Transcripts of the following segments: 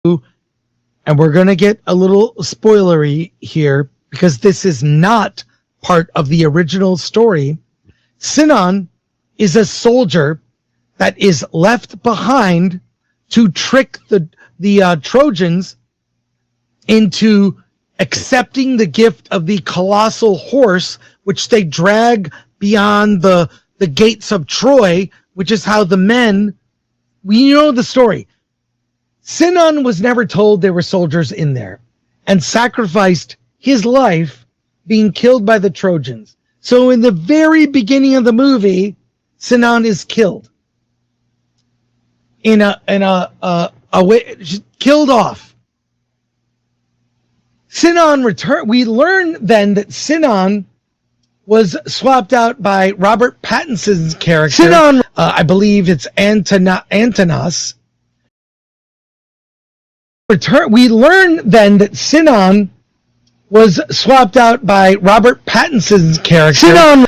and we're going to get a little spoilery here because this is not part of the original story. Sinon is a soldier that is left behind to trick the Trojans into accepting the gift of the colossal horse, which they drag beyond the gates of Troy, which is how the men, we know the story. Sinon was never told there were soldiers in there and sacrificed his life being killed by the Trojans. So in the very beginning of the movie, Sinon is killed in a way, killed off. Sinon return. We learn then that Sinon was swapped out by Robert Pattinson's character. Sinon, I believe it's Antinos. We learn then that Sinon was swapped out by Robert Pattinson's character. Sinon,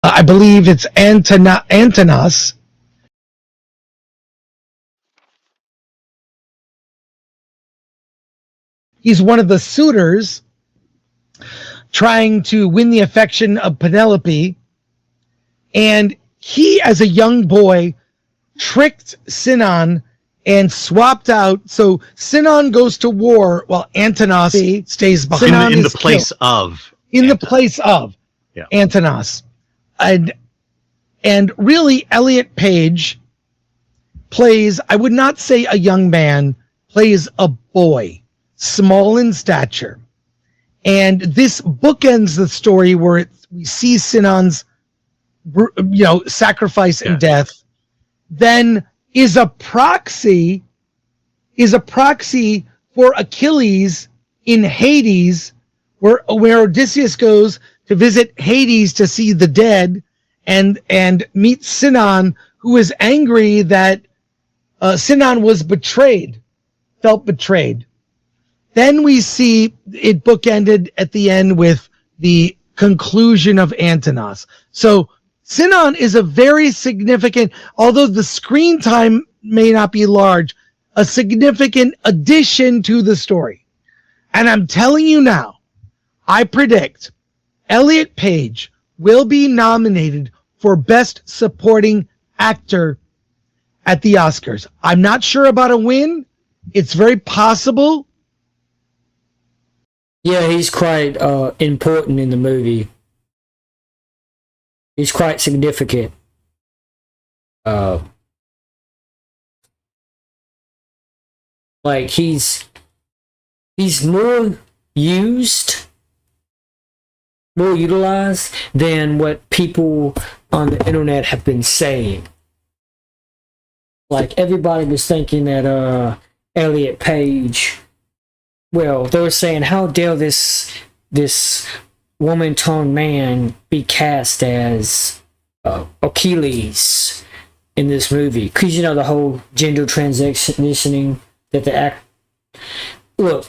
I believe it's Antinos. He's one of the suitors trying to win the affection of Penelope. And he, as a young boy, tricked Sinon and swapped out. So Sinon goes to war while Antinos stays behind. In the place of. In the place of Antinos. And really, Elliot Page plays, I would not say a young man, plays a boy, small in stature. And this bookends the story where we see Sinon's, sacrifice and death. Then is a proxy for Achilles in Hades, where Odysseus goes to visit Hades to see the dead and meet Sinon, who is angry that Sinon was felt betrayed. Then we see it bookended at the end with the conclusion of Antinos. So Sinon is a very significant, although the screen time may not be large, a significant addition to the story. And I'm telling you now, I predict Elliot Page will be nominated for Best Supporting Actor at the Oscars. I'm not sure about a win. It's very possible. Yeah, he's quite important in the movie. He's quite significant. Like he's more utilized than what people on the internet have been saying. Like everybody was thinking that Elliot Page, well, they were saying, how dare this woman-toned man be cast as Achilles in this movie? Because the whole gender transitioning that the act. Look,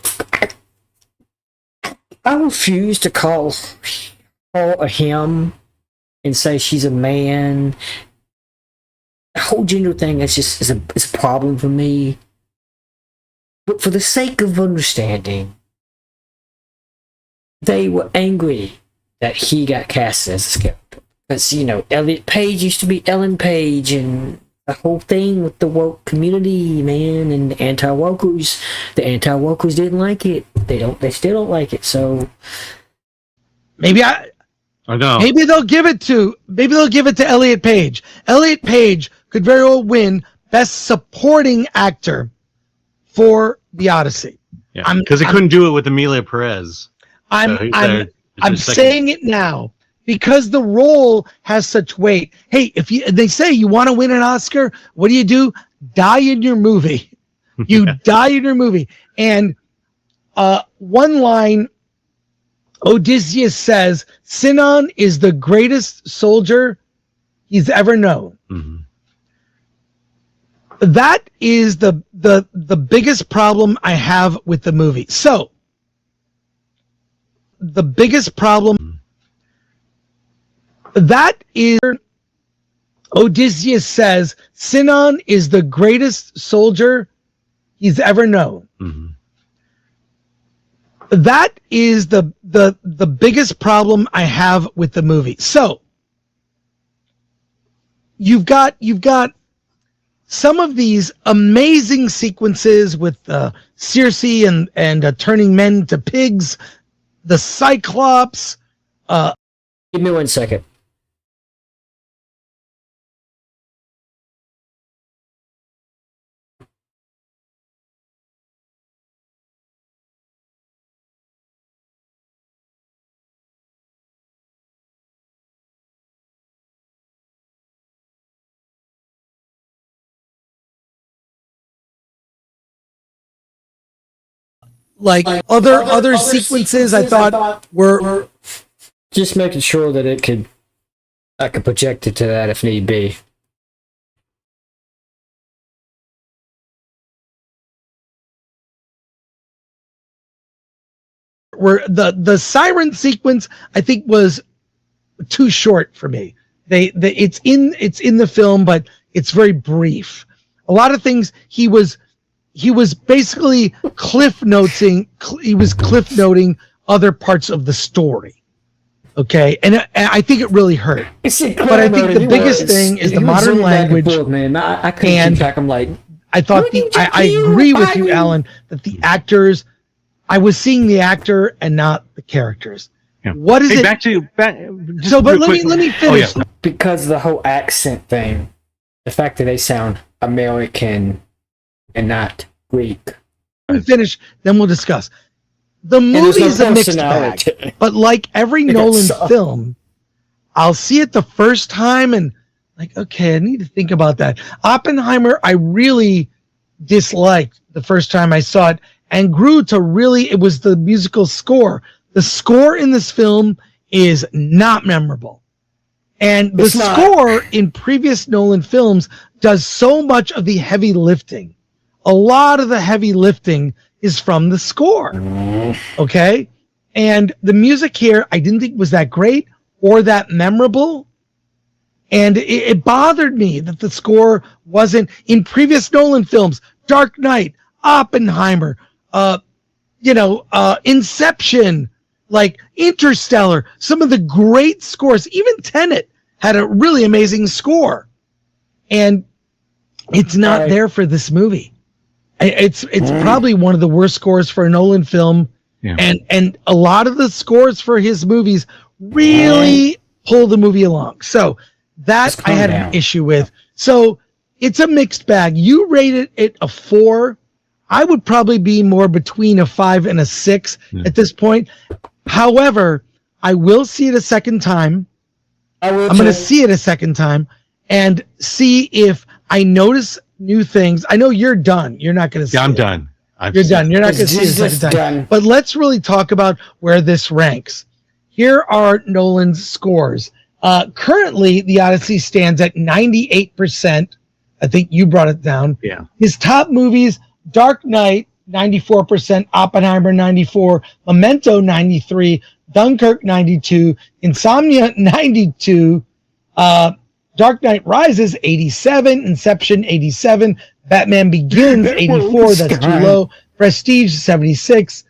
I refuse to call her a him and say she's a man. The whole gender thing is a problem for me. But for the sake of understanding, they were angry that he got cast as a character. Because, Elliot Page used to be Ellen Page, and the whole thing with the woke community, man, and the anti-wokers didn't like it. They still don't like it, so... Maybe they'll give it to Elliot Page. Elliot Page could very well win Best Supporting Actor for the Odyssey. Yeah, because he couldn't do it with Emilia Perez. I'm saying it now because the role has such weight. Hey, they say you want to win an Oscar, what do? Die in your movie. You die in your movie. And one line, Odysseus says, Sinon is the greatest soldier he's ever known. Mm-hmm. That is the biggest problem I have with the movie. So, the biggest problem, that is, Odysseus says, Sinon is the greatest soldier he's ever known. Mm-hmm. That is the biggest problem I have with the movie. So you've got some of these amazing sequences with Circe and turning men to pigs, the Cyclops. Give me 1 second. Like other sequences I thought were Just making sure that I could project it to that if need be. the siren sequence I think was too short for me. It's in the film, but it's very brief. A lot of things he was basically cliff noting other parts of the story. Okay, and I think it really hurt. But I think the biggest thing is the modern language. Man, I couldn't keep track. I'm like, I thought I agree with you, Alan, that the actors, I was seeing the actor and not the characters. Yeah. What is it? But let me finish. Oh, yeah. Because of the whole accent thing, the fact that they sound American and not Greek. Let me finish, then we'll discuss. The movie is a mixed bag, but like every Nolan film, I'll see it the first time and like, okay, I need to think about that. Oppenheimer, I really disliked the first time I saw it and grew to really, it was the musical score. The score in this film is not memorable. And the score in previous Nolan films does so much of the heavy lifting. A lot of the heavy lifting is from the score. Okay? And the music here, I didn't think was that great or that memorable. And it bothered me that the score wasn't in previous Nolan films. Dark Knight, Oppenheimer, Inception, like Interstellar, some of the great scores, even Tenet had a really amazing score. And it's not there for this movie. It's probably one of the worst scores for a Nolan film. Yeah. And a lot of the scores for his movies really pull the movie along. So that I had an issue with. So it's a mixed bag. You rated it a 4. I would probably be more between a 5 and a 6 at this point. However, I will see it a second time. I'm going to see it a second time and see if I notice new things. I know you're done. You're not going to see it. I'm done. You're done. You're not going to see it a second time. But let's really talk about where this ranks. Here are Nolan's scores. Currently, the Odyssey stands at 98%. I think you brought it down. Yeah. His top movies, Dark Knight, 94%, Oppenheimer, 94%, Memento, 93%, Dunkirk, 92%, Insomnia, 92%, Dark Knight Rises, 87%, Inception, 87%, Batman Begins, 84%, that's too low, Prestige, 76%,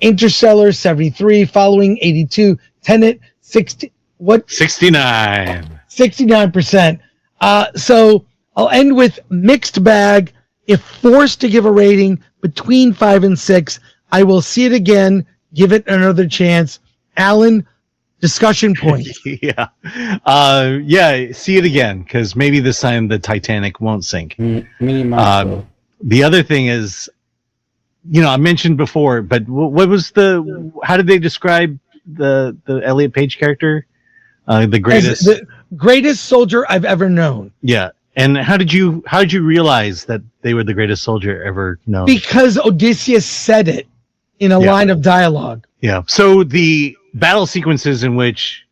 Interstellar, 73%, Following, 82%, Tenet, 69%. 69%. So I'll end with mixed bag. If forced to give a rating between 5 and 6, I will see it again, give it another chance. Alan, discussion point. Yeah. See it again, because maybe this time the Titanic won't sink. The other thing is, I mentioned before, but what was how did they describe the Elliot Page character? The greatest. The greatest soldier I've ever known. Yeah. And how did you realize that they were the greatest soldier ever known? Because Odysseus said it in a line of dialogue. Yeah. So the battle sequences in which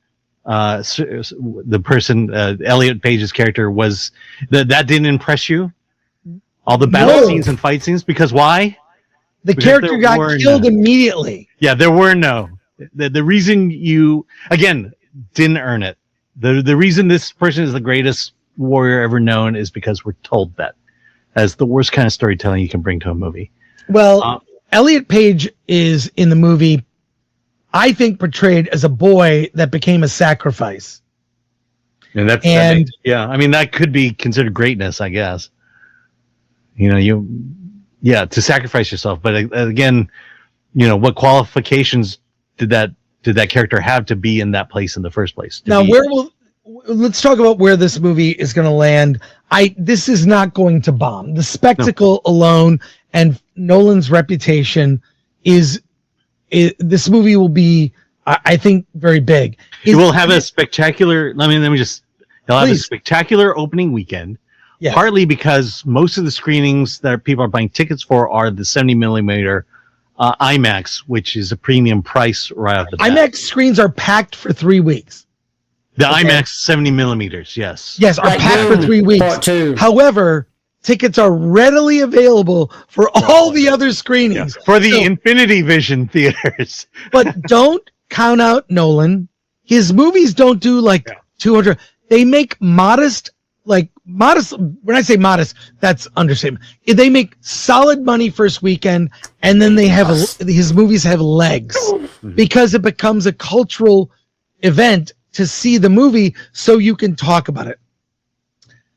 the person, Elliot Page's character, was that didn't impress you? All the battle scenes and fight scenes? Because why? Because character got killed immediately. Yeah, there were no. The reason you, again, didn't earn it. The reason this person is the greatest warrior ever known is because we're told that. as the worst kind of storytelling you can bring to a movie. Well, Elliot Page is in the movie, I think, portrayed as a boy that became a sacrifice. And that could be considered greatness, I guess. To sacrifice yourself. But again, what qualifications did that character have to be in that place in the first place? Now, let's talk about where this movie is going to land. This is not going to bomb. The spectacle alone and Nolan's reputation this movie will be, I think, very big. It will have a spectacular. It'll have a spectacular opening weekend. Yes. Partly because most of the screenings that people are buying tickets for are the 70 millimeter IMAX, which is a premium price right off the bat. IMAX screens are packed for 3 weeks. The IMAX 70 millimeters, yes. Yes, are packed for 3 weeks. However, tickets are readily available for all the other screenings. Yeah. For the Infinity Vision theaters. But don't count out Nolan. His movies don't do 200. They make modest. When I say modest, that's understatement. They make solid money first weekend, and then his movies have legs because it becomes a cultural event to see the movie so you can talk about it.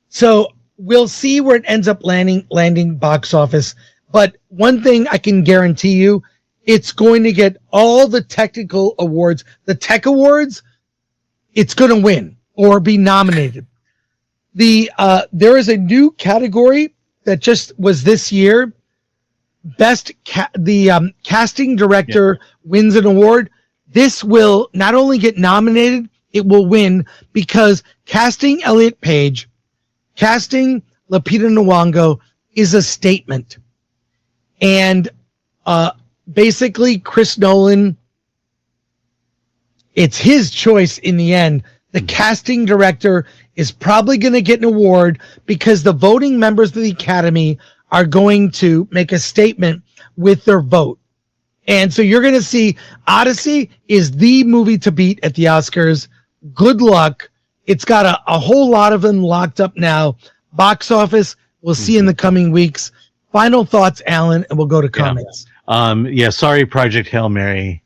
So we'll see where it ends up landing box office. But one thing I can guarantee you, it's going to get all the technical awards, the tech awards. It's going to win or be nominated. There is a new category that just was this year. Casting director wins an award. This will not only get nominated, it will win because casting Elliot Page, casting Lupita Nyong'o is a statement. And basically, Chris Nolan, it's his choice in the end. The casting director is probably going to get an award because the voting members of the Academy are going to make a statement with their vote. And so you're going to see Odyssey is the movie to beat at the Oscars. Good luck. It's got a whole lot of them locked up now. Box office, we'll see in the coming weeks. Final thoughts, Alan, and we'll go to comments. Sorry, Project Hail Mary.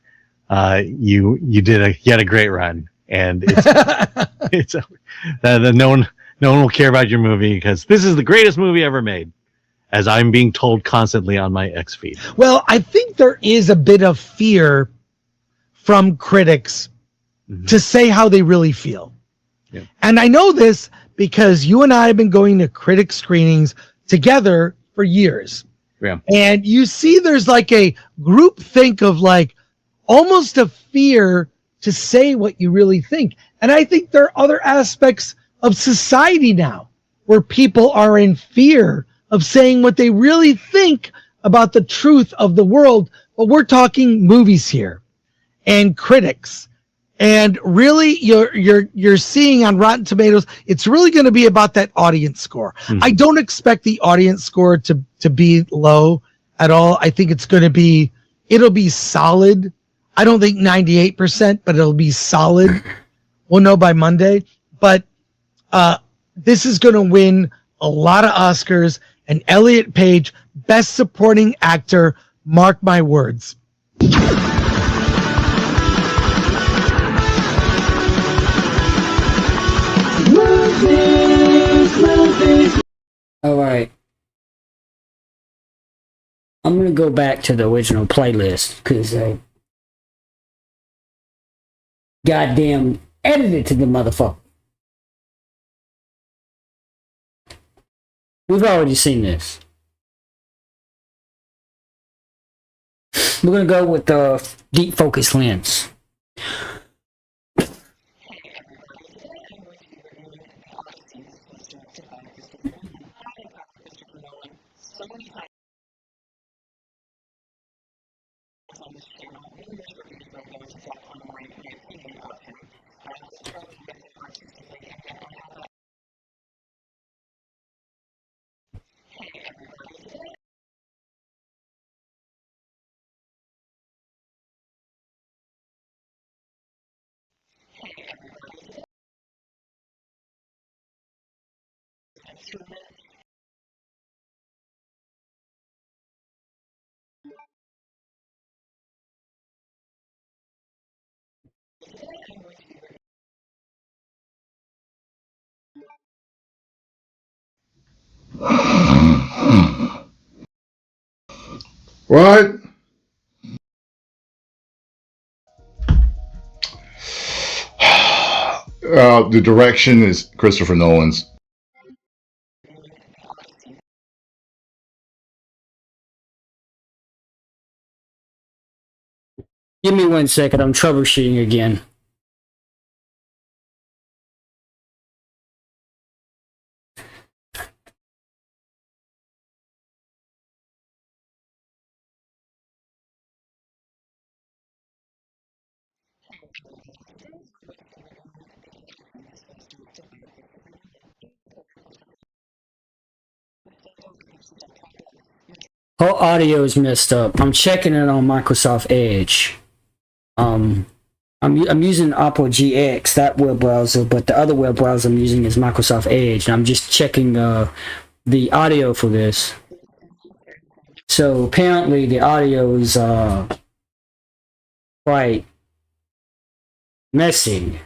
You did yet a great run. And it's no one will care about your movie because this is the greatest movie ever made, as I'm being told constantly on my X feed. Well, I think there is a bit of fear from critics to say how they really feel. Yeah. And I know this because you and I have been going to critic screenings together for years. Yeah. And you see there's a group think of almost a fear to say what you really think. And I think there are other aspects of society now where people are in fear of saying what they really think about the truth of the world. But we're talking movies here and critics. And really you're seeing on Rotten Tomatoes, it's really going to be about that audience score. I don't expect the audience score to be low at all. I think it'll be solid. I don't think 98%, but it'll be solid. We'll know by Monday. But this is going to win a lot of Oscars. And Elliot Page, Best Supporting Actor, mark my words. All right. I'm going to go back to the original playlist because I goddamn edited to the motherfucker. We've already seen this. We're going to go with the deep focus lens. What? The direction is Christopher Nolan's. Give me 1 second. I'm troubleshooting again. Whole audio is messed up. I'm checking it on Microsoft Edge. I'm using Opera GX, that web browser, but the other web browser I'm using is Microsoft Edge, and I'm just checking the audio for this. So apparently the audio is quite messy.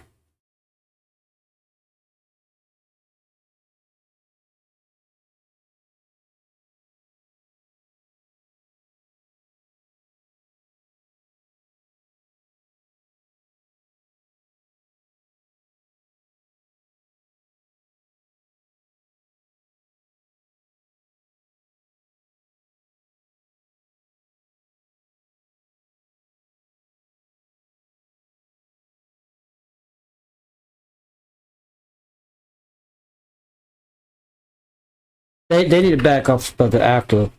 They need to back off of the actor.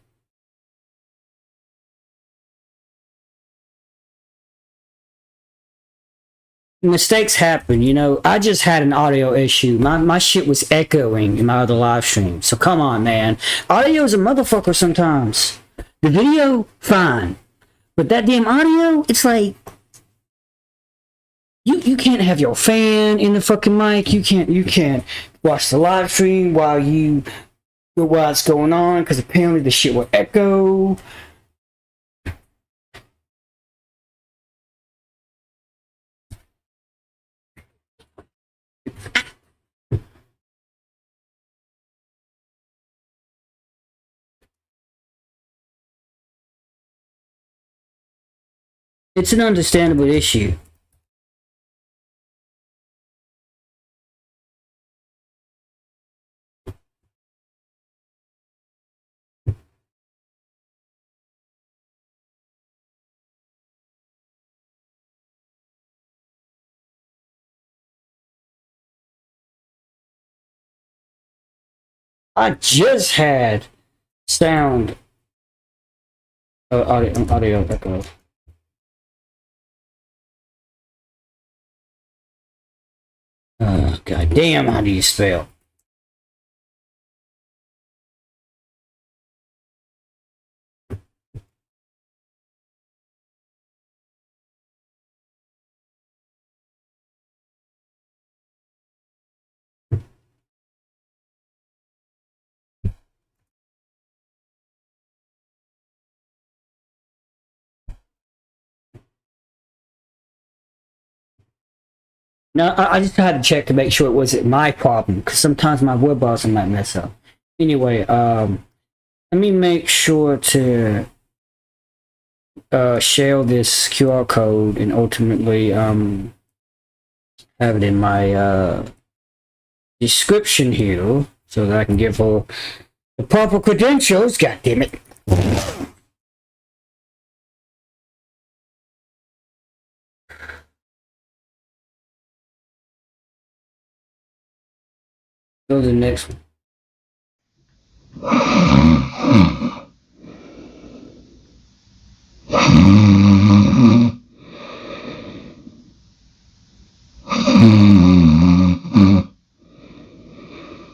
Mistakes happen, you know. I just had an audio issue. My shit was echoing in my other live stream. So come on, man. Audio is a motherfucker sometimes. The video, fine. But that damn audio, it's like you can't have your fan in the fucking mic. You can't watch the live stream while it's going on, because apparently the shit will echo. It's an understandable issue. I just had sound audio echo. God damn, how do you spell? No, I just had to check to make sure it wasn't my problem, because sometimes my web browser might mess up. Anyway, let me make sure to share this QR code and ultimately have it in my description here so that I can give her the proper credentials. God damn it. Go to the next one.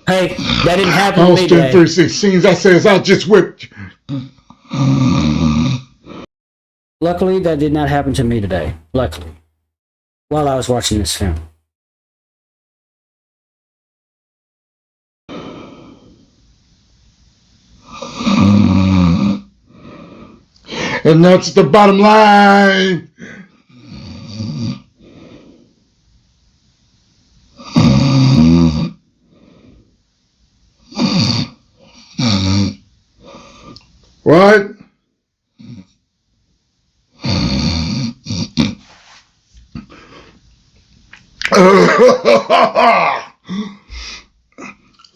Hey, that didn't happen to me today. Austin 316, I says I just whipped. Luckily, that did not happen to me today. Luckily. While I was watching this film. And that's the bottom line. What?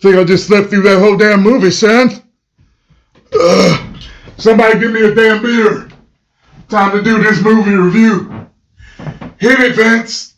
Think I just slept through that whole damn movie, son. Somebody give me a damn beer. Time to do this movie review. Hit it, Vince.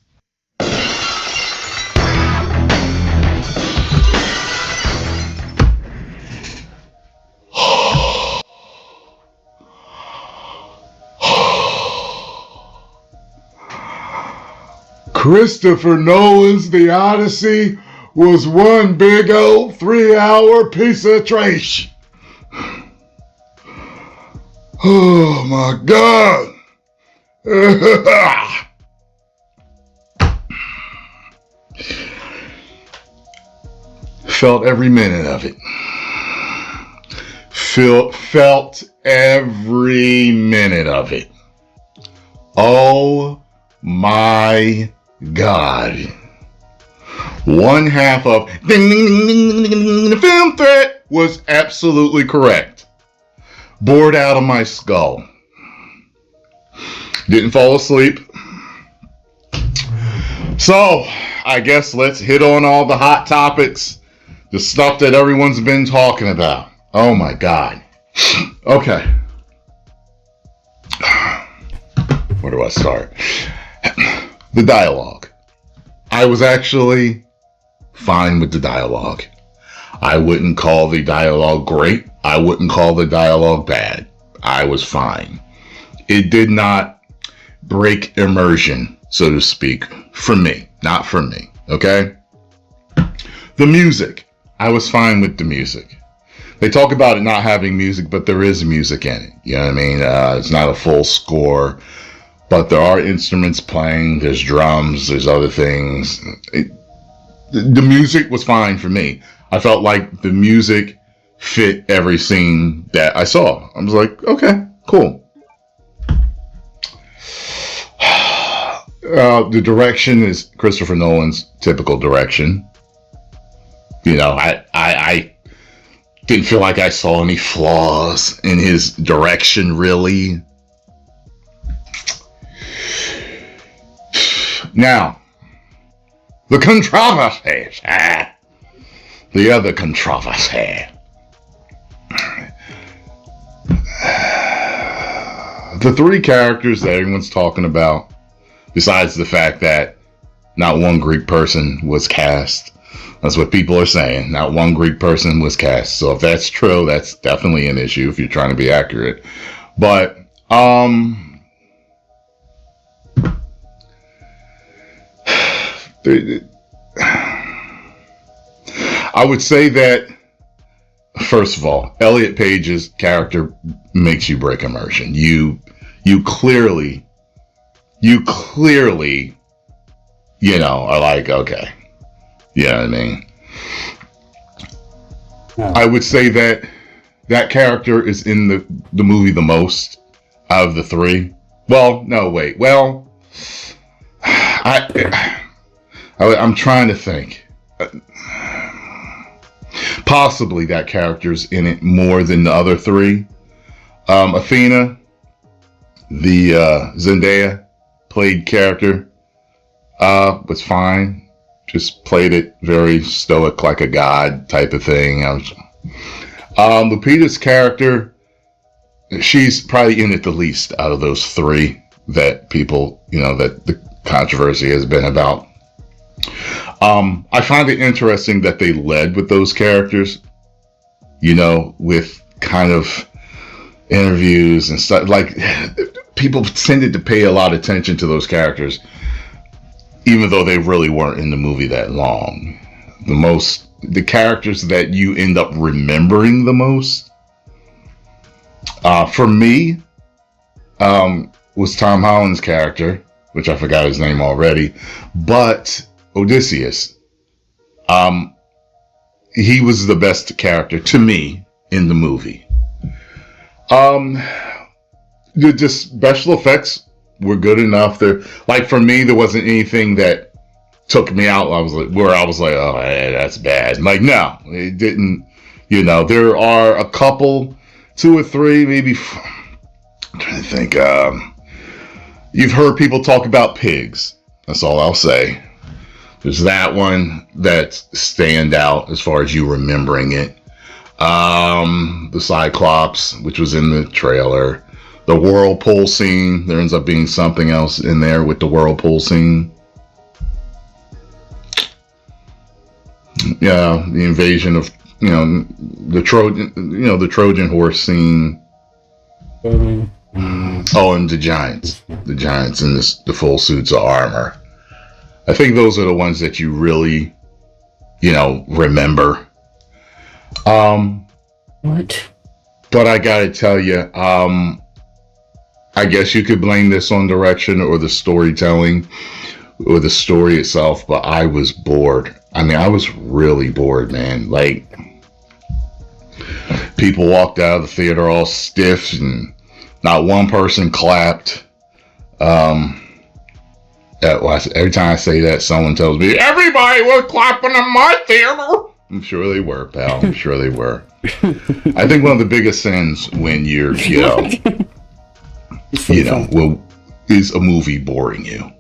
Christopher Nolan's The Odyssey was one big old 3-hour piece of trash. Oh my God. Felt every minute of it. Felt every minute of it. Oh my God. One half of ding, ding, ding, ding, ding, ding, the film threat was absolutely correct. Bored out of my skull. Didn't fall asleep. So, I guess let's hit on all the hot topics. The stuff that everyone's been talking about. Oh my God. Okay. Where do I start? The dialogue. I was actually fine with the dialogue. I wouldn't call the dialogue great. I wouldn't call the dialogue bad. I was fine. It did not break immersion, so to speak, for me. Not for me, okay? The music. I was fine with the music. They talk about it not having music, but there is music in it. You know what I mean? It's not a full score, but there are instruments playing. There's drums. There's other things. The music was fine for me. I felt like the music fit every scene that I saw. I was like, okay, cool. The direction is Christopher Nolan's typical direction. You know, I didn't feel like I saw any flaws in his direction, really. Now, the controversy. The other controversy. The three characters that everyone's talking about, besides the fact that not one Greek person was cast. That's what people are saying. Not one Greek person was cast. So if that's true, that's definitely an issue if you're trying to be accurate. But, I would say that, first of all, Elliot Page's character makes you break immersion. You clearly, you know, are like, okay. You know what I mean? Yeah. I would say that that character is in the movie the most out of the three. Well, no, wait. Well, I'm trying to think. Possibly that character's in it more than the other three. Athena, the Zendaya played character, was fine. Just played it very stoic, like a god type of thing. Lupita's character, she's probably in it the least out of those three that people, you know, that the controversy has been about. I find it interesting that they led with those characters, you know, with kind of interviews and stuff. Like, people tended to pay a lot of attention to those characters, even though they really weren't in the movie that long. The characters that you end up remembering the most, for me, was Tom Holland's character, which I forgot his name already, but Odysseus. He was the best character to me in the movie. The special effects were good enough. There, like, for me, there wasn't anything that took me out. I was like, oh, that's bad. Like, no, it didn't. You know, there are a couple, 2 or 3, maybe. I'm trying to think. You've heard people talk about pigs. That's all I'll say. There's that one that stand out as far as you remembering it. The Cyclops, which was in the trailer. The whirlpool scene. There ends up being something else in there with the whirlpool scene. Yeah, the invasion of, the Trojan horse scene. Oh, and the Giants in the full suits of armor. I think those are the ones that you really, remember. What? But I gotta tell you, I guess you could blame this on direction or the storytelling or the story itself, but I was bored. I mean, I was really bored, man. Like, people walked out of the theater all stiff and not one person clapped. Every time I say that, someone tells me, everybody was clapping in my theater. I'm sure they were, pal. I'm sure they were. I think one of the biggest sins when you're, is a movie boring you.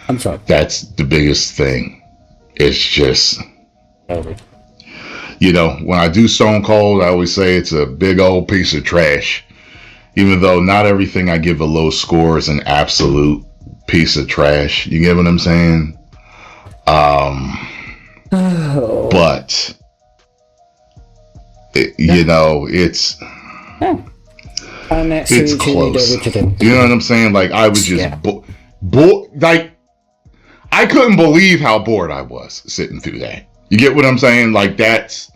I'm sorry. That's the biggest thing. It's just, when I do Stone Cold, I always say it's a big old piece of trash. Even though not everything I give a low score is an absolute piece of trash. You get what I'm saying? But it's close. You know what I'm saying? Like, I was just like, I couldn't believe how bored I was sitting through that. You get what I'm saying? Like, that's,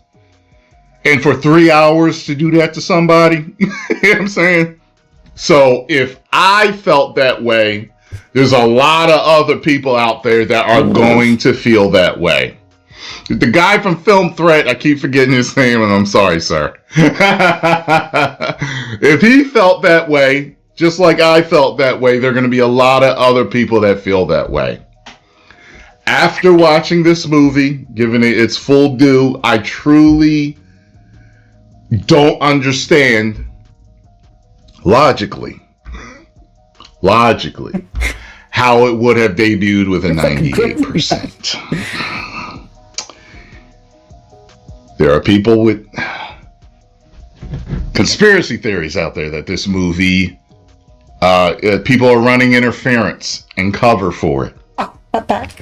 and for 3 hours to do that to somebody, you know what I'm saying? So if I felt that way, there's a lot of other people out there that are going to feel that way. The guy from Film Threat, I keep forgetting his name, and I'm sorry, sir. If he felt that way, just like I felt that way, there are going to be a lot of other people that feel that way. After watching this movie, giving it its full due, I truly don't understand logically how it would have debuted with a 98%. There are people with conspiracy theories out there that this movie, people are running interference and cover for it.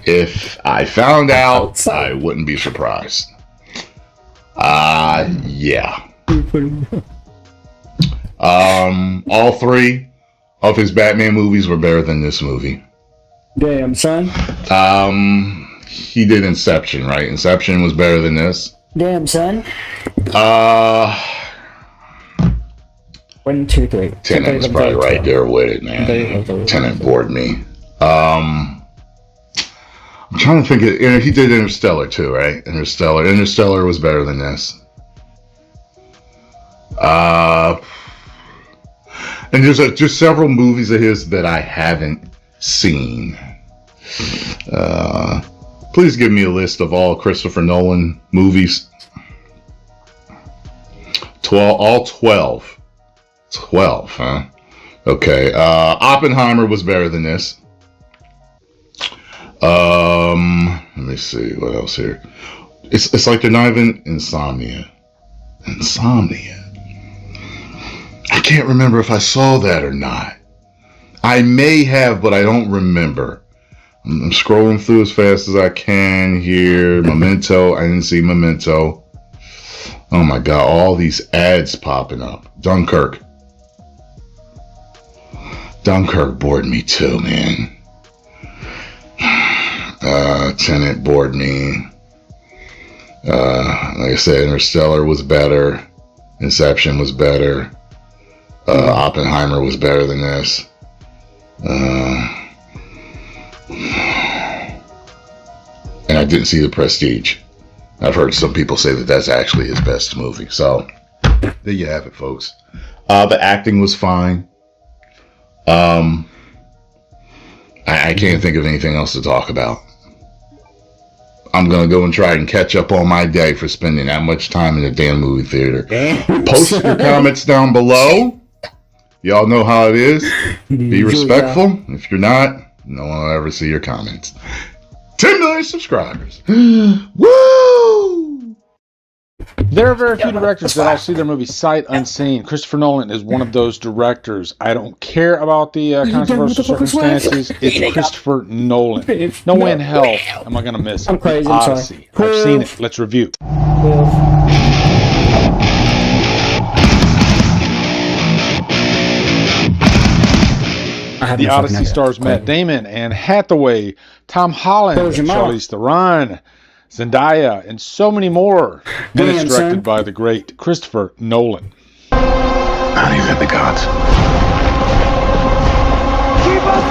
If I found out, I wouldn't be surprised. Yeah. All three of his Batman movies were better than this movie. Damn, son. He did Inception, right? Inception was better than this. Damn, son. 1, 2, 3. Tenet was probably right there with it, man. Tenet bored me. I'm trying to think he did Interstellar too, right? Interstellar was better than this. And there's just several movies of his that I haven't seen. Please give me a list of all Christopher Nolan movies. 12. 12, huh? Okay. Oppenheimer was better than this. Let me see what else here. It's like they're not even Insomnia. I can't remember if I saw that or not. I may have, but I don't remember. I'm scrolling through as fast as I can here. Memento. I didn't see Memento. Oh my God, all these ads popping up. Dunkirk bored me too, man. Tenet bored me. Like I said, Interstellar was better. Inception was better. Oppenheimer was better than this. And I didn't see The Prestige. I've heard some people say that that's actually his best movie. So there you have it, folks. The acting was fine. I can't think of anything else to talk about. I'm going to go and try and catch up on my day for spending that much time in the damn movie theater. Post your comments down below. Y'all know how it is. Be respectful. If you're not, no one will ever see your comments. 10 million subscribers. Woo! There are very few directors that I'll see their movie sight unseen. Christopher Nolan is one of those directors. I don't care about the controversial circumstances. It's Christopher Nolan. No way in hell am I going to miss it. I'm crazy. Odyssey. I'm sorry. I've seen it. Let's review. The Odyssey stars Matt Damon, Anne Hathaway, Tom Holland, Charlize Theron, Zendaya, and so many more. And it's directed by the great Christopher Nolan. How do you get the gods? Keep us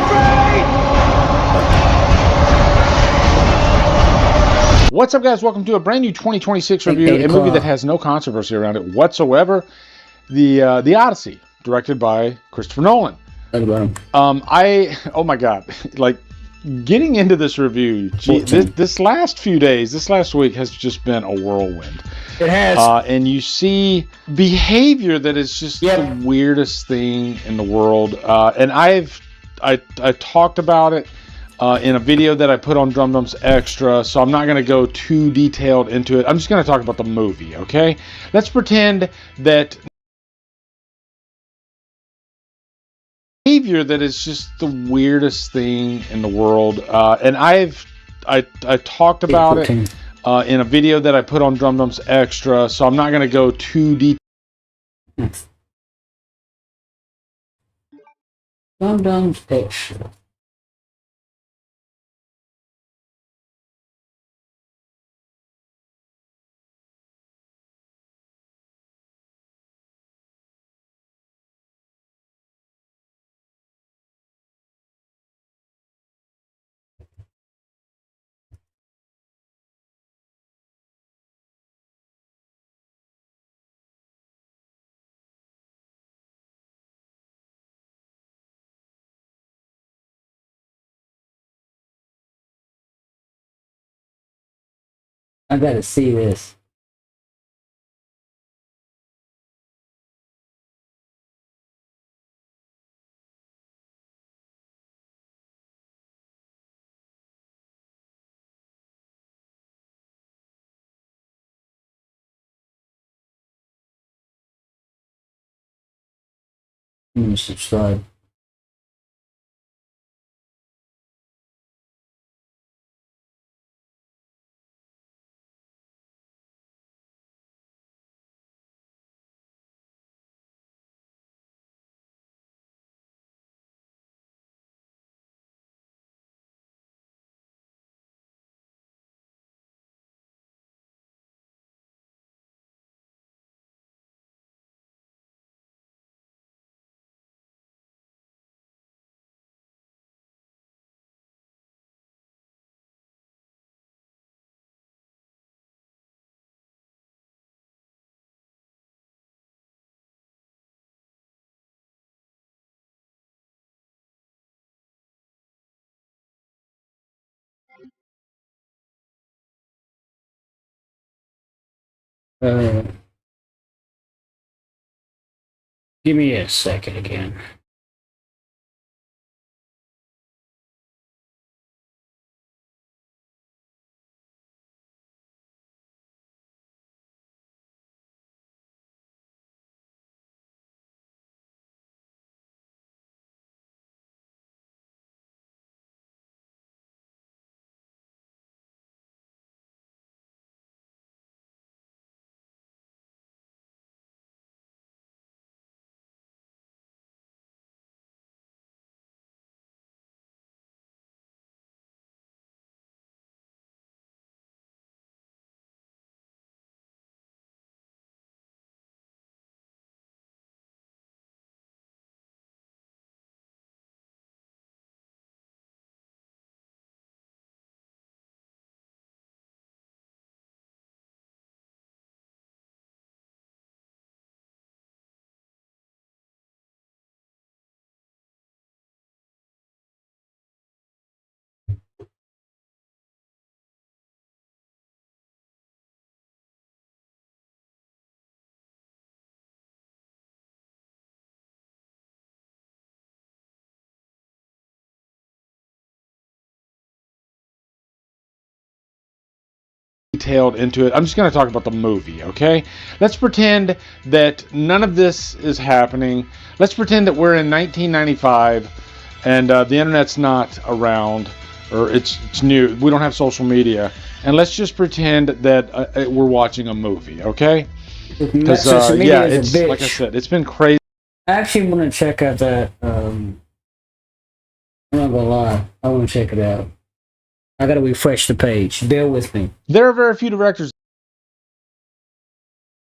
free! What's up, guys? Welcome to a brand new 2026 review, a movie that has no controversy around it whatsoever. The Odyssey, directed by Christopher Nolan. Oh my God, like getting into this review, this last few days, this last week has just been a whirlwind. It has. And you see behavior that is just the weirdest thing in the world. And I talked about it in a video that I put on Drum Dumps Extra, so I'm not going to go too detailed into it. I'm just going to talk about the movie, okay? Let's pretend that behavior that is just the weirdest thing in the world. And I talked about it in a video that I put on Drum Dumps Extra, so I'm not going to go too deep. Drum Dumps Extra. I gotta see this. Subscribe. Give me a second again. detailed into it. I'm just going to talk about the movie, okay? Let's pretend that none of this is happening. Let's pretend that we're in 1995 and the internet's not around, or it's new. We don't have social media. And let's just pretend that we're watching a movie, okay? Because, yeah, it's, like I said, it's been crazy. I actually want to check out that, I'm not gonna lie, I want to check it out. I gotta refresh the page. Bear with me. There are very few directors.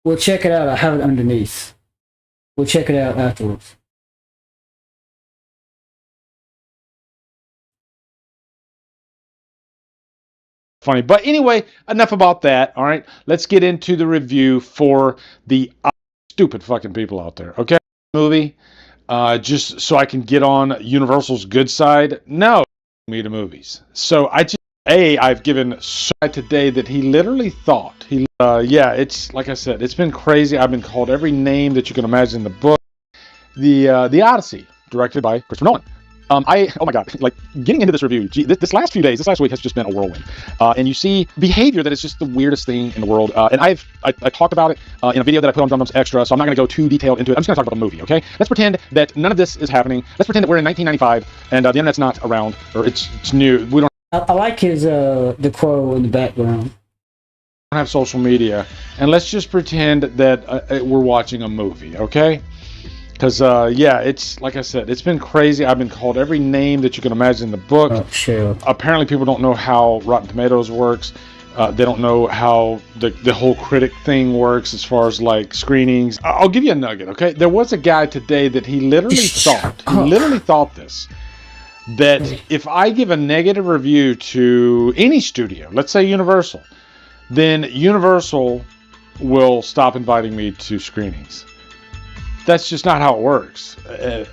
We'll check it out. I have it underneath. We'll check it out afterwards. Funny. But anyway, enough about that, all right? Let's get into the review for the stupid fucking people out there, okay? Movie, just so I can get on Universal's good side. No, me to movies. So I've given today that he literally thought. Yeah, it's, like I said, it's been crazy. I've been called every name that you can imagine in the book. The Odyssey, directed by Christopher Nolan. Oh my God, like getting into this review, this last week has just been a whirlwind. And you see behavior that is just the weirdest thing in the world. And I talked about it in a video that I put on DrumDrums Extra, so I'm not going to go too detailed into it. I'm just going to talk about the movie, okay? Let's pretend that none of this is happening. Let's pretend that we're in 1995 and the internet's not around, or it's new. We don't. I like his the crow in the background. Have social media, and let's just pretend that we're watching a movie, okay? Because, yeah, it's, like I said, it's been crazy. I've been called every name that you can imagine in the book. Oh, sure. Apparently, people don't know how Rotten Tomatoes works. They don't know how the whole critic thing works as far as, like, screenings. I'll give you a nugget, okay? There was a guy today that he literally thought this. That if I give a negative review to any studio, let's say Universal, then Universal will stop inviting me to screenings. That's just not how it works.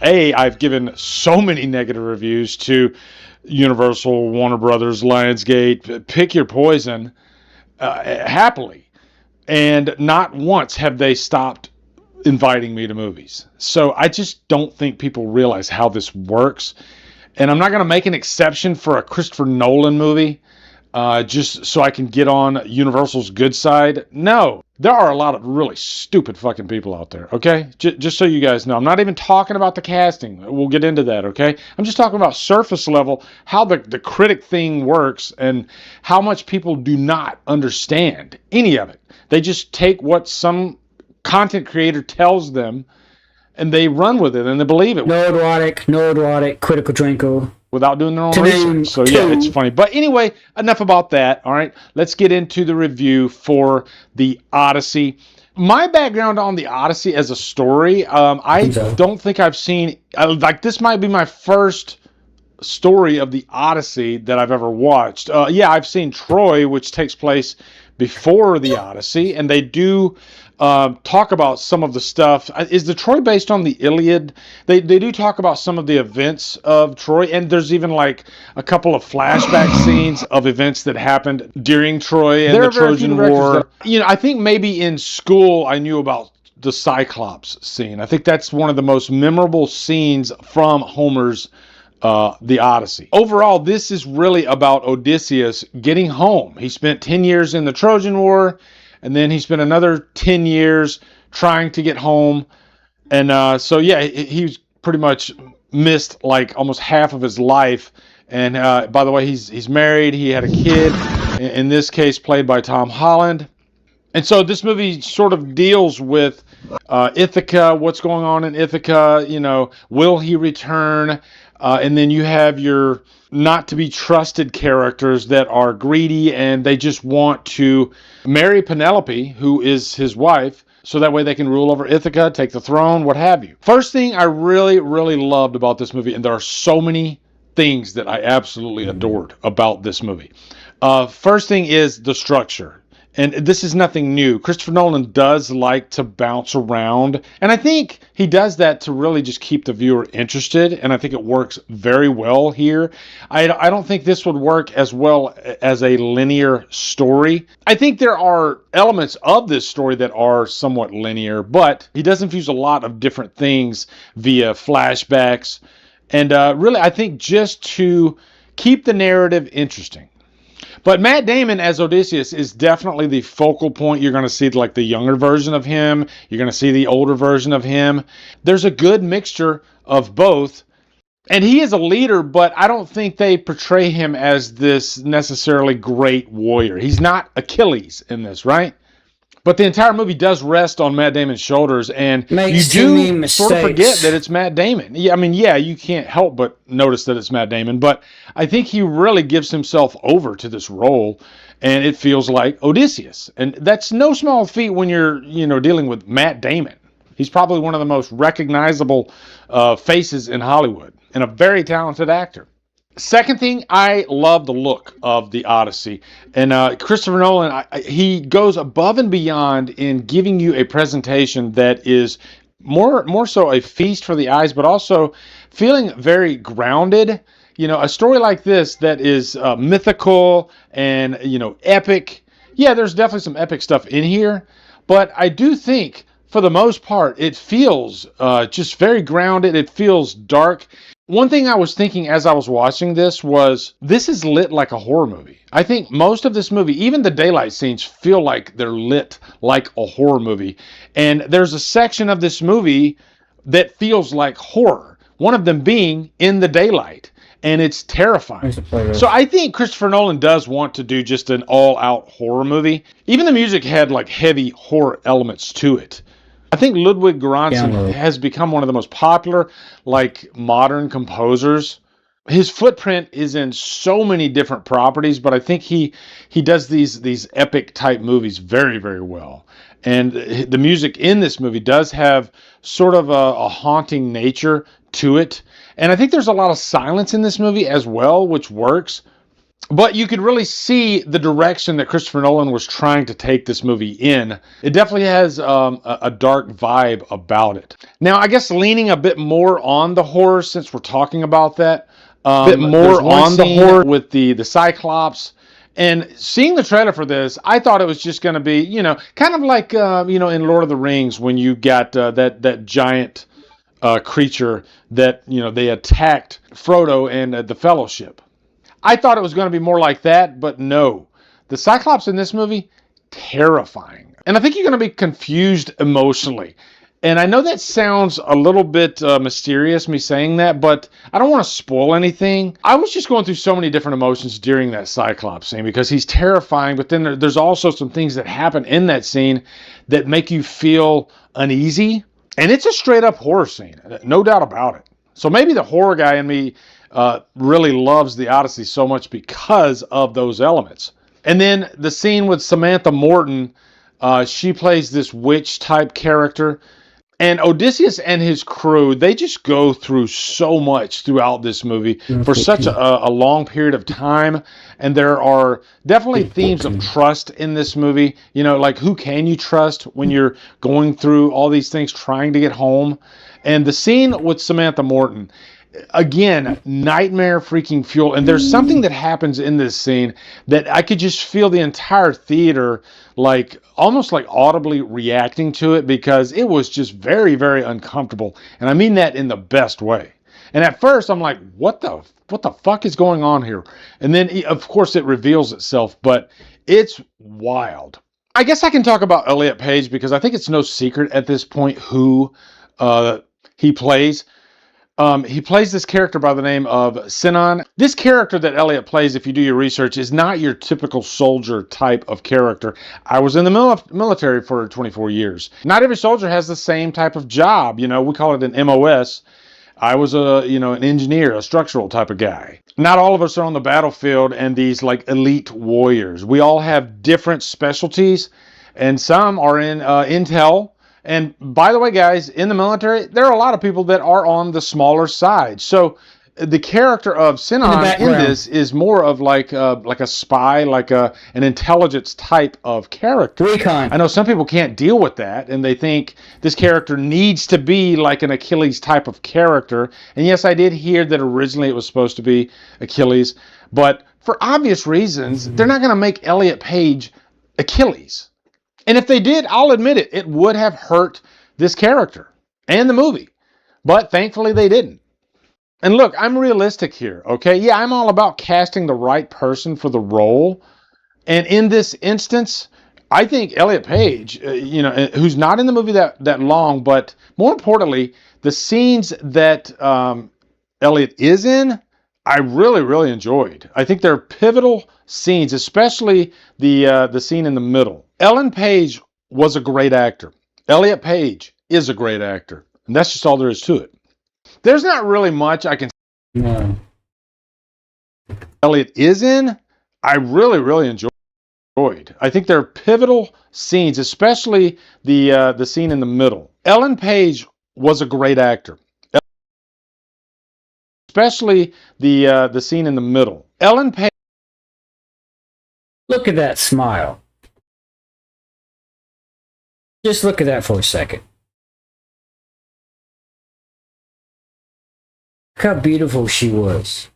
I've given so many negative reviews to Universal, Warner Brothers, Lionsgate, pick your poison, happily. And not once have they stopped inviting me to movies. So I just don't think people realize how this works. And I'm not going to make an exception for a Christopher Nolan movie just so I can get on Universal's good side. No, there are a lot of really stupid fucking people out there, okay? Just so you guys know. I'm not even talking about the casting. We'll get into that, okay? I'm just talking about surface level, how the critic thing works and how much people do not understand any of it. They just take what some content creator tells them and they run with it and they believe it. No erotic, critical drinker. Without doing their own research. So yeah, it's funny. But anyway, enough about that. All right, let's get into the review for the Odyssey. My background on the Odyssey as a story, I don't think I've seen, like this might be my first story of the Odyssey that I've ever watched. Yeah, I've seen Troy, which takes place before the Odyssey, and they do talk about some of the stuff. Is the Troy based on the Iliad? They do talk about some of the events of Troy, and there's even like a couple of flashback scenes of events that happened during Troy and the Trojan War. You know, I think maybe in school I knew about the Cyclops scene. I think that's one of the most memorable scenes from Homer's the Odyssey. Overall, this is really about Odysseus getting home. He spent 10 years in the Trojan War, and then he spent another 10 years trying to get home. And so, yeah, he's pretty much missed like almost half of his life. And by the way, he's married. He had a kid, in this case played by Tom Holland. And so this movie sort of deals with Ithaca, what's going on in Ithaca, you know, will he return? And then you have your not to be trusted characters that are greedy and they just want to marry Penelope, who is his wife, so that way they can rule over Ithaca, take the throne, what have you. First thing I really, really loved about this movie, and there are so many things that I absolutely adored about this movie. First thing is the structure. And this is nothing new. Christopher Nolan does like to bounce around. And I think he does that to really just keep the viewer interested. And I think it works very well here. I don't think this would work as well as a linear story. I think there are elements of this story that are somewhat linear, but he does infuse a lot of different things via flashbacks. And really, I think just to keep the narrative interesting. But Matt Damon as Odysseus is definitely the focal point. You're going to see like the younger version of him. You're going to see the older version of him. There's a good mixture of both. And he is a leader, but I don't think they portray him as this necessarily great warrior. He's not Achilles in this, right? But the entire movie does rest on Matt Damon's shoulders, and Makes you too many do sort of forget mistakes. that it's Matt Damon. Yeah, I mean, yeah, you can't help but notice that it's Matt Damon, but I think he really gives himself over to this role, and it feels like Odysseus. And that's no small feat when you're, dealing with Matt Damon. He's probably one of the most recognizable faces in Hollywood, and a very talented actor. Second thing, I love the look of the Odyssey, and Christopher Nolan, he goes above and beyond in giving you a presentation that is more so a feast for the eyes, but also feeling very grounded. A story like this that is mythical and epic. Yeah, there's definitely some epic stuff in here, but I do think for the most part it feels just very grounded. It feels dark. One thing I was thinking as I was watching this is lit like a horror movie. I think most of this movie, even the daylight scenes, feel like they're lit like a horror movie. And there's a section of this movie that feels like horror. One of them being in the daylight. And it's terrifying. So I think Christopher Nolan does want to do just an all-out horror movie. Even the music had like heavy horror elements to it. I think Ludwig Göransson has become one of the most popular, like, modern composers. His footprint is in so many different properties, but I think he does these epic type movies very, very well. And the music in this movie does have sort of a haunting nature to it. And I think there's a lot of silence in this movie as well, which works. But you could really see the direction that Christopher Nolan was trying to take this movie in. It definitely has a dark vibe about it. Now, I guess leaning a bit more on the horror, since we're talking about that. A bit more on the horror with the Cyclops. And seeing the trailer for this, I thought it was just going to be, kind of like, in Lord of the Rings when you got that giant creature that, they attacked Frodo and the Fellowship. I thought it was going to be more like that, but no. The Cyclops in this movie, terrifying. And I think you're going to be confused emotionally. And I know that sounds a little bit mysterious, me saying that, but I don't want to spoil anything. I was just going through so many different emotions during that Cyclops scene because he's terrifying, but then there's also some things that happen in that scene that make you feel uneasy. And it's a straight up horror scene, no doubt about it. So maybe the horror guy in me really loves the Odyssey so much because of those elements. And then the scene with Samantha Morton, she plays this witch type character. And Odysseus and his crew, they just go through so much throughout this movie for such a long period of time. And there are definitely themes of trust in this movie. Like who can you trust when you're going through all these things trying to get home? And the scene with Samantha Morton, again, nightmare freaking fuel. And there's something that happens in this scene that I could just feel the entire theater like almost like audibly reacting to it because it was just very, very uncomfortable. And I mean that in the best way. And at first I'm like, what the fuck is going on here? And then of course it reveals itself, but it's wild. I guess I can talk about Elliot Page because I think it's no secret at this point who he plays. He plays this character by the name of Sinan. This character that Elliot plays, if you do your research, is not your typical soldier type of character. I was in the military for 24 years. Not every soldier has the same type of job. We call it an MOS. I was an engineer, a structural type of guy. Not all of us are on the battlefield and these like elite warriors. We all have different specialties, and some are in intel. And by the way, guys, in the military, there are a lot of people that are on the smaller side. So the character of Sinan in this is more of like a spy, like an intelligence type of character. Recon. I know some people can't deal with that, and they think this character needs to be like an Achilles type of character. And yes, I did hear that originally it was supposed to be Achilles, but for obvious reasons, they're not going to make Elliot Page Achilles. And if they did, I'll admit it, it would have hurt this character and the movie. But thankfully they didn't. And look, I'm realistic here, okay? Yeah, I'm all about casting the right person for the role. And in this instance, I think Elliot Page, who's not in the movie that long, but more importantly, the scenes that Elliot is in, I really, really enjoyed. I think they're pivotal scenes, especially the scene in the middle. Ellen Page was a great actor. Elliot Page is a great actor. And that's just all there is to it. There's not really much I can No. Elliot is in. I really, really enjoyed. I think they're pivotal scenes, especially the scene in the middle. Ellen Page was a great actor, especially the scene in the middle. Ellen Page. Look at that smile. Just look at that for a second. Look how beautiful she was.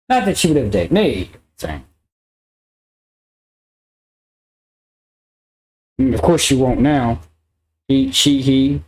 Not that she would have dated me. Saying. Of course she won't now. He.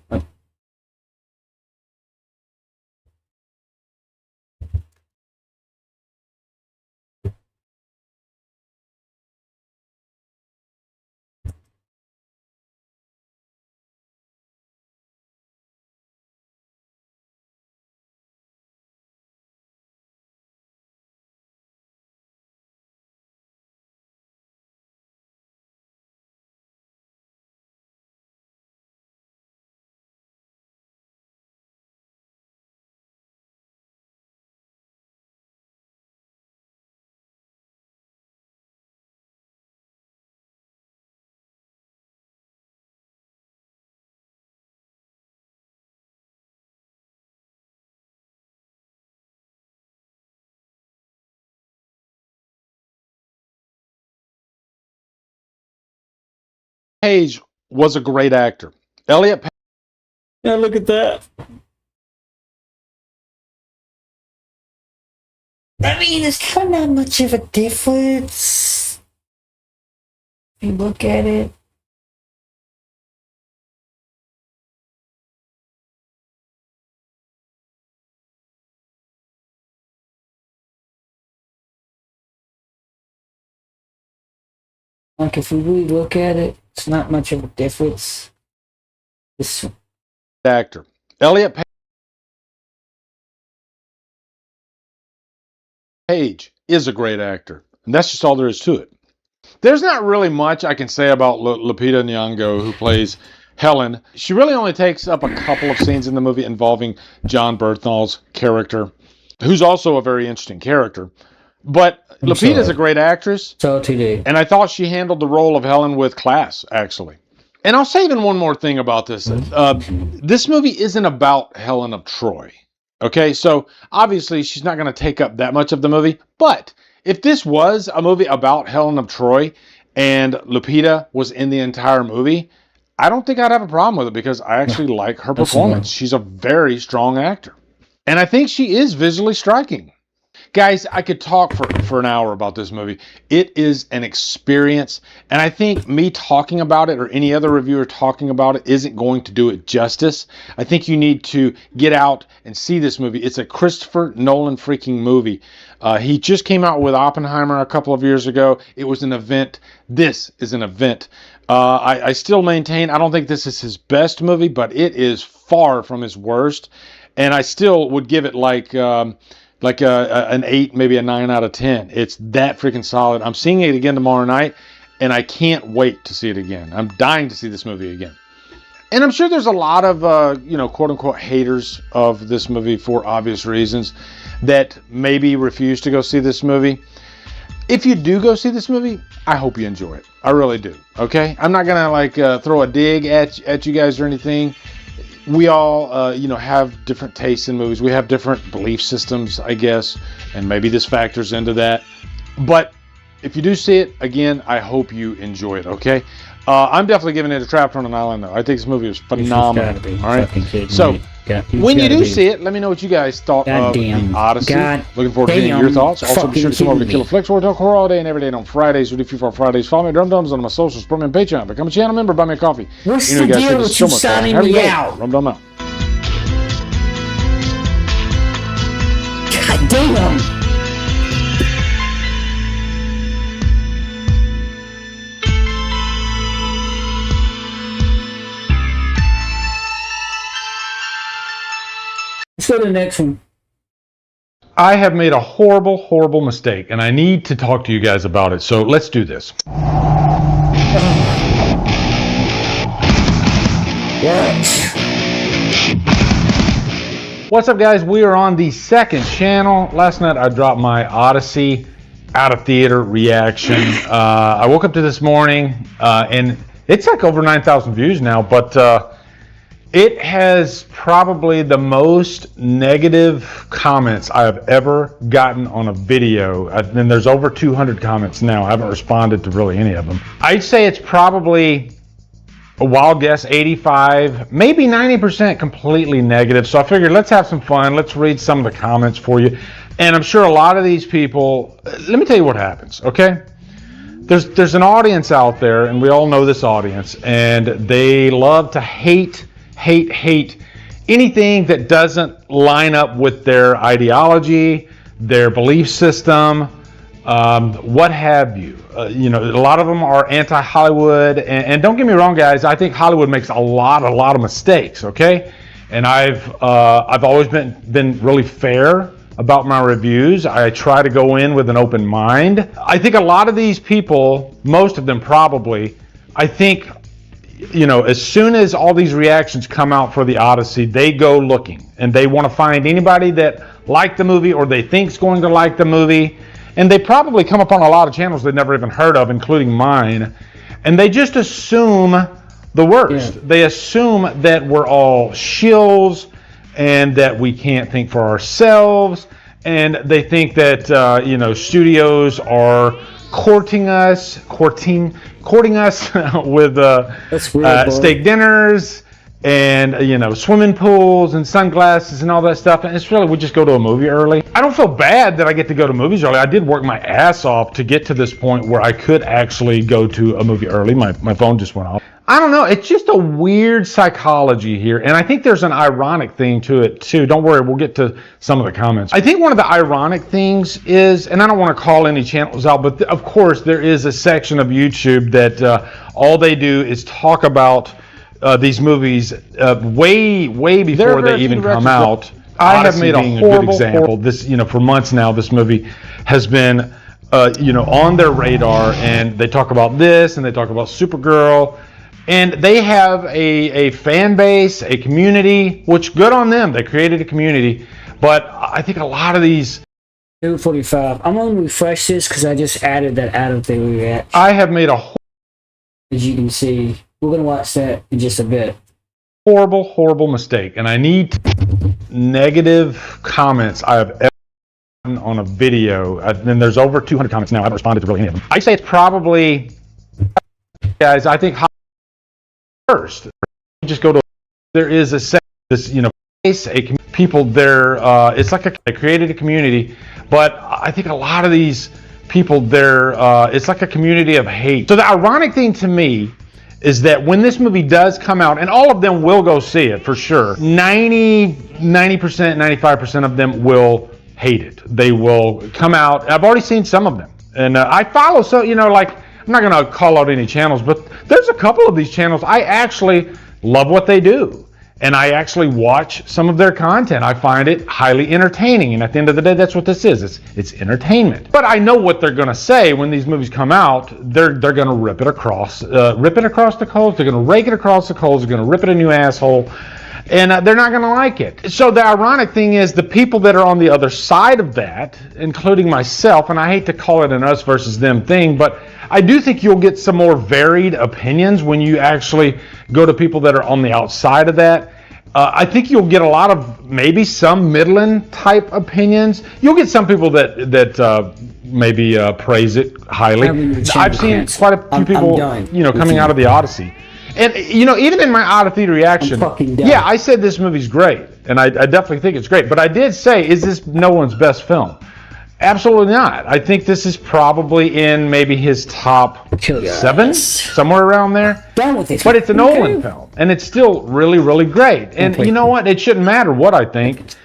Page was a great actor. Elliot Page. Yeah, look at that. I mean, it's kind of not much of a difference. If you look at it. Like, if we really look at it, it's not much of a difference. This Actor. Elliot Page is a great actor. And that's just all there is to it. There's not really much I can say about Lupita Nyong'o, who plays Helen. She really only takes up a couple of scenes in the movie involving John Bernthal's character, who's also a very interesting character. But Lupita's a great actress. So today. And I thought she handled the role of Helen with class, actually. And I'll say even one more thing about this. This movie isn't about Helen of Troy. Okay, so obviously she's not going to take up that much of the movie. But if this was a movie about Helen of Troy and Lupita was in the entire movie, I don't think I'd have a problem with it because I actually like her performance. She's a very strong actor. And I think she is visually striking. Guys, I could talk for an hour about this movie. It is an experience, and I think me talking about it or any other reviewer talking about it isn't going to do it justice. I think you need to get out and see this movie. It's a Christopher Nolan freaking movie. He just came out with Oppenheimer a couple of years ago. It was an event. This is an event. I still maintain I don't think this is his best movie, but it is far from his worst, and I still would give it like an 8, maybe a 9 out of 10. It's that freaking solid. I'm seeing it again tomorrow night, and I can't wait to see it again. I'm dying to see this movie again. And I'm sure there's a lot of, quote-unquote haters of this movie for obvious reasons that maybe refuse to go see this movie. If you do go see this movie, I hope you enjoy it. I really do, okay? I'm not going to, throw a dig at you guys or anything. We all, have different tastes in movies. We have different belief systems, I guess, and maybe this factors into that. But if you do see it, again, I hope you enjoy it, okay? I'm definitely giving it a Trapped on an Island, though. I think this movie was phenomenal. All right? So, when you do see it, let me know what you guys thought of the Odyssey. Looking forward to hearing your thoughts. Also, be sure to come over to Killer Flicks, where we talk horror all day and every day on Fridays. We do few for Fridays. Follow me at Drum Dums on my socials, support me on Patreon. Become a channel member, buy me a coffee. What's the deal with you signing me out? Drum Dum out. God damn! Let's go to the next one. I have made a horrible, horrible mistake, and I need to talk to you guys about it. So let's do this. What's up, guys? We are on the second channel. Last night I dropped my Odyssey out of theater reaction. I woke up to this morning, and it's like over 9,000 views now, but it has probably the most negative comments I have ever gotten on a video. And there's over 200 comments now. I haven't responded to really any of them. I'd say it's probably, a wild guess, 85, maybe 90% completely negative. So I figured let's have some fun. Let's read some of the comments for you. And I'm sure a lot of these people, let me tell you what happens, okay? There's an audience out there, and we all know this audience, and they love to hate anything that doesn't line up with their ideology, their belief system, what have you. You know, a lot of them are anti-Hollywood, and don't get me wrong, guys, I think Hollywood makes a lot of mistakes, okay? And I've always been really fair about my reviews. I try to go in with an open mind. I think a lot of these people, most of them probably, I think, you know, as soon as all these reactions come out for the Odyssey, they go looking and they want to find anybody that liked the movie or they think's going to like the movie, and they probably come upon a lot of channels they've never even heard of, including mine, and they just assume the worst. Yeah. They assume that we're all shills and that we can't think for ourselves, and they think that you know, studios are courting us with steak dinners and, you know, swimming pools and sunglasses and all that stuff. And it's really, we just go to a movie early. I don't feel bad that I get to go to movies early. I did work my ass off to get to this point where I could actually go to a movie early. My phone just went off. I don't know. It's just a weird psychology here. And I think there's an ironic thing to it, too. Don't worry. We'll get to some of the comments. I think one of the ironic things is, and I don't want to call any channels out, but of course there is a section of YouTube that all they do is talk about these movies way before they even come out. I have made a horrible example. This, you know, for months now, this movie has been, you know, on their radar, and they talk about this and they talk about Supergirl. And they have a fan base, a community, which good on them. They created a community. But I think a lot of these... 2:45. I'm going to refresh this because I just added that out of the reaction. I have made a... As you can see, we're going to watch that in just a bit. Horrible mistake. And I need negative comments I have ever gotten on a video. And there's over 200 comments now. I haven't responded to really any of them. I say it's probably... Guys, I think... First, just go to, there is this, you know, people there, it's like they created a community, but I think a lot of these people there, it's like a community of hate. So the ironic thing to me is that when this movie does come out, and all of them will go see it for sure, 90%, 95% of them will hate it. They will come out. I've already seen some of them, and I follow, so, you know, like, I'm not going to call out any channels, but there's a couple of these channels I actually love what they do, and I actually watch some of their content. I find it highly entertaining, and at the end of the day, that's what this is. It's entertainment. But I know what they're going to say when these movies come out. They're going to rip it across the coals. They're going to rake it across the coals. They're going to rip it a new asshole. And they're not going to like it. So the ironic thing is the people that are on the other side of that, including myself, and I hate to call it an us versus them thing, but I do think you'll get some more varied opinions when you actually go to people that are on the outside of that. I think you'll get a lot of maybe some Midland type opinions. You'll get some people that maybe praise it highly. I've seen quite a few people, coming out of the Odyssey. And, even in my out of theater reaction, yeah, I said this movie's great. And I definitely think it's great. But I did say, is this no one's best film? Absolutely not. I think this is probably in maybe his top 7, somewhere around there. But it's a Nolan film, and it's still really, really great. And you know what? It shouldn't matter what I think.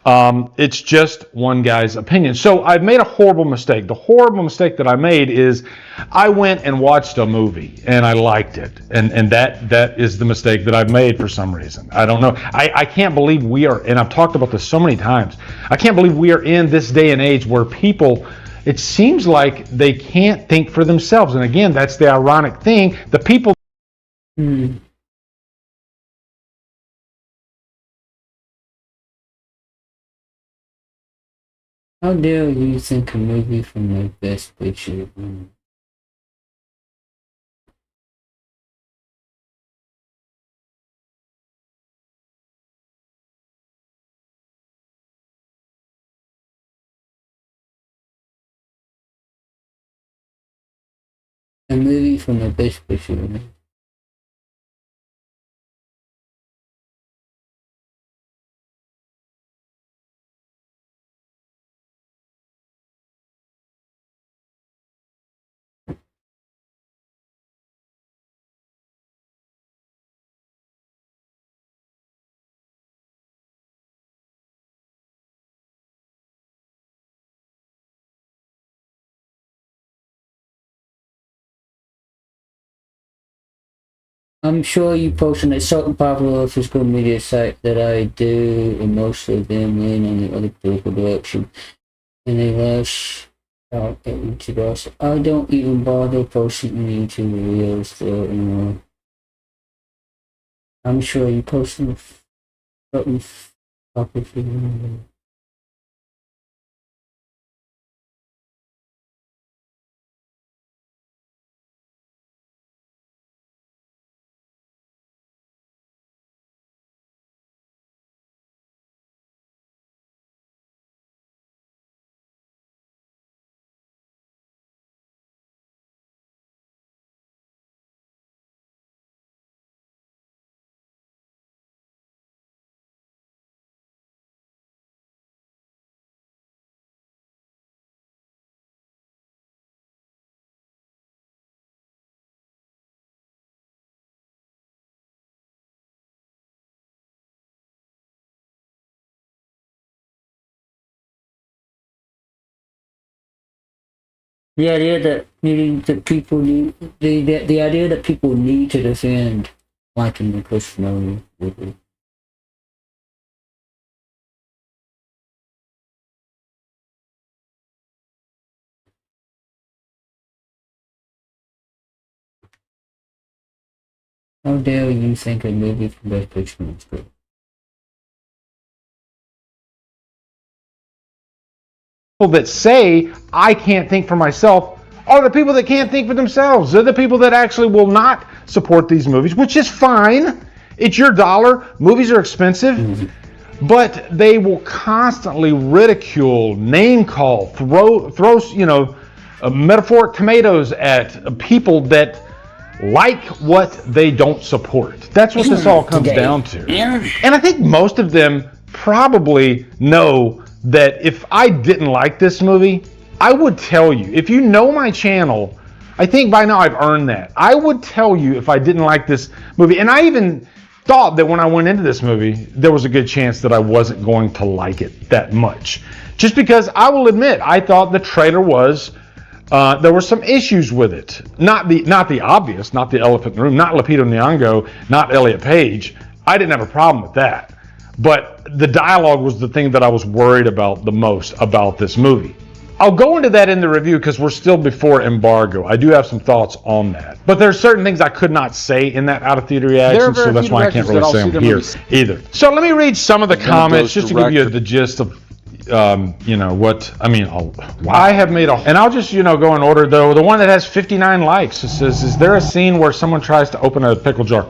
It's just one guy's opinion. So I've made a horrible mistake. The horrible mistake that I made is I went and watched a movie and I liked it. And that is the mistake that I've made for some reason. I don't know. I can't believe we are, and I've talked about this so many times, I can't believe we are in this day and age where people, it seems like they can't think for themselves. And again, that's the ironic thing. The people How dare you think a movie from the best picture? A movie from the best picture. I'm sure you post on a certain popular physical media site that I do, and most of them lean on the other political direction, and they lash out at each of us. I don't even bother posting any to the reels there anymore. I'm sure you post on a certain popular physical media. The idea that people need the idea that people need to defend liking the Christian movie. How dare you think a movie from Best Picture is good? People that say, I can't think for myself, are the people that can't think for themselves. They're the people that actually will not support these movies, which is fine. It's your dollar. Movies are expensive. But they will constantly ridicule, name call, throw metaphoric tomatoes at people that like what they don't support. That's what this all comes down to. And I think most of them probably know that if I didn't like this movie, I would tell you. If you know my channel, I think by now I've earned that. I would tell you if I didn't like this movie. And I even thought that when I went into this movie, there was a good chance that I wasn't going to like it that much. Just because I will admit, I thought the trailer was, there were some issues with it. Not the obvious, not the elephant in the room, not Lupita Nyong'o, not Elliot Page. I didn't have a problem with that. But the dialogue was the thing that I was worried about the most about this movie. I'll go into that in the review because we're still before embargo. I do have some thoughts on that. But there are certain things I could not say in that out-of-theater reaction, so that's why I can't really say them here either. So let me read some of the comments just to give you the gist of what I mean. I have made and I'll just go in order though. The one that has 59 likes, it says, is there a scene where someone tries to open a pickle jar?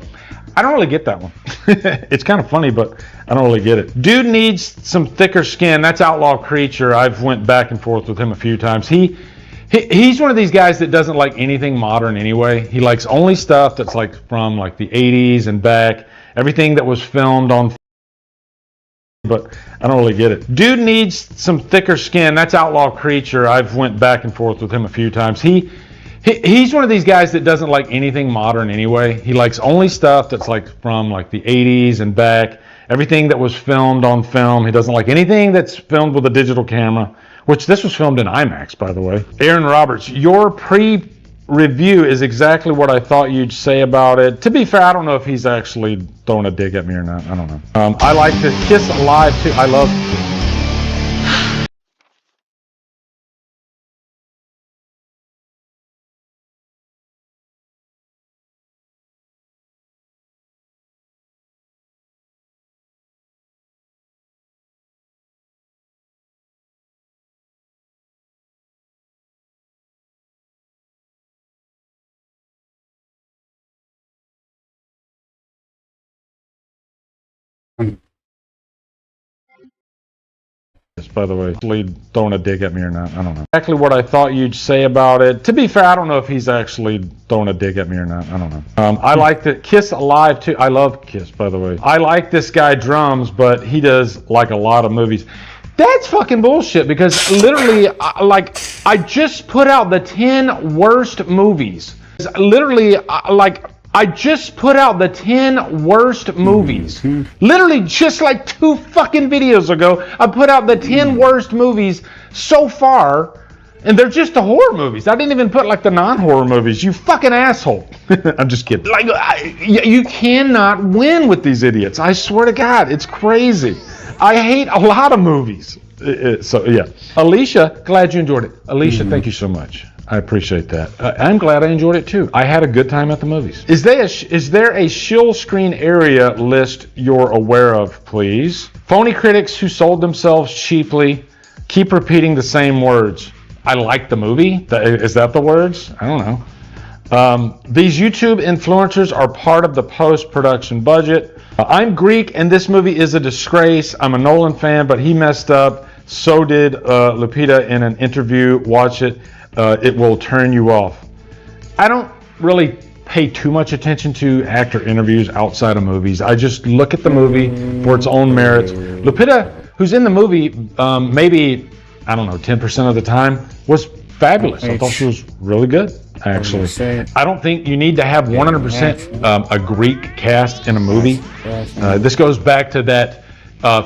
I don't really get that one. It's kind of funny, but I don't really get it. Dude needs some thicker skin. That's Outlaw Creature. I've went back and forth with him a few times. He's one of these guys that doesn't like anything modern anyway. He likes only stuff that's like from like the 80s and back. Everything that was filmed on, but I don't really get it. Dude needs some thicker skin. That's Outlaw Creature. I've went back and forth with him a few times. He's one of these guys that doesn't like anything modern anyway. He likes only stuff that's like from like the 80s and back. Everything that was filmed on film. He doesn't like anything that's filmed with a digital camera, which this was filmed in IMAX, by the way. Aaron Roberts, your pre-review is exactly what I thought you'd say about it. To be fair, I don't know if he's actually throwing a dig at me or not. I don't know. I like to Kiss Alive too. I love by the way, throwing a dig at me or not. I don't know. Exactly what I thought you'd say about it. To be fair, I don't know if he's actually throwing a dig at me or not. I don't know. I like the Kiss Alive too. I love Kiss, by the way. I like this guy drums, but he does like a lot of movies. That's fucking bullshit because literally, I just put out the 10 worst movies. Literally, I just put out the 10 worst movies. Literally just like 2 fucking videos ago, I put out the 10 worst movies so far, and they're just the horror movies. I didn't even put like the non-horror movies. You fucking asshole. I'm just kidding. You cannot win with these idiots. I swear to God, it's crazy. I hate a lot of movies. So yeah. Alicia, glad you enjoyed it. Alicia, thank you so much. I appreciate that. I'm glad I enjoyed it too. I had a good time at the movies. Is there a shill screen area list you're aware of, please? Phony critics who sold themselves cheaply keep repeating the same words. I like the movie. Is that the words? I don't know. These YouTube influencers are part of the post-production budget. I'm Greek and this movie is a disgrace. I'm a Nolan fan, but he messed up. So did Lupita in an interview. Watch it. It will turn you off. I don't really pay too much attention to actor interviews outside of movies. I just look at the movie for its own merits. Lupita, who's in the movie, maybe, I don't know, 10% of the time, was fabulous. I thought she was really good, actually. I don't think you need to have 100% a Greek cast in a movie. This goes back to that.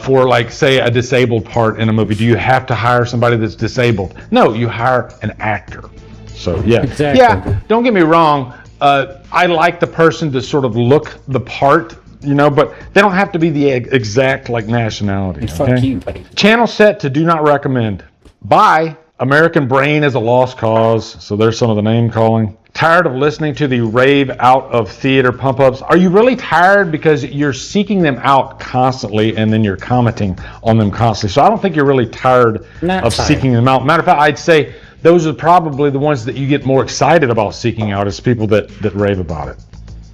For like, say, a disabled part in a movie, do you have to hire somebody that's disabled? No, you hire an actor. So yeah, exactly. Yeah. Don't get me wrong. I like the person to sort of look the part, but they don't have to be the exact like nationality. And fuck you, buddy. Channel set to do not recommend. Bye. American Brain is a lost cause. So there's some of the name calling. Tired of listening to the rave out of theater pump-ups? Are you really tired because you're seeking them out constantly and then you're commenting on them constantly? So I don't think you're really tired of seeking them out. Matter of fact, I'd say those are probably the ones that you get more excited about seeking out is people that rave about it.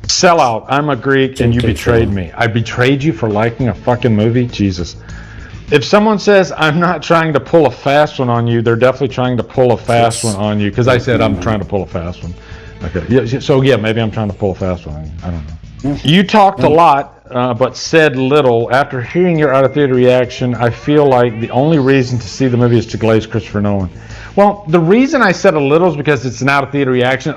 Sellout. I'm a Greek and you betrayed me. I betrayed you for liking a fucking movie? Jesus. If someone says, I'm not trying to pull a fast one on you, they're definitely trying to pull a fast one on you. Because I said I'm trying to pull a fast one. Okay. Yeah, so yeah, maybe I'm trying to pull a fast one on you. I don't know. You talked a lot, but said little. After hearing your out-of-theater reaction, I feel like the only reason to see the movie is to glaze Christopher Nolan. Well, the reason I said a little is because it's an out-of-theater reaction.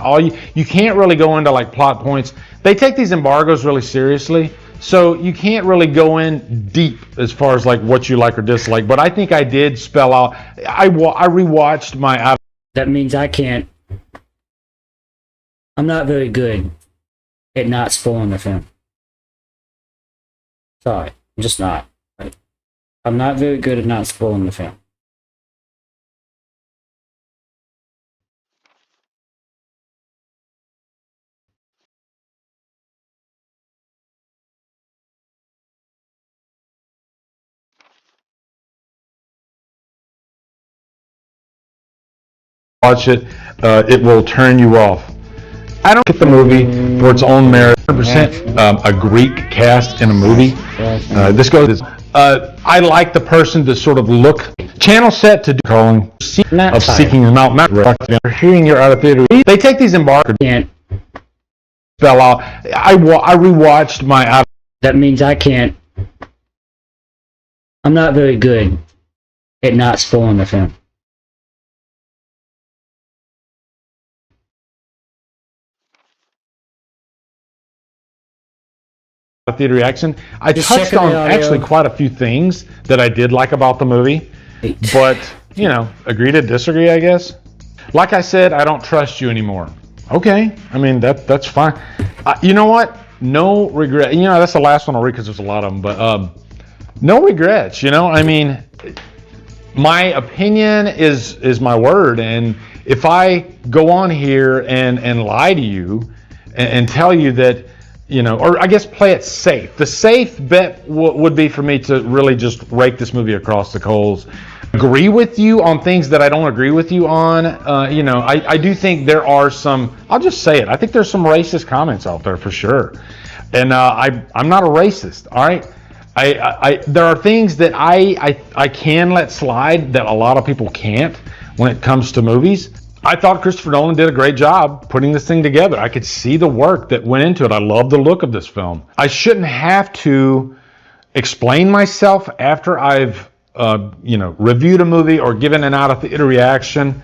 You can't really go into like plot points. They take these embargoes really seriously. So you can't really go in deep as far as like what you like or dislike, but I think I did spell out. I rewatched my. That means I can't. I'm not very good at not spoiling the film. Sorry, I'm just not. I'm not very good at not spoiling the film. Watch it. It will turn you off. I don't get the movie for its own merit. 100% a Greek cast in a movie. This goes. I like the person to sort of look. Channel set to do calling of seeking them out. Hearing you're out of theater. They take these embarkers. Spell out. I rewatched my out. That means I can't. I'm not very good at not spoiling the film. Theater reaction. I touched on actually quite a few things that I did like about the movie, but you know, agree to disagree, I guess. Like I said, I don't trust you anymore. Okay, I mean that's fine. You know what? No regret. You know, that's the last one I'll read because there's a lot of them, but no regrets. You know, I mean, my opinion is my word, and if I go on here and lie to you and tell you that, you know, or I guess play it safe. The safe bet would be for me to really just rake this movie across the coals. Agree with you on things that I don't agree with you on. You know, I do think there are some, I'll just say it, I think there's some racist comments out there for sure. And I'm not a racist, all right? There are things that I can let slide that a lot of people can't when it comes to movies. I thought Christopher Nolan did a great job putting this thing together. I could see the work that went into it. I love the look of this film. I shouldn't have to explain myself after I've you know, reviewed a movie or given an out of theater reaction,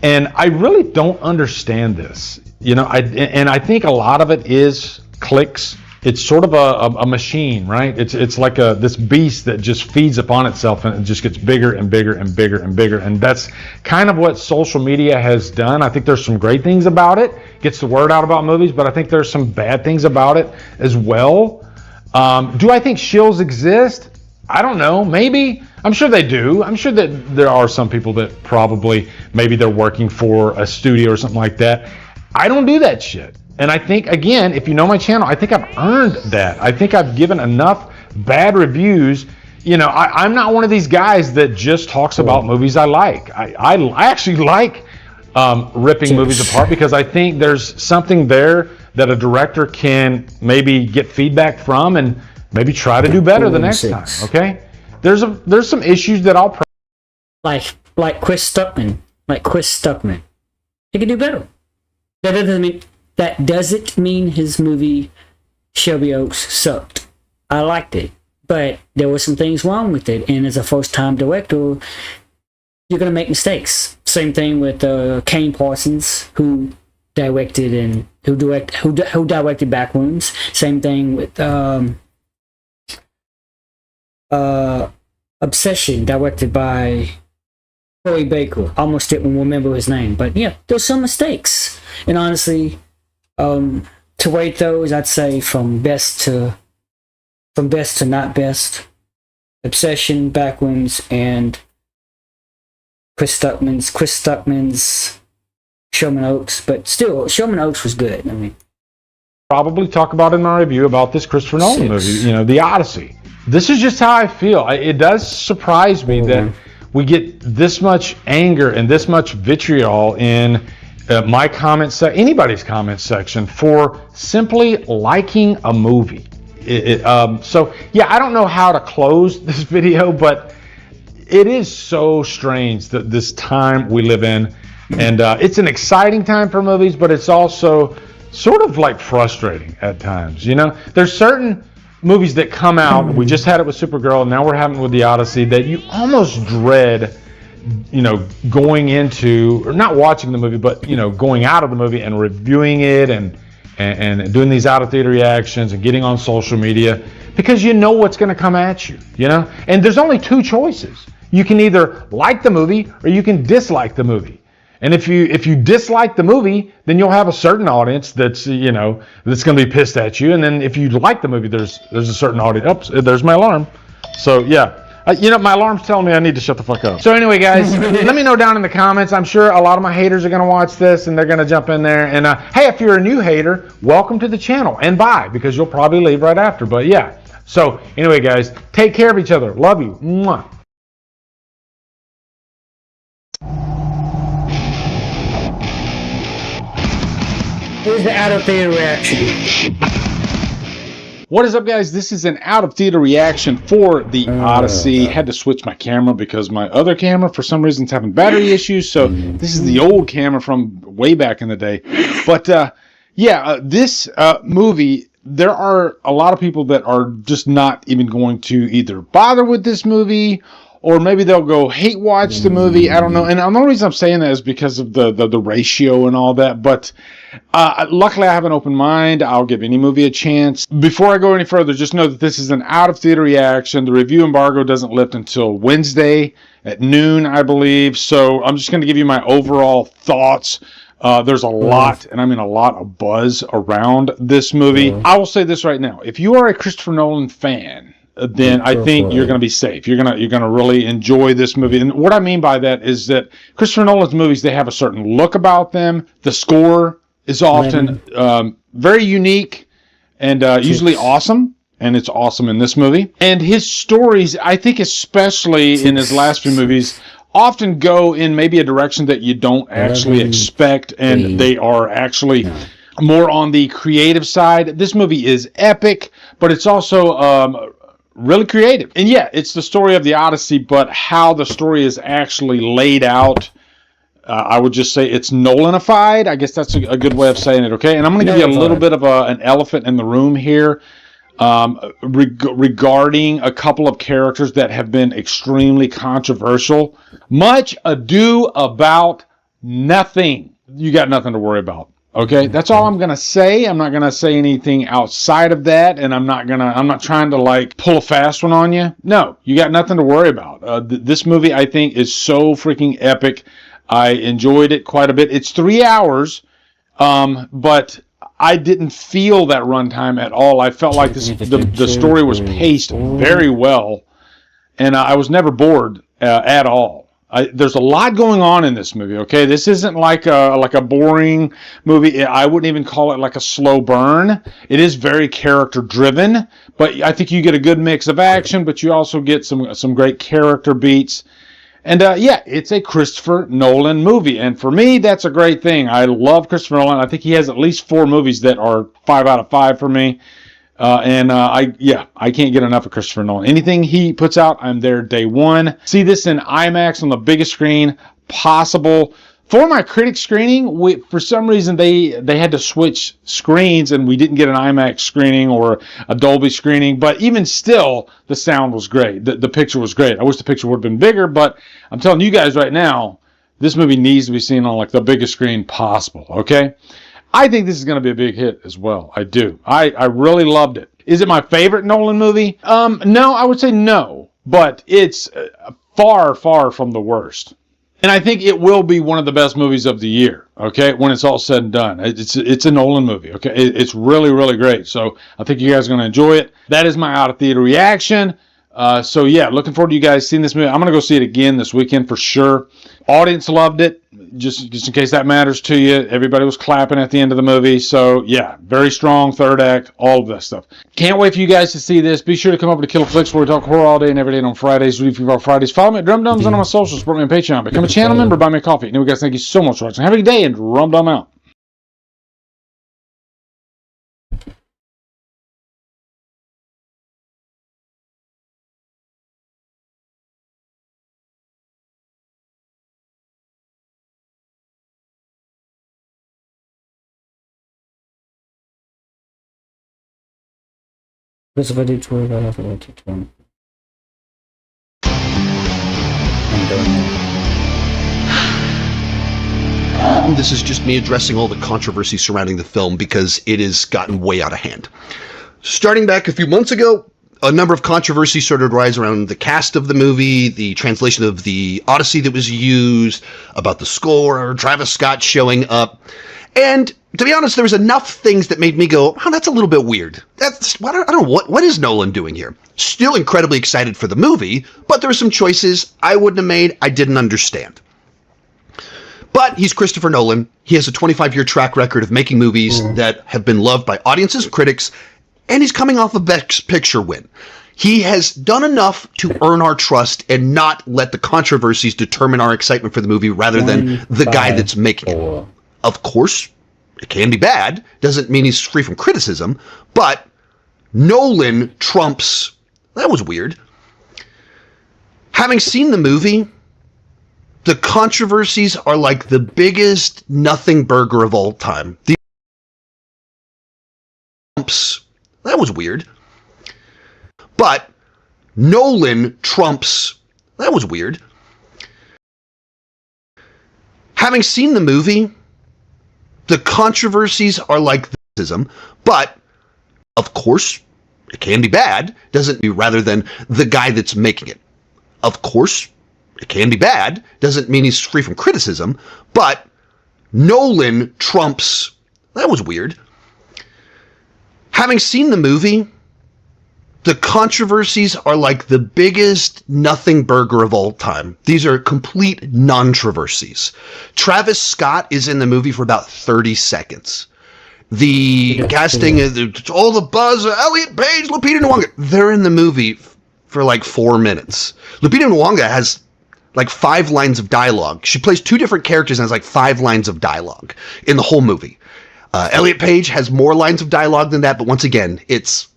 and I really don't understand this. You know, I think a lot of it is clicks. It's sort of a machine, right? It's like this beast that just feeds upon itself, and it just gets bigger and bigger and bigger and bigger. And that's kind of what social media has done. I think there's some great things about it. Gets the word out about movies, but I think there's some bad things about it as well. Do I think shills exist? I don't know. Maybe. I'm sure they do. I'm sure that there are some people that probably, maybe they're working for a studio or something like that. I don't do that shit. And I think, again, if you know my channel, I think I've earned that. I think I've given enough bad reviews. You know, I'm not one of these guys that just talks about movies I like. I actually like ripping movies apart because I think there's something there that a director can maybe get feedback from and maybe try to do better the next time. Okay, there's some issues that I'll like Chris Stuckman. He can do better. That doesn't mean his movie Shelby Oaks sucked. I liked it, but there were some things wrong with it. And as a first-time director, you're gonna make mistakes. Same thing with Kane Parsons, who directed Backrooms. Same thing with Obsession, directed by Corey Baker. Almost didn't remember his name, but yeah, there's some mistakes. And honestly, to rate those, I'd say from best to not best. Obsession, Backrooms, and Chris Stuckman's Sherman Oaks. But still, Sherman Oaks was good. I mean, probably talk about in my review about this Christopher Nolan movie, you know, the Odyssey. This is just how I feel. It does surprise me that we get this much anger and this much vitriol in my anybody's comment section for simply liking a movie. So yeah, I don't know how to close this video, but it is so strange that this time we live in, and it's an exciting time for movies, but it's also sort of like frustrating at times. You know, there's certain movies that come out. We just had it with Supergirl, and now we're having it with the Odyssey, that you almost dread, you know, going into, or not watching the movie, but, you know, going out of the movie and reviewing it and doing these out of theater reactions and getting on social media, because you know what's going to come at you, you know? And there's only two choices. You can either like the movie or you can dislike the movie. And if you dislike the movie, then you'll have a certain audience that's, you know, that's going to be pissed at you. And then if you like the movie, there's a certain audience. Oops, there's my alarm. So yeah. You know, my alarm's telling me I need to shut the fuck up. So anyway, guys, let me know down in the comments. I'm sure a lot of my haters are going to watch this, and they're going to jump in there. And hey, if you're a new hater, welcome to the channel, and bye, because you'll probably leave right after. But yeah. So anyway, guys, take care of each other. Love you. Mwah. Here's the out of theater reaction. What is up, guys? This is an out of theater reaction for the Odyssey. Had to switch my camera because my other camera, for some reason, is having battery issues. So this is the old camera from way back in the day. But this movie, there are a lot of people that are just not even going to either bother with this movie, or maybe they'll go hate watch the movie. I don't know. And the only reason I'm saying that is because of the ratio and all that. But luckily, I have an open mind. I'll give any movie a chance. Before I go any further, just know that this is an out-of-theater reaction. The review embargo doesn't lift until Wednesday at noon, I believe. So I'm just going to give you my overall thoughts. There's a lot, and I mean a lot of buzz around this movie. I will say this right now. If you are a Christopher Nolan fan, then I think you're going to be safe. You're going to really enjoy this movie. And what I mean by that is that Christopher Nolan's movies, they have a certain look about them. The score is often very unique and usually awesome. And it's awesome in this movie. And his stories, I think especially in his last few movies, often go in maybe a direction that you don't actually expect. And they are actually more on the creative side. This movie is epic, but it's also really creative. And yeah, it's the story of the Odyssey, but how the story is actually laid out, I would just say it's Nolanified. I guess that's a good way of saying it, okay? And I'm going to give you a little bit of an elephant in the room here regarding a couple of characters that have been extremely controversial. Much ado about nothing. You got nothing to worry about. Okay, that's all I'm gonna say. I'm not gonna say anything outside of that, and I'm not trying to like pull a fast one on you. No, you got nothing to worry about. This movie, I think, is so freaking epic. I enjoyed it quite a bit. It's 3 hours, but I didn't feel that runtime at all. I felt like the story was paced very well, and I was never bored at all. There's a lot going on in this movie, okay? This isn't like a boring movie. I wouldn't even call it like a slow burn. It is very character-driven, but I think you get a good mix of action, but you also get some great character beats. And it's a Christopher Nolan movie, and for me, that's a great thing. I love Christopher Nolan. I think he has at least 4 movies that are 5 out of 5 for me. I can't get enough of Christopher Nolan. Anything he puts out, I'm there day one. See this in IMAX on the biggest screen possible. For my critic screening, for some reason they had to switch screens and we didn't get an IMAX screening or a Dolby screening. But even still, the sound was great. The picture was great. I wish the picture would have been bigger, but I'm telling you guys right now, this movie needs to be seen on like the biggest screen possible, okay? I think this is going to be a big hit as well. I do. I really loved it. Is it my favorite Nolan movie? No, I would say no. But it's far, far from the worst. And I think it will be one of the best movies of the year, okay, when it's all said and done. It's a Nolan movie, okay? It's really, really great. So I think you guys are going to enjoy it. That is my out-of-theater reaction. So yeah, looking forward to you guys seeing this movie. I'm going to go see it again this weekend for sure. Audience loved it. Just in case that matters to you. Everybody was clapping at the end of the movie. So yeah, very strong third act, all of that stuff. Can't wait for you guys to see this. Be sure to come over to Killer Flicks where we talk horror all day and every day on Fridays. Review our Fridays. Follow me at Drum Dums on my socials. Support me on Patreon. Become a channel member. Buy me a coffee. Anyway, guys, thank you so much for watching. Have a good day and Drum Dum out. Christopher did 12 out of 42. This is just me addressing all the controversy surrounding the film because it has gotten way out of hand. Starting back a few months ago, a number of controversies started to rise around the cast of the movie, the translation of the Odyssey that was used, about the score, Travis Scott showing up. And to be honest, there was enough things that made me go, oh, that's a little bit weird. I don't know, what is Nolan doing here? Still incredibly excited for the movie, but there were some choices I wouldn't have made, I didn't understand. But he's Christopher Nolan. He has a 25-year track record of making movies that have been loved by audiences and critics, and he's coming off a Best Picture win. He has done enough to earn our trust and not let the controversies determine our excitement for the movie rather than the guy that's making it. Of course, it can be bad. Doesn't mean he's free from criticism. But Nolan trumps... That was weird. Having seen the movie, the controversies are like the biggest nothing burger of all time. The trumps... That was weird. But Nolan trumps... That was weird. Having seen the movie, the controversies are like criticism, but of course, it can be bad. Doesn't mean rather than the guy that's making it. Of course, it can be bad. Doesn't mean he's free from criticism, but Nolan trumps... That was weird. Having seen the movie, the controversies are like the biggest nothing burger of all time. These are complete non-traversies. Travis Scott is in the movie for about 30 seconds. The casting, all the buzz, Elliot Page, Lupita Nyong'o, they're in the movie for like 4 minutes. Lupita Nyong'o has like 5 lines of dialogue. She plays 2 different characters and has like 5 lines of dialogue in the whole movie. Elliot Page has more lines of dialogue than that, but once again, it's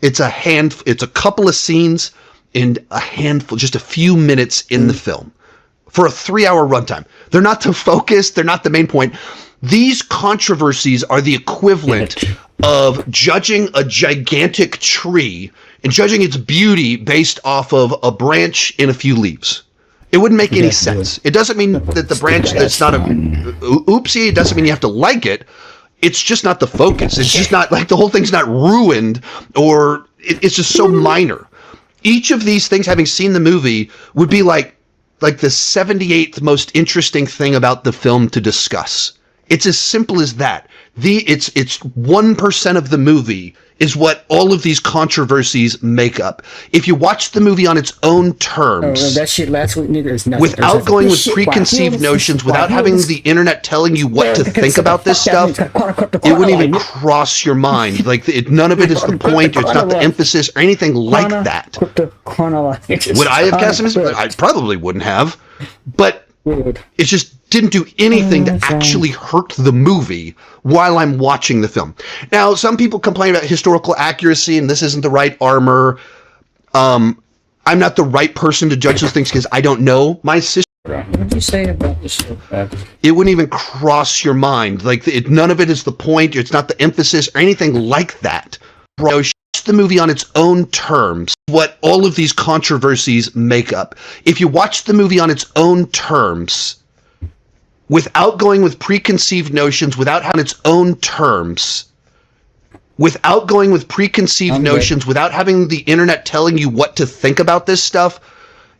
a couple of scenes and a handful, just a few minutes in the film for a 3-hour runtime. They're not the focus. They're not the main point. These controversies are the equivalent of judging a gigantic tree and judging its beauty based off of a branch and a few leaves. It wouldn't make any sense. It doesn't mean that the branch that's not a oopsie. It doesn't mean you have to like it. It's just not the focus. It's just not like the whole thing's not ruined, or it's just so minor. Each of these things, having seen the movie, would be like the 78th most interesting thing about the film to discuss. It's as simple as that. It's 1% of the movie is what all of these controversies make up. If you watch the movie on its own terms, that shit last week, nigga, is without going with preconceived notions, without having the internet telling you what to think about this stuff, it wouldn't even cross your mind. Like none of it is the point. It's not the emphasis or anything like that. Would I have cast him? I probably wouldn't have, but it just didn't do anything to actually hurt the movie while I'm watching the film. Now, some people complain about historical accuracy and this isn't the right armor. I'm not the right person to judge those things because I don't know my sister. What did you say about this? It wouldn't even cross your mind. Like none of it is the point. It's not the emphasis or anything like that. Watch the movie on its own terms. What all of these controversies make up. If you watch the movie on its own terms, without going with preconceived notions, without having its own terms, without going with preconceived notions, without having the internet telling you what to think about this stuff,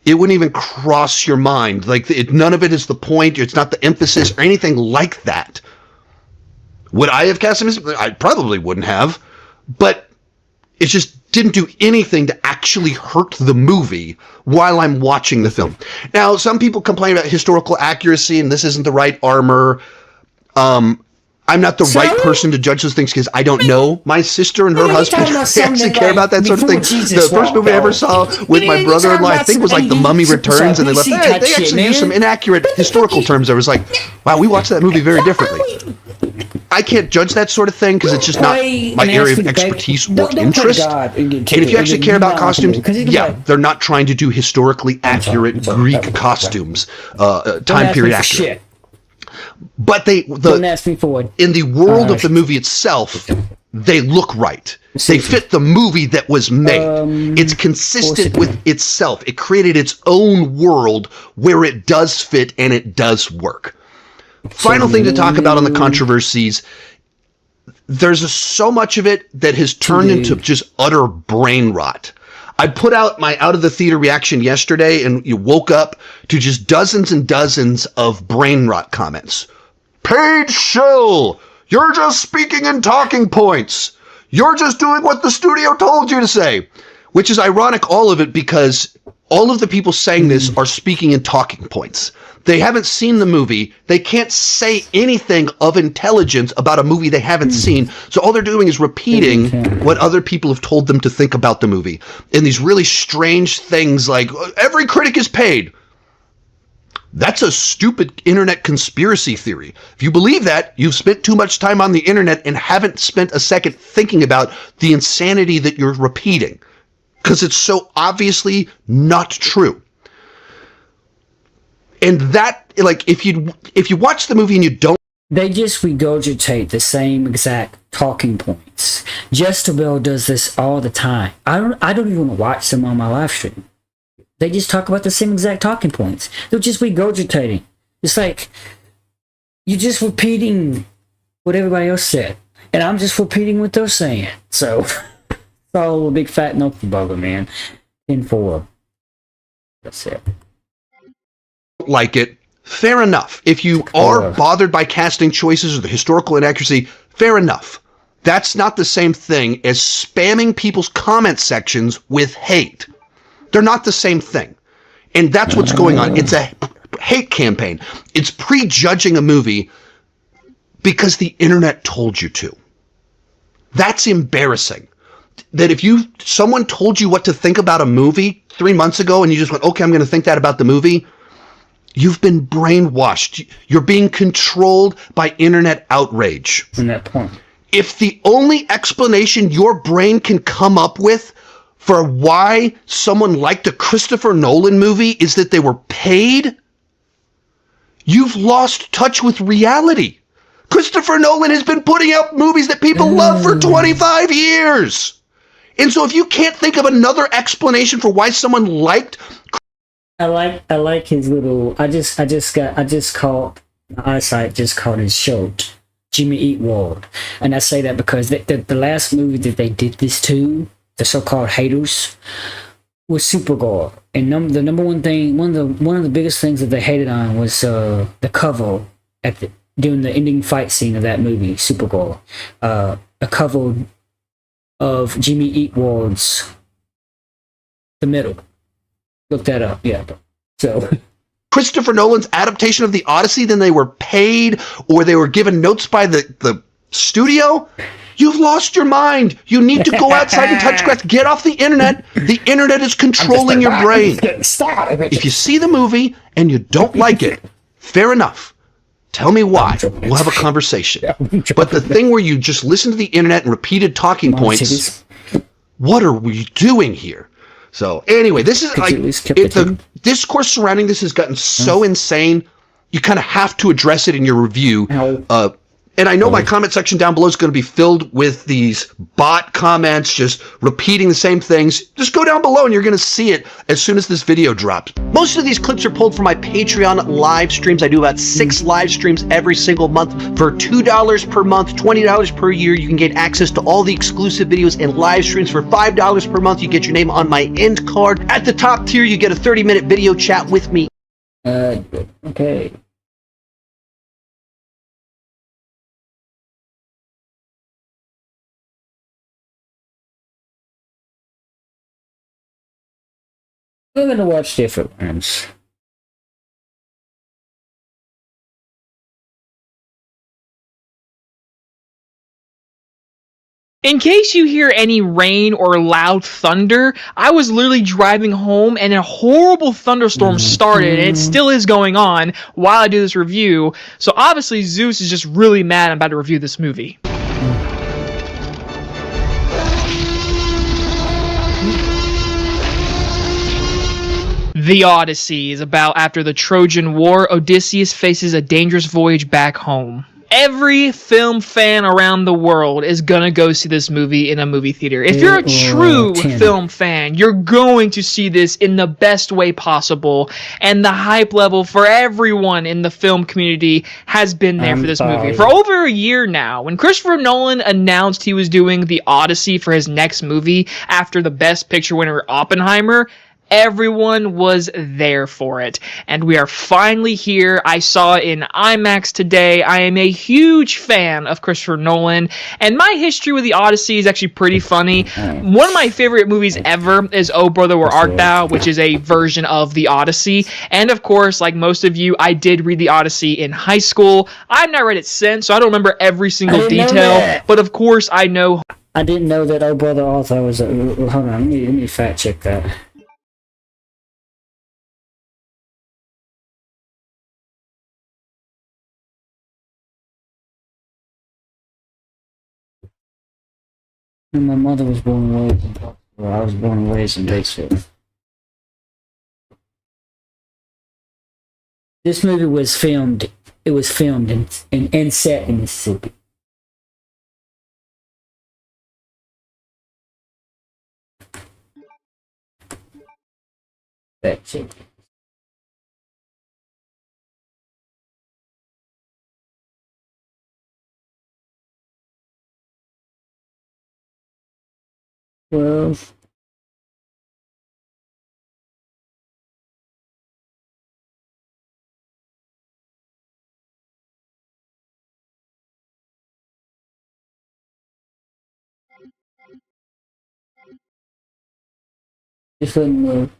it wouldn't even cross your mind. Like none of it is the point. It's not the emphasis or anything like that. Would I have cast him? I probably wouldn't have, but it just didn't do anything to actually hurt the movie while I'm watching the film. Now, some people complain about historical accuracy and this isn't the right armor. I'm not the right person to judge those things because I don't know my sister and her husband actually care about that sort of thing. The first movie I ever saw with my brother-in-law, I think, was like The Mummy Returns, and they left. Hey, they actually used some inaccurate historical terms. I was like, wow, we watched that movie very differently. I can't judge that sort of thing because it's just not my area of expertise or interest. And if you actually care about costumes, yeah, they're not trying to do historically accurate Greek costumes, time period accurate. But don't ask me for it. In the world of the movie itself, they look right. They fit the movie that was made. It's consistent with itself. It created its own world where it does fit and it does work. Final thing to talk about on the controversies. There's so much of it that has turned into just utter brain rot. I put out my out of the theater reaction yesterday, and you woke up to just dozens and dozens of brain rot comments. Paige Schill, you're just speaking in talking points. You're just doing what the studio told you to say. Which is ironic, all of it, because all of the people saying this are speaking in talking points. They haven't seen the movie. They can't say anything of intelligence about a movie they haven't seen. So all they're doing is repeating what other people have told them to think about the movie. And these really strange things like, every critic is paid. That's a stupid internet conspiracy theory. If you believe that, you've spent too much time on the internet and haven't spent a second thinking about the insanity that you're repeating, because it's so obviously not true. And that, like, if you watch the movie and you don't, they just regurgitate the same exact talking points. Jezebel does this all the time. I don't even watch them on my live stream. They just talk about the same exact talking points. They're just regurgitating. It's like you're just repeating what everybody else said, and I'm just repeating what they're saying. So it's all a big fat knuckle bugger, man. 10-4. That's it. like it, fair enough. If you are bothered by casting choices or the historical inaccuracy, fair enough. That's not the same thing as spamming people's comment sections with hate. They're not the same thing. And that's what's going on. It's a hate campaign. It's prejudging a movie because the internet told you to. That's embarrassing. That if someone told you what to think about a movie 3 months ago and you just went, okay, I'm going to think that about the movie, you've been brainwashed. You're being controlled by internet outrage. From that point. If the only explanation your brain can come up with for why someone liked a Christopher Nolan movie is that they were paid, you've lost touch with reality. Christopher Nolan has been putting out movies that people love for 25 years. And so if you can't think of another explanation for why someone liked, I like his little. I just called my eyesight just caught his show, Jimmy Eat World, and I say that because the last movie that they did this to, the so-called haters, was Supergirl, and the number one thing, one of the biggest things that they hated on was the cover during the ending fight scene of that movie, Supergirl, a cover of Jimmy Eat World's The Middle. Look that up, yeah. So Christopher Nolan's adaptation of the Odyssey, then they were paid or they were given notes by the studio. You've lost your mind. You need to go outside and touch grass. Get off the internet. The internet is controlling your brain. If you see the movie and you don't like it, fair enough. Tell me why. We'll have a conversation. But the thing where you just listen to the internet and repeated talking points, what are we doing here? So anyway, this is like, if the discourse surrounding this has gotten so insane, you kind of have to address it in your review. And I know my comment section down below is going to be filled with these bot comments, just repeating the same things. Just go down below and you're going to see it as soon as this video drops. Most of these clips are pulled from my Patreon live streams. I do about 6 live streams every single month for $2 per month, $20 per year. You can get access to all the exclusive videos and live streams for $5 per month. You get your name on my end card. At the top tier, you get a 30-minute video chat with me. Okay. I'm gonna watch different ones. In case you hear any rain or loud thunder, I was literally driving home and a horrible thunderstorm started, and it still is going on while I do this review. So obviously Zeus is just really mad I'm about to review this movie. The Odyssey is about after the Trojan War, Odysseus faces a dangerous voyage back home. Every film fan around the world is gonna go see this movie in a movie theater. If you're a true film fan, you're going to see this in the best way possible, and the hype level for everyone in the film community has been there for this movie. For over a year now, when Christopher Nolan announced he was doing The Odyssey for his next movie after the Best Picture winner Oppenheimer, everyone was there for it, and we are finally here. I saw it in IMAX today. I am a huge fan of Christopher Nolan, and my history with The Odyssey is actually pretty funny. One of my favorite movies ever is Oh Brother, Where Art Thou, which is a version of The Odyssey, and of course, like most of you, I did read The Odyssey in high school. I've not read it since, so I don't remember every single detail, but of course, I know. I didn't know that Oh Brother, Art Thou was hold on, let me fact check that. And my mother was born and raised in Buffalo. I was born and raised in Batesville. This movie was filmed. It was filmed and set in Mississippi. That's it. Well, just let me know.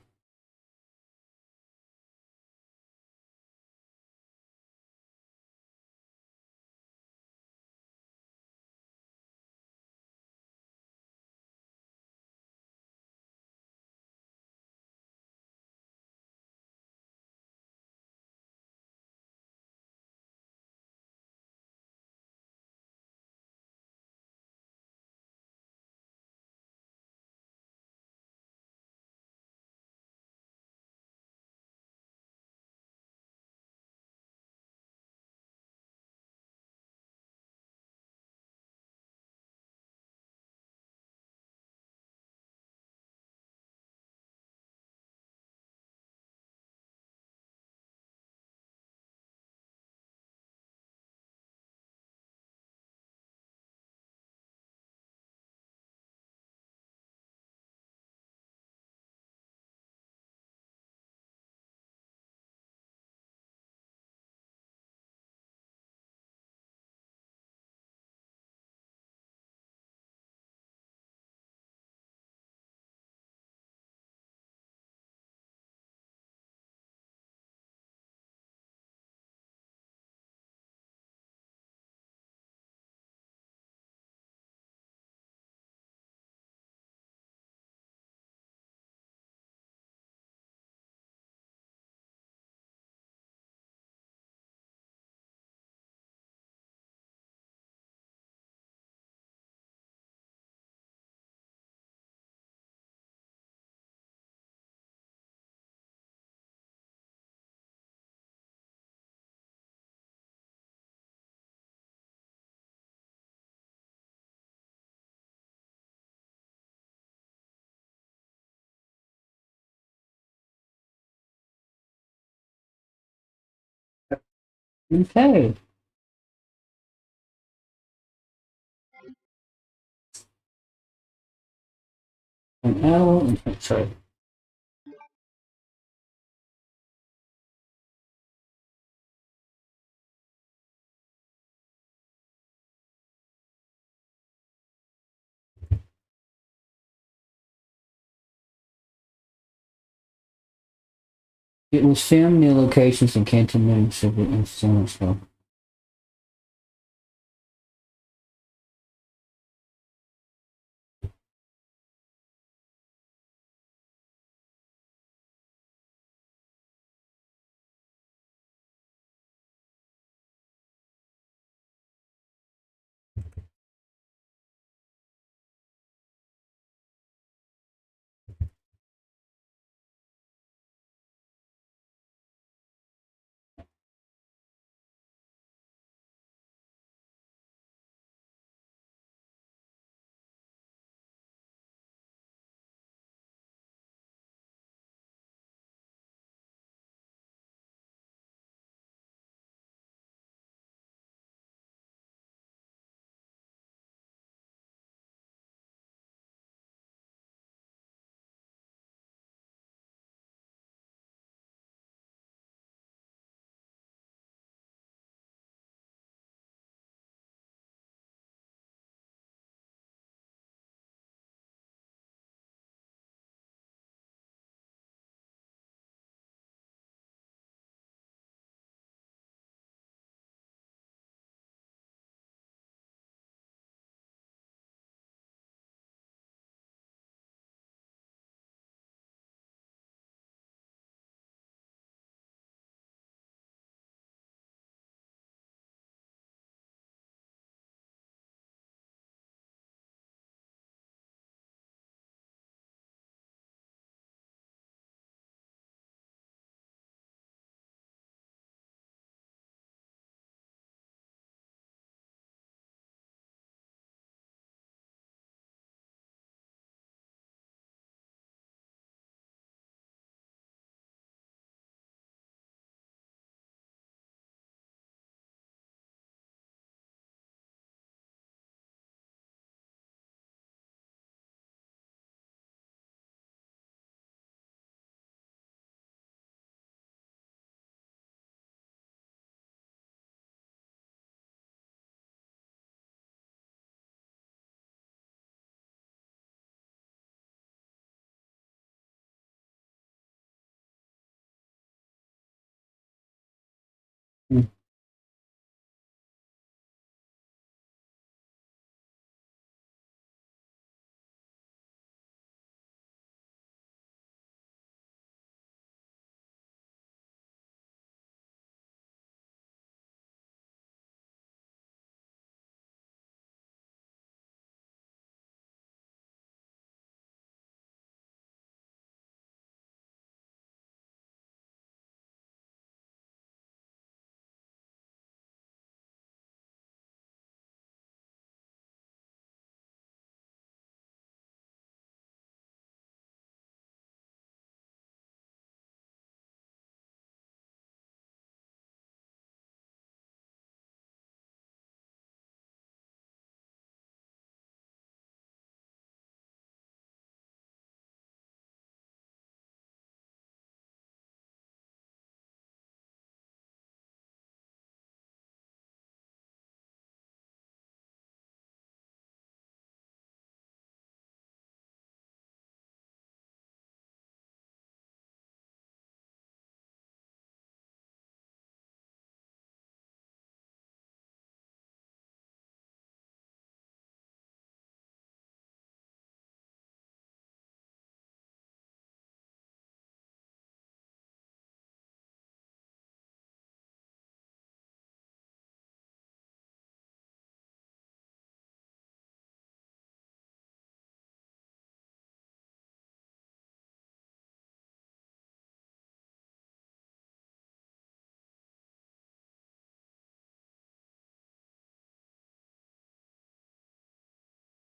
Okay. An hour and sorry. It was filmed near locations in Canton, Mississippi, and Summersville.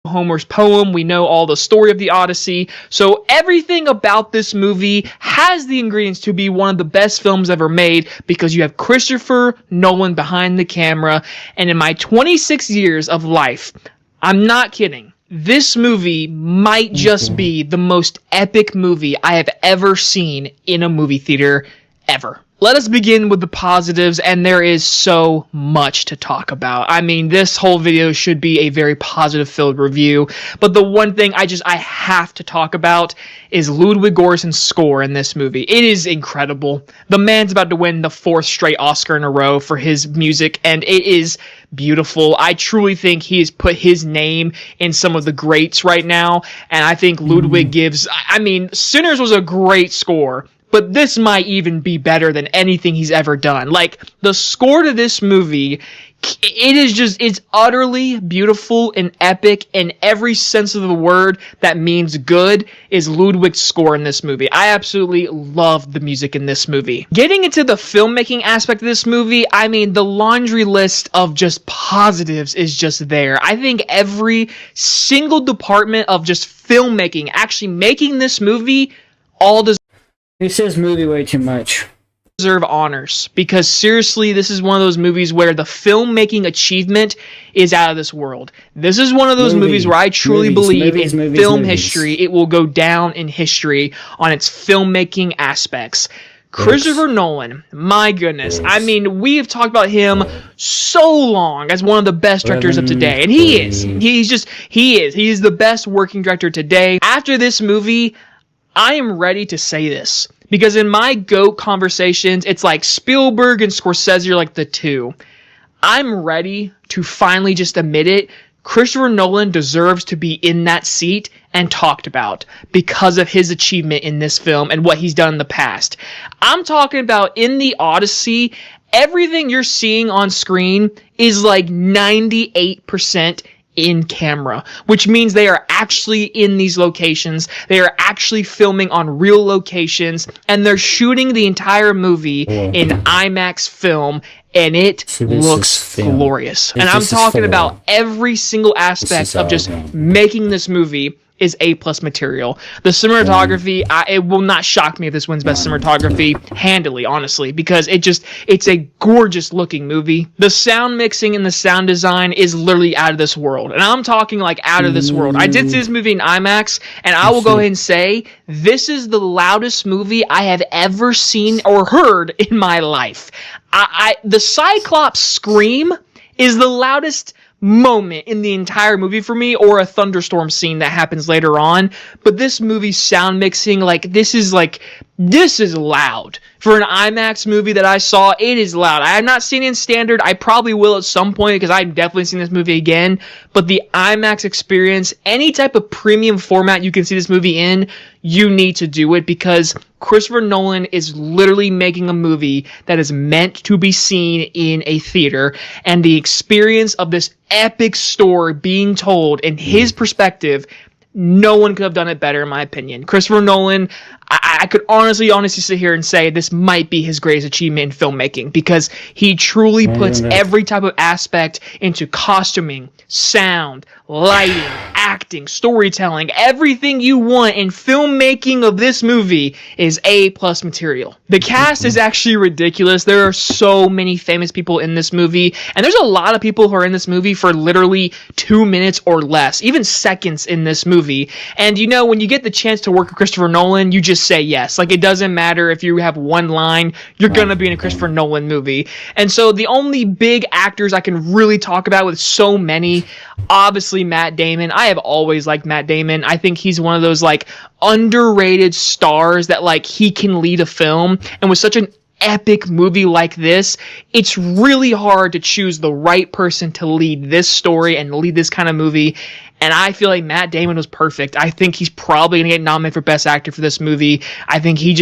Homer's poem. We know all the story of the Odyssey. So everything about this movie has the ingredients to be one of the best films ever made because you have Christopher Nolan behind the camera. And in my 26 years of life, I'm not kidding, this movie might just be the most epic movie I have ever seen in a movie theater ever. Let us begin with the positives, and there is so much to talk about. I mean, this whole video should be a very positive-filled review, but the one thing I have to talk about is Ludwig Göransson's score in this movie. It is incredible. The man's about to win the 4th straight Oscar in a row for his music, and it is beautiful. I truly think he has put his name in some of the greats right now, and I think Ludwig gives... I mean, Sinners was a great score, but this might even be better than anything he's ever done. Like, the score to this movie, it's utterly beautiful and epic in every sense of the word that means good is Ludwig's score in this movie. I absolutely love the music in this movie. Getting into the filmmaking aspect of this movie, I mean, the laundry list of just positives is just there. I think every single department of just filmmaking, actually making this movie, all deserve. He says movie way too much. Deserve honors, because seriously, this is one of those movies where the filmmaking achievement is out of this world. This is one of those movies where I truly believe in film history. It will go down in history on its filmmaking aspects. Christopher Nolan, my goodness. I mean, we have talked about him so long as one of the best directors of today, and he is. He is the best working director today. After this movie, I am ready to say this, because in my GOAT conversations, it's like Spielberg and Scorsese are like the two. I'm ready to finally just admit it. Christopher Nolan deserves to be in that seat and talked about because of his achievement in this film and what he's done in the past. I'm talking about in the Odyssey, everything you're seeing on screen is like 98% in camera, which means they are actually in these locations. They are actually filming on real locations, and they're shooting the entire movie in IMAX film, and it looks glorious. And I'm talking about every single aspect of just making this movie is A+ material. The cinematography, it will not shock me if this wins Best Cinematography handily, honestly, because it's a gorgeous looking movie. The sound mixing and the sound design is literally out of this world. And I'm talking like out of this world. I did see this movie in IMAX, and I will go ahead and say, this is the loudest movie I have ever seen or heard in my life. The Cyclops scream is the loudest moment in the entire movie for me, or a thunderstorm scene that happens later on. But this movie's sound mixing, this is loud. For an IMAX movie that I saw, it is loud. I have not seen it in standard. I probably will at some point because I've definitely seen this movie again. But the IMAX experience, any type of premium format you can see this movie in, you need to do it, because Christopher Nolan is literally making a movie that is meant to be seen in a theater, and the experience of this epic story being told in his perspective, no one could have done it better, in my opinion. Christopher Nolan, I could honestly sit here and say this might be his greatest achievement in filmmaking, because he truly puts every type of aspect into costuming, sound, lighting, acting, storytelling. Everything you want in filmmaking of this movie is A+ material. The cast is actually ridiculous. There are so many famous people in this movie, and there's a lot of people who are in this movie for literally 2 minutes or less, even seconds in this movie. And when you get the chance to work with Christopher Nolan, you just say yes. It doesn't matter if you have one line, you're gonna be in a Christopher Nolan movie. And so the only big actors I can really talk about, with so many, obviously Matt Damon. I have always liked Matt Damon. I think he's one of those underrated stars that he can lead a film, and with such an epic movie like this, it's really hard to choose the right person to lead this story and lead this kind of movie. And I feel like Matt Damon was perfect. I think he's probably going to get nominated for Best Actor for this movie. I think he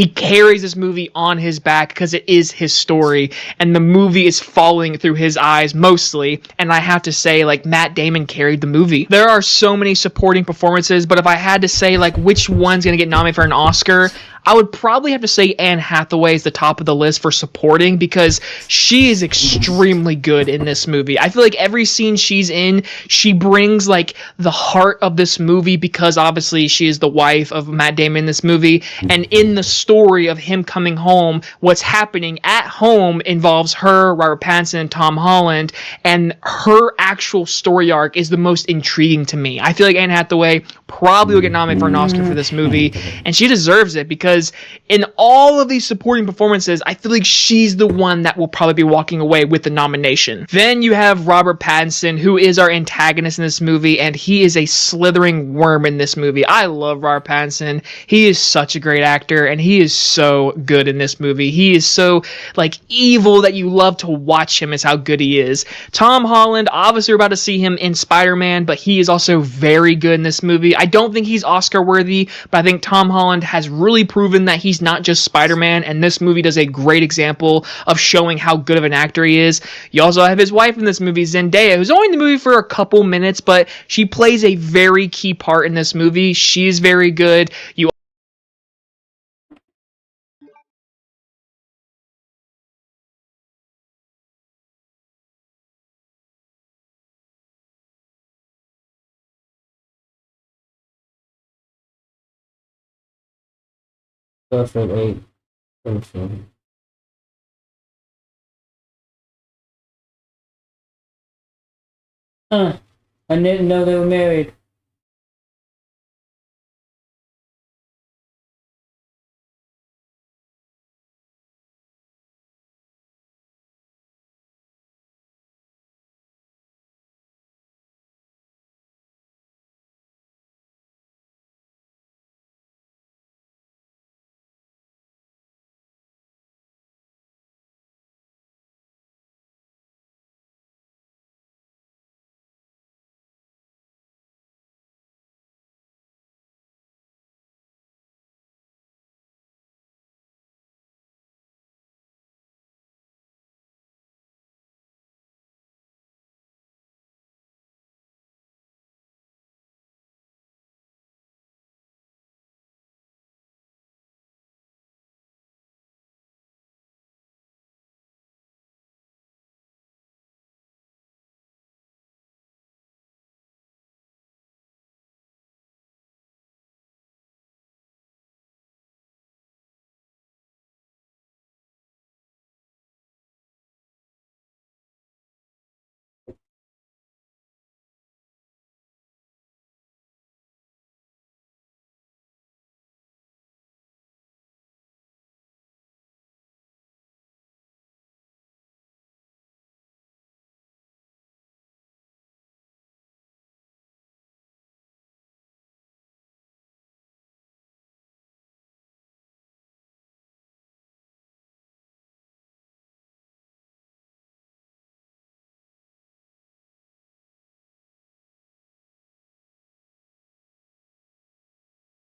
carries this movie on his back because it is his story, and the movie is following through his eyes mostly. And I have to say, Matt Damon carried the movie. There are so many supporting performances, but if I had to say, which one's going to get nominated for an Oscar, I would probably have to say Anne Hathaway is the top of the list for supporting, because she is extremely good in this movie. I feel like every scene she's in, she brings like the heart of this movie because obviously she is the wife of Matt Damon in this movie. And in the story of him coming home, what's happening at home involves her, Robert Pattinson, and Tom Holland, and her actual story arc is the most intriguing to me. I feel like Anne Hathaway probably will get nominated for an Oscar for this movie, and she deserves it because in all of these supporting performances, I feel like she's the one that will probably be walking away with the nomination. Then you have Robert Pattinson, who is our antagonist in this movie, and he is a slithering worm in this movie. I love Robert Pattinson. He is such a great actor, and he is so good in this movie. He is so like evil that you love to watch him, is how good he is. Tom Holland, obviously we're about to see him in Spider-Man, but he is also very good in this movie. I don't think he's Oscar worthy, but I think Tom Holland has really proven that he's not just Spider-Man, and this movie does a great example of showing how good of an actor he is. You also have his wife in this movie, Zendaya, who's only in the movie for a couple minutes, but she plays a very key part in this movie. She's very good. You Perfect 8. Perfect. Huh. I didn't know they were married.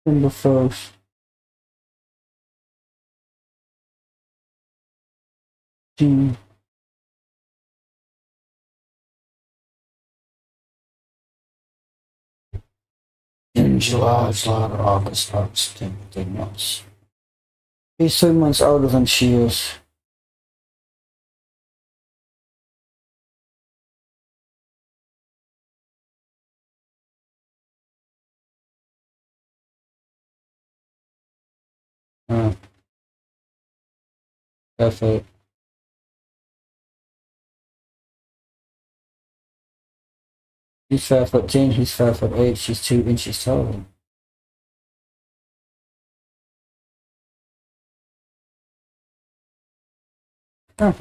Number 1st. June. In July, July, August, September, 3 months. He's 3 months older than she is. Perfect. He's 5'10", he's 5'8", she's 2 inches taller. Huh.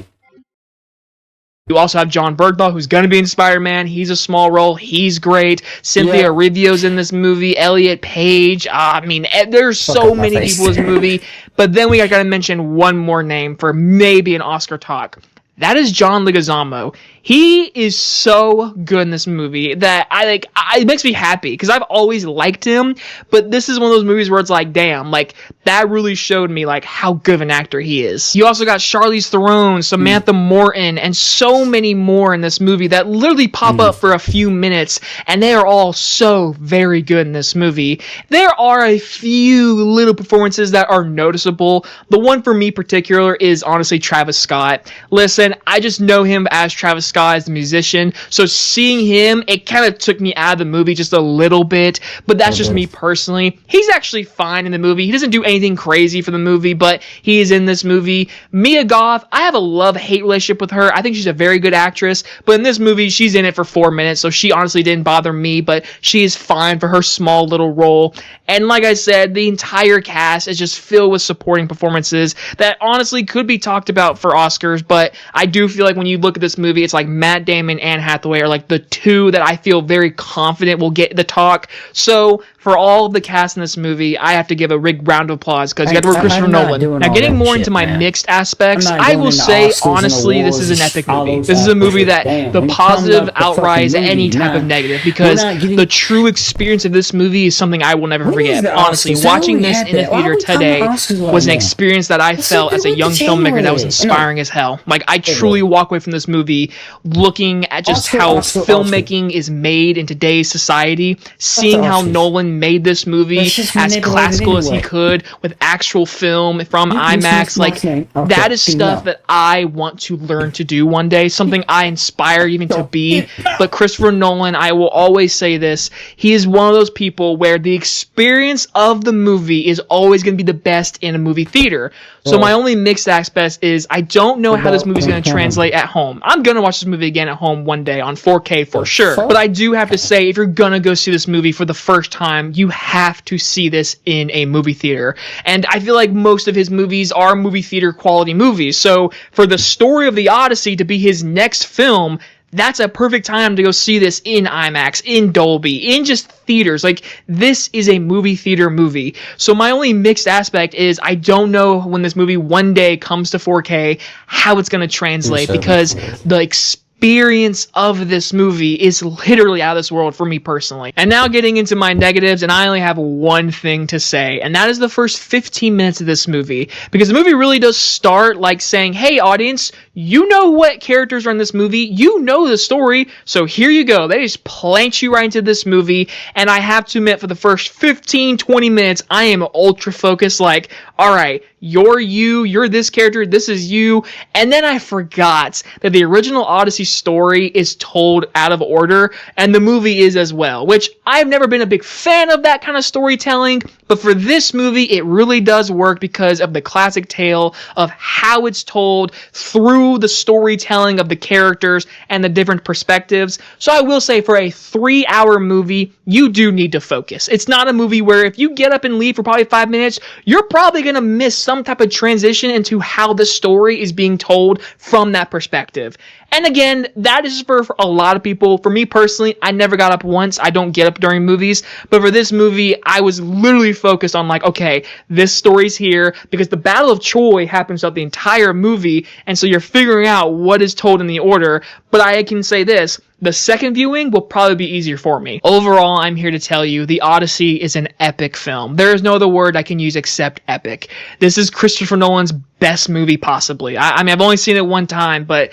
You also have John Bergdahl, who's going to be in Spider-Man. He's a small role. He's great. Cynthia Rivio's in this movie. Elliot Page. I mean, there's so many people in this movie. But then we got to mention one more name for maybe an Oscar talk. That is John Leguizamo. He is so good in this movie that it makes me happy because I've always liked him, but this is one of those movies where it's like, damn, like that really showed me like how good of an actor he is. You also got Charlize Theron, Samantha Morton, and so many more in this movie that literally pop up for a few minutes, and they are all so very good in this movie. There are a few little performances that are noticeable. The one for me particular is honestly Travis Scott. Listen, I just know him as Travis Scott guy is the musician. So seeing him, it kind of took me out of the movie just a little bit. But that's just me personally. He's actually fine in the movie. He doesn't do anything crazy for the movie, but he is in this movie. Mia Goth, I have a love-hate relationship with her. I think she's a very good actress. But in this movie, she's in it for 4 minutes, so she honestly didn't bother me. But she is fine for her small little role. And like I said, the entire cast is just filled with supporting performances that honestly could be talked about for Oscars, but I do feel like when you look at this movie, it's like Matt Damon and Anne Hathaway are like the two that I feel very confident will get the talk. So for all of the cast in this movie, I have to give a big round of applause because you got the word Christopher Nolan. Now, getting more into my mixed aspects, I will say honestly, this is an epic movie. This is a movie that the positive outrides any type of negative because the true experience of this movie is something I will never forget. Honestly, watching this in the theater today was an experience that I felt as a young filmmaker that was inspiring as hell. Like, I truly walk away from this movie looking at just how filmmaking is made in today's society, seeing how Nolan made this movie as classical as he could with actual film from IMAX. Like, that is stuff that I want to learn to do one day, something I inspire even to be. But Christopher Nolan, I will always say this, he is one of those people where the experience of the movie is always going to be the best in a movie theater. So my only mixed aspect is I don't know how this movie is going to translate at home. I'm going to watch this movie again at home one day on 4K for sure. But I do have to say, if you're going to go see this movie for the first time, you have to see this in a movie theater. And I feel like most of his movies are movie theater quality movies. So for the story of the Odyssey to be his next film, that's a perfect time to go see this in IMAX, in Dolby, in just theaters. Like, this is a movie theater movie. So my only mixed aspect is I don't know when this movie one day comes to 4K how it's going to translate because the experience of this movie is literally out of this world for me personally. And now getting into my negatives, and I only have one thing to say, and that is the first 15 minutes of this movie, because the movie really does start like saying, hey audience, you know what characters are in this movie, you know the story, so here you go. They just plant you right into this movie, and I have to admit, for the first 15-20 minutes, I am ultra focused, like, alright, you're this character, this is you, and then I forgot that the original Odyssey story is told out of order, and the movie is as well, which I've never been a big fan of that kind of storytelling, but for this movie, it really does work because of the classic tale of how it's told through the storytelling of the characters and the different perspectives. So I will say, for a 3-hour movie, you do need to focus. It's not a movie where if you get up and leave for probably 5 minutes, you're probably going to miss some type of transition into how the story is being told from that perspective. And again, that is for a lot of people. For me personally, I never got up once. I don't get up during movies. But for this movie, I was literally focused on like, okay, this story's here because the Battle of Troy happens throughout the entire movie. And so you're figuring out what is told in the order. But I can say this, the second viewing will probably be easier for me. Overall, I'm here to tell you the Odyssey is an epic film. There is no other word I can use except epic. This is Christopher Nolan's best movie possibly. I mean, I've only seen it one time, but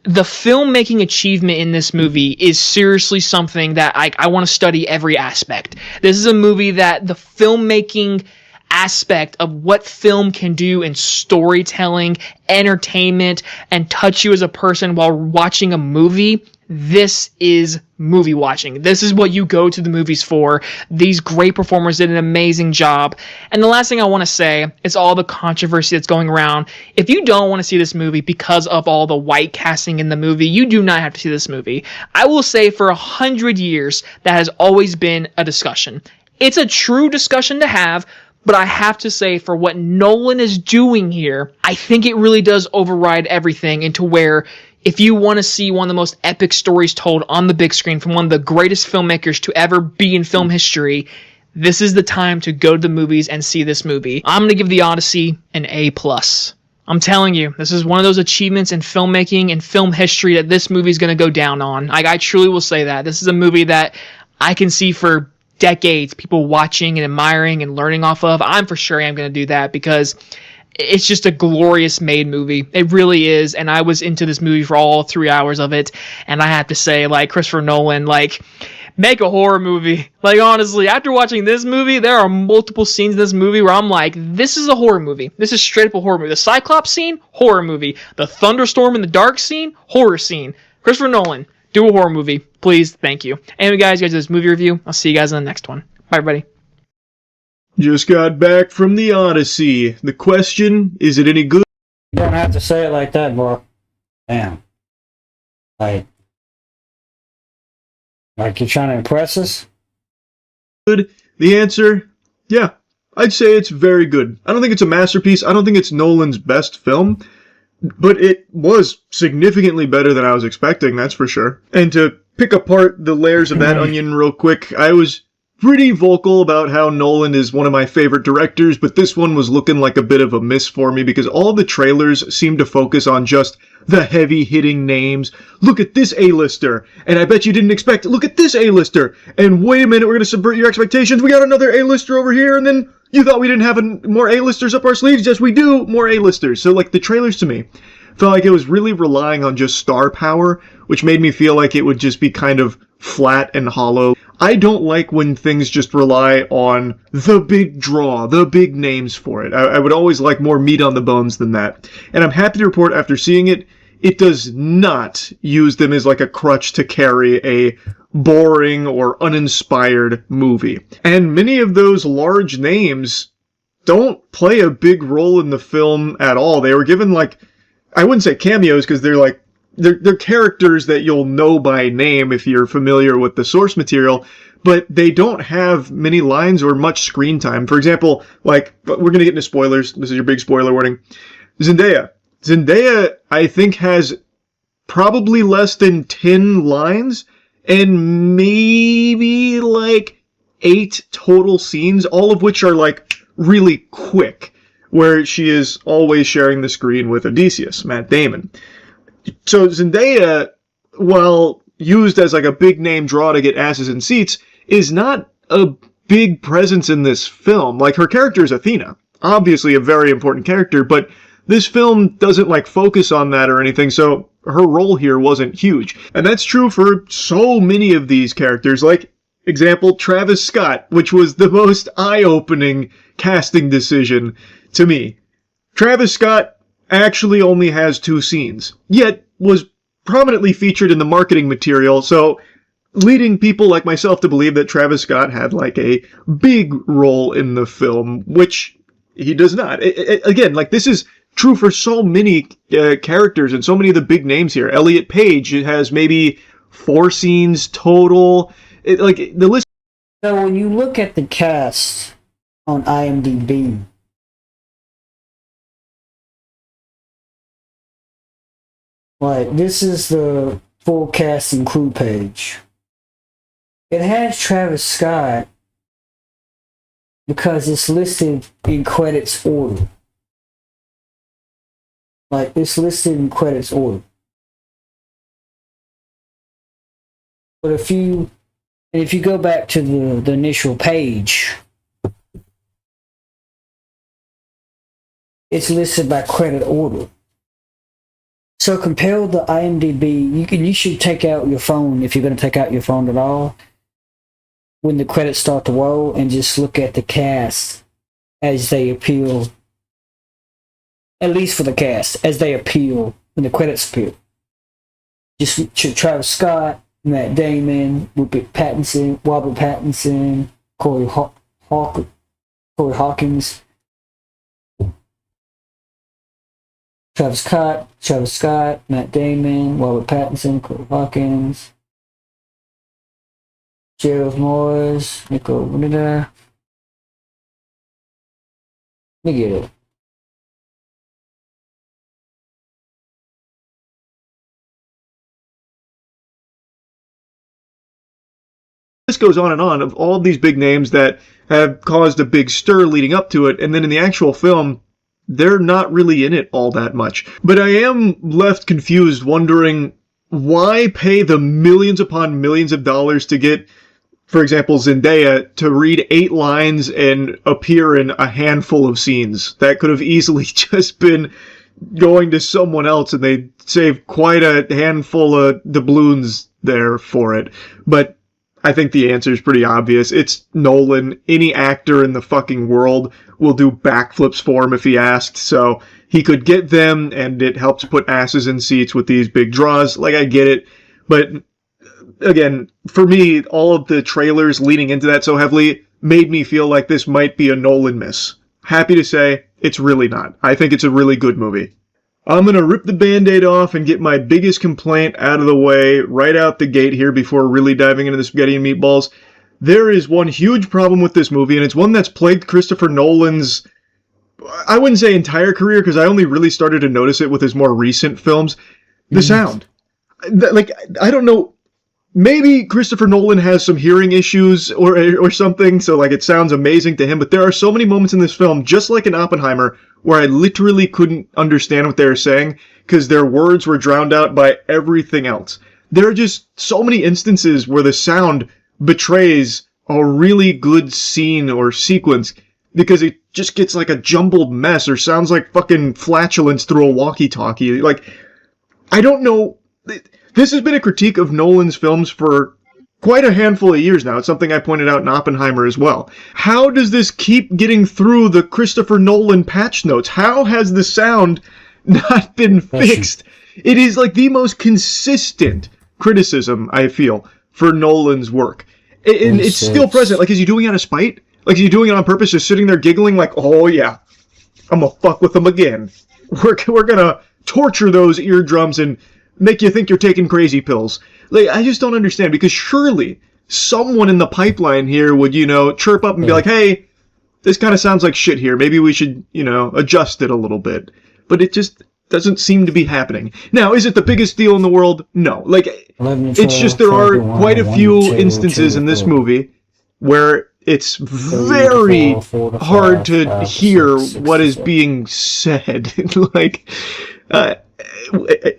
the filmmaking achievement in this movie is seriously something that I want to study every aspect. This is a movie that the filmmaking aspect of what film can do in storytelling, entertainment, and touch you as a person while watching a movie. This is movie watching. This is what you go to the movies for. These great performers did an amazing job. And the last thing I want to say is all the controversy that's going around. If you don't want to see this movie because of all the white casting in the movie, you do not have to see this movie. I will say for 100 years, that has always been a discussion. It's a true discussion to have, but I have to say, for what Nolan is doing here, I think it really does override everything into where if you want to see one of the most epic stories told on the big screen from one of the greatest filmmakers to ever be in film history, this is the time to go to the movies and see this movie. I'm going to give The Odyssey an A+. I'm telling you, this is one of those achievements in filmmaking and film history that this movie is going to go down on. I truly will say that. This is a movie that I can see for decades people watching and admiring and learning off of. I'm for sure I'm going to do that because it's just a glorious made movie. It really is. And I was into this movie for all 3 hours of it. And I have to say, like, Christopher Nolan, like, make a horror movie. Like, honestly, after watching this movie, there are multiple scenes in this movie where I'm like, this is a horror movie. This is straight up a horror movie. The Cyclops scene, horror movie. The thunderstorm in the dark scene, horror scene. Christopher Nolan, do a horror movie, please. Thank you. Anyway, guys, do this movie review. I'll see you guys on the next one. Bye, everybody. Just got back from the Odyssey. The question, is it any good? You don't have to say it like that, bro. Damn. Like you're trying to impress us? Good. The answer, yeah. I'd say it's very good. I don't think it's a masterpiece. I don't think it's Nolan's best film. But it was significantly better than I was expecting, that's for sure. And to pick apart the layers of that onion real quick, I was pretty vocal about how Nolan is one of my favorite directors, but this one was looking like a bit of a miss for me because all the trailers seem to focus on just the heavy-hitting names. Look at this A-lister, and I bet you didn't expect, look at this A-lister, and wait a minute, we're going to subvert your expectations, we got another A-lister over here, and then you thought we didn't have more A-listers up our sleeves? Yes, we do, more A-listers. So, like, the trailers to me felt like it was really relying on just star power, which made me feel like it would just be kind of flat and hollow. I don't like when things just rely on the big draw, the big names for it. I would always like more meat on the bones than that. And I'm happy to report after seeing it, it does not use them as like a crutch to carry a boring or uninspired movie. And many of those large names don't play a big role in the film at all. They were given like, I wouldn't say cameos because they're like, they're characters that you'll know by name if you're familiar with the source material, but they don't have many lines or much screen time. For example, like, we're going to get into spoilers. This is your big spoiler warning. Zendaya. Zendaya, I think, has probably less than 10 lines and maybe like 8 total scenes, all of which are like really quick, where she is always sharing the screen with Odysseus, Matt Damon. So Zendaya, while used as like a big name draw to get asses in seats, is not a big presence in this film. Like, her character is Athena, obviously a very important character, but this film doesn't like focus on that or anything, so her role here wasn't huge. And that's true for so many of these characters, like, example, Travis Scott, which was the most eye-opening casting decision to me. Travis Scott actually only has 2 scenes, yet was prominently featured in the marketing material, so leading people like myself to believe that Travis Scott had like a big role in the film, which he does not. Again, like, this is true for so many characters and so many of the big names here. Elliot Page has maybe 4 scenes total. Like, the list. So when you look at the cast on IMDb, like, this is the full cast and crew page. It has Travis Scott because it's listed in credits order. Like, it's listed in credits order. But if you go back to the initial page, it's listed by credit order. So compare the IMDb. You should take out your phone, if you're going to take out your phone at all, when the credits start to roll, and just look at the cast as they appeal. At least for the cast, as they appeal, when the credits appeal. Just Travis Scott, Matt Damon, Robert Pattinson, Corey Hawkins, Travis Scott, Matt Damon, Robert Pattinson, Corey Hawkins, Gerald Morris, Nico Winter. Let me get it. This goes on and on of all these big names that have caused a big stir leading up to it, and then in the actual film, they're not really in it all that much. But I am left confused, wondering why pay the millions upon millions of dollars to get, for example, Zendaya to read 8 lines and appear in a handful of scenes. That could have easily just been going to someone else, and they'd save quite a handful of doubloons there for it. But I think the answer is pretty obvious. It's Nolan. Any actor in the fucking world will do backflips for him if he asked. So he could get them, and it helps put asses in seats with these big draws. Like, I get it. But again, for me, all of the trailers leading into that so heavily made me feel like this might be a Nolan miss. Happy to say, it's really not. I think it's a really good movie. I'm going to rip the Band-Aid off and get my biggest complaint out of the way right out the gate here before really diving into the spaghetti and meatballs. There is one huge problem with this movie, and it's one that's plagued Christopher Nolan's, I wouldn't say entire career, because I only really started to notice it with his more recent films. The sound. Like, I don't know. Maybe Christopher Nolan has some hearing issues or something, so like it sounds amazing to him, but there are so many moments in this film, just like in Oppenheimer, where I literally couldn't understand what they were saying because their words were drowned out by everything else. There are just so many instances where the sound betrays a really good scene or sequence because it just gets like a jumbled mess or sounds like fucking flatulence through a walkie-talkie. Like, I don't know. This has been a critique of Nolan's films for quite a handful of years now. It's something I pointed out in Oppenheimer as well. How does this keep getting through the Christopher Nolan patch notes? How has the sound not been fixed? It is like the most consistent criticism, I feel, for Nolan's work. And it's still present. Like, is he doing it out of spite? Like, is he doing it on purpose, just sitting there giggling like, oh yeah, I'm gonna fuck with them again. We're gonna torture those eardrums and make you think you're taking crazy pills. Like, I just don't understand, because surely someone in the pipeline here would, chirp up and be like, hey, this kind of sounds like shit here. Maybe we should, adjust it a little bit. But it just doesn't seem to be happening. Now, is it the biggest deal in the world? No. Like, it's just there are quite a few instances in this movie where it's very hard to hear what is being said. Like,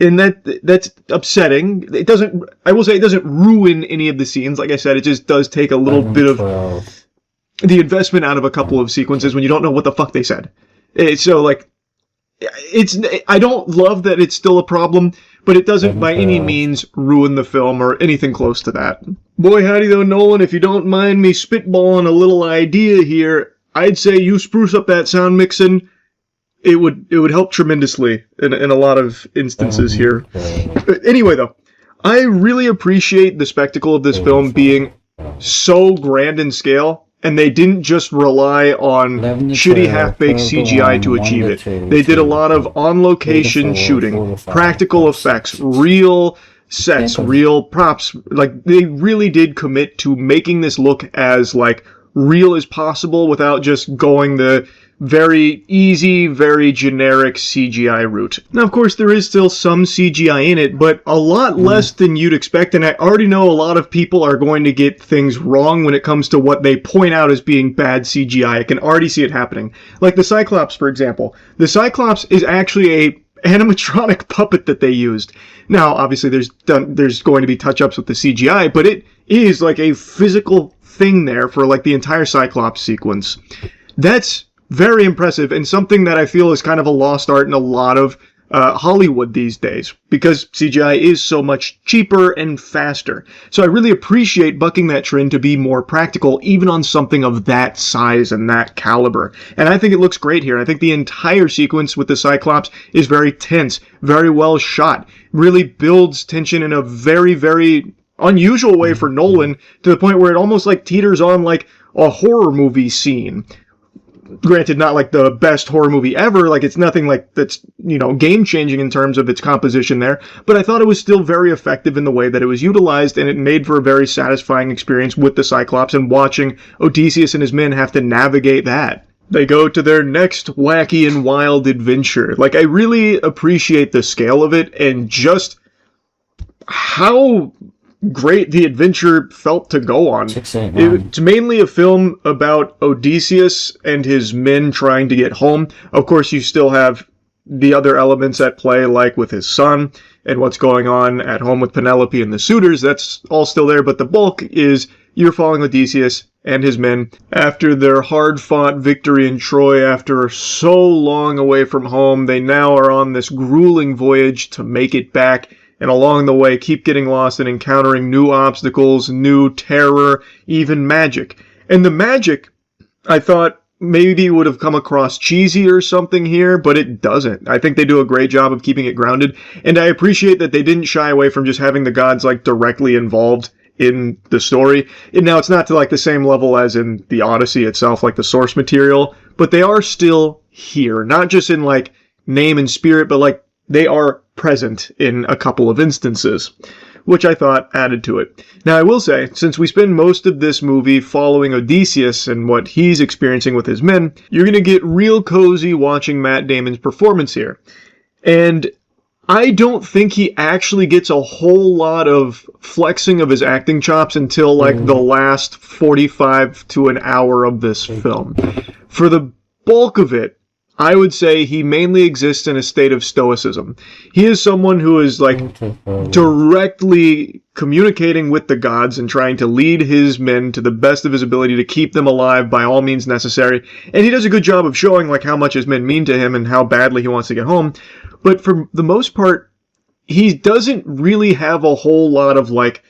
and that's upsetting. It doesn't, I will say, it doesn't ruin any of the scenes. Like I said, it just does take a little bit of the investment out of a couple of sequences when you don't know what the fuck they said. So, like, I don't love that it's still a problem, but it doesn't by any means ruin the film or anything close to that. Boy howdy though, Nolan, if you don't mind me spitballing a little idea here, I'd say you spruce up that sound mixing. It would help tremendously in a lot of instances here. Anyway, though, I really appreciate the spectacle of this film being so grand in scale, and they didn't just rely on shitty half-baked CGI to achieve it. They did a lot of on-location shooting, practical effects, real sets, real props. Like, they really did commit to making this look as, like, real as possible without just going the very easy, very generic CGI route. Now, of course, there is still some CGI in it, but a lot less than you'd expect, and I already know a lot of people are going to get things wrong when it comes to what they point out as being bad CGI. I can already see it happening. Like the Cyclops, for example. The Cyclops is actually a animatronic puppet that they used. Now, obviously, there's going to be touch-ups with the CGI, but it is like a physical thing there for like the entire Cyclops sequence. That's very impressive, and something that I feel is kind of a lost art in a lot of Hollywood these days, because CGI is so much cheaper and faster. So I really appreciate bucking that trend to be more practical, even on something of that size and that caliber. And I think it looks great here. I think the entire sequence with the Cyclops is very tense, very well shot, really builds tension in a very, very unusual way for Nolan, to the point where it almost like teeters on like a horror movie scene. Granted, not like the best horror movie ever, like it's nothing like that's, game-changing in terms of its composition there, but I thought it was still very effective in the way that it was utilized, and it made for a very satisfying experience with the Cyclops and watching Odysseus and his men have to navigate that. They go to their next wacky and wild adventure. Like, I really appreciate the scale of it and just how great the adventure felt to go on. It's mainly a film about Odysseus and his men trying to get home. Of course, you still have the other elements at play, like with his son and what's going on at home with Penelope and the suitors. That's all still there, but the bulk is you're following Odysseus and his men after their hard-fought victory in Troy. After so long away from home, they now are on this grueling voyage to make it back and along the way keep getting lost and encountering new obstacles, new terror, even magic. And the magic, I thought, maybe would have come across cheesy or something here, but it doesn't. I think they do a great job of keeping it grounded, and I appreciate that they didn't shy away from just having the gods like directly involved in the story. And now it's not to like the same level as in the Odyssey itself, like the source material, but they are still here, not just in like name and spirit, but like they are present in a couple of instances, which I thought added to it. Now, I will say, since we spend most of this movie following Odysseus and what he's experiencing with his men, you're going to get real cozy watching Matt Damon's performance here. And I don't think he actually gets a whole lot of flexing of his acting chops until like the last 45 to an hour of this film. For the bulk of it, I would say he mainly exists in a state of stoicism. He is someone who is like directly communicating with the gods and trying to lead his men to the best of his ability to keep them alive by all means necessary. And he does a good job of showing like how much his men mean to him and how badly he wants to get home. But for the most part, he doesn't really have a whole lot of like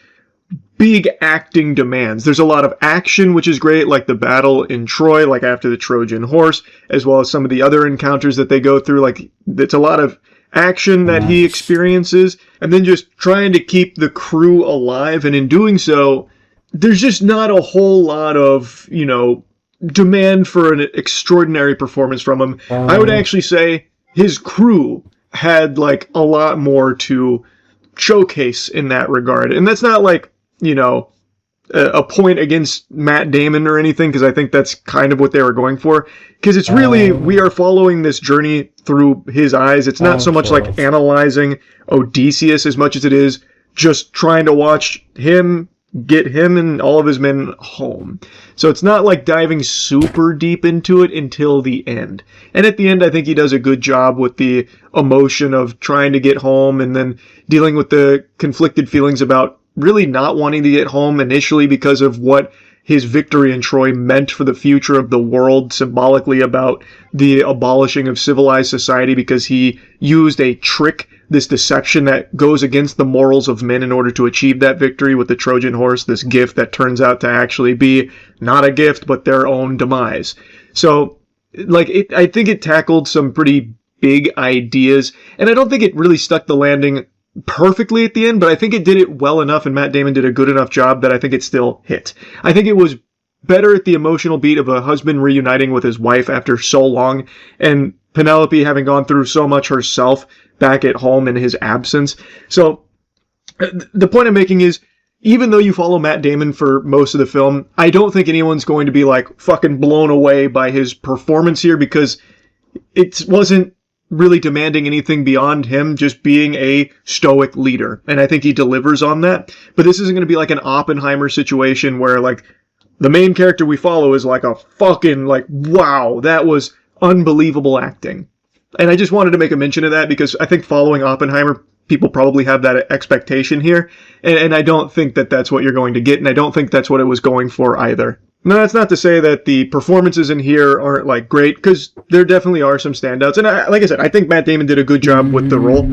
big acting demands. There's a lot of action, which is great, like the battle in Troy, like after the Trojan horse, as well as some of the other encounters that they go through. Like, it's a lot of action that he experiences, and then just trying to keep the crew alive. And in doing so, there's just not a whole lot of, you know, demand for an extraordinary performance from him. I would actually say his crew had like a lot more to showcase in that regard. And that's not like, you know, a point against Matt Damon or anything, because I think that's kind of what they were going for. Because it's really, we are following this journey through his eyes. It's not so much like analyzing Odysseus as much as it is just trying to watch him get him and all of his men home. So it's not like diving super deep into it until the end. And at the end, I think he does a good job with the emotion of trying to get home and then dealing with the conflicted feelings about really not wanting to get home initially because of what his victory in Troy meant for the future of the world, symbolically about the abolishing of civilized society, because he used a trick, this deception that goes against the morals of men in order to achieve that victory with the Trojan horse, this gift that turns out to actually be not a gift, but their own demise. So, like, I think it tackled some pretty big ideas, and I don't think it really stuck the landing perfectly at the end, but I think it did it well enough, and Matt Damon did a good enough job that I think it still hit. I think it was better at the emotional beat of a husband reuniting with his wife after so long, and Penelope having gone through so much herself back at home in his absence. So the point I'm making is, even though you follow Matt Damon for most of the film, I don't think anyone's going to be like fucking blown away by his performance here, because it wasn't really demanding anything beyond him just being a stoic leader. And I think he delivers on that. But this isn't going to be like an Oppenheimer situation where like the main character we follow is like a fucking like, wow, that was unbelievable acting. And I just wanted to make a mention of that because I think following Oppenheimer, people probably have that expectation here. And I don't think that that's what you're going to get. And I don't think that's what it was going for either. Now, that's not to say that the performances in here aren't, like, great, because there definitely are some standouts. And like I said, I think Matt Damon did a good job with the role.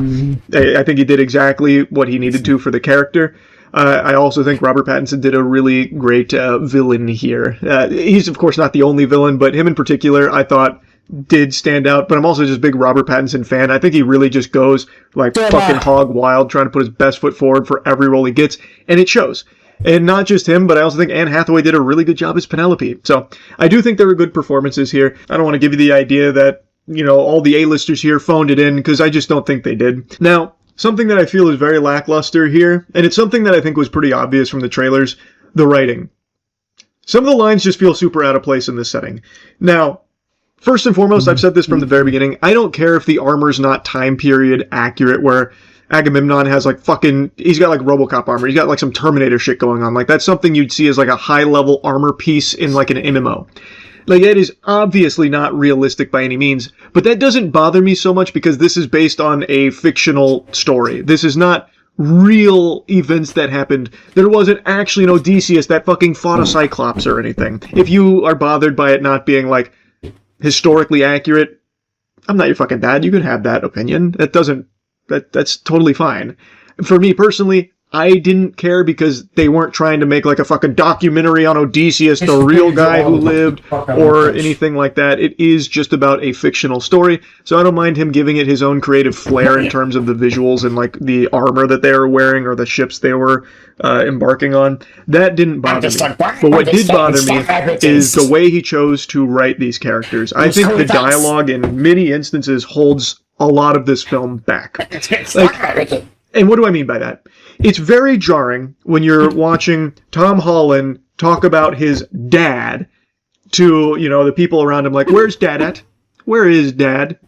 I think he did exactly what he needed to for the character. I also think Robert Pattinson did a really great villain here. He's, of course, not the only villain, but him in particular, I thought, did stand out. But I'm also just a big Robert Pattinson fan. I think he really just goes, like, fucking hog wild, trying to put his best foot forward for every role he gets, and it shows. And not just him, but I also think Anne Hathaway did a really good job as Penelope. So I do think there were good performances here. I don't want to give you the idea that, you know, all the A-listers here phoned it in, because I just don't think they did. Now, something that I feel is very lackluster here, and it's something that I think was pretty obvious from the trailers, the writing. Some of the lines just feel super out of place in this setting. Now, first and foremost, I've said this from the very beginning, I don't care if the armor's not time period accurate, where Agamemnon has like he's got like RoboCop armor. He's got like some Terminator shit going on. Like that's something you'd see as like a high level armor piece in like an MMO. Like that is obviously not realistic by any means, but that doesn't bother me so much because this is based on a fictional story. This is not real events that happened. There wasn't actually an Odysseus that fucking fought a Cyclops or anything. If you are bothered by it not being like historically accurate, I'm not your fucking dad. You can have that opinion. That's totally fine. For me personally, I didn't care because they weren't trying to make like a fucking documentary on Odysseus, the real guy who lived, or anything like that. It is just about a fictional story, so I don't mind him giving it his own creative flair in terms of the visuals and like the armor that they were wearing or the ships they were embarking on. That didn't bother me. But what did bother me is the way he chose to write these characters. I think the dialogue in many instances holds a lot of this film back. Like, and what do I mean by that? It's very jarring when you're watching Tom Holland talk about his dad to, you know, the people around him, like, where's dad at? Where is dad?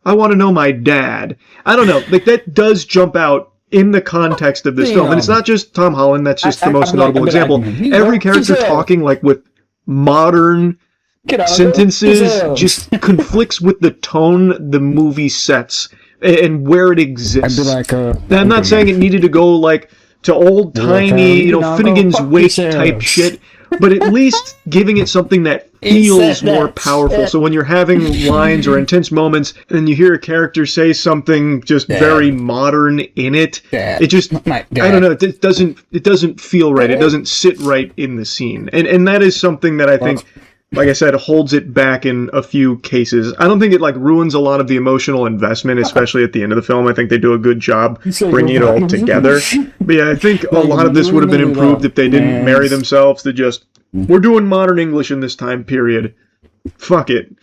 I want to know my dad. I don't know. Like, that does jump out in the context of this film. And it's not just Tom Holland. That's just the most notable example. Every character talking, like, with modern sentences just conflicts with the tone the movie sets and where it exists. I'm not saying it needed to go like to old timey, you know, Finnegan's Wake type shit, but at least giving it something that feels more powerful. So when you're having lines or intense moments and you hear a character say something just very modern in it, it just, I don't know, it doesn't feel right. It doesn't sit right in the scene. And that is something that I think, like I said, holds it back in a few cases. I don't think it like ruins a lot of the emotional investment, especially at the end of the film. I think they do a good job bringing it all together. But yeah, I think a lot of this would have been improved if they didn't marry themselves to just, we're doing modern English in this time period. Fuck it.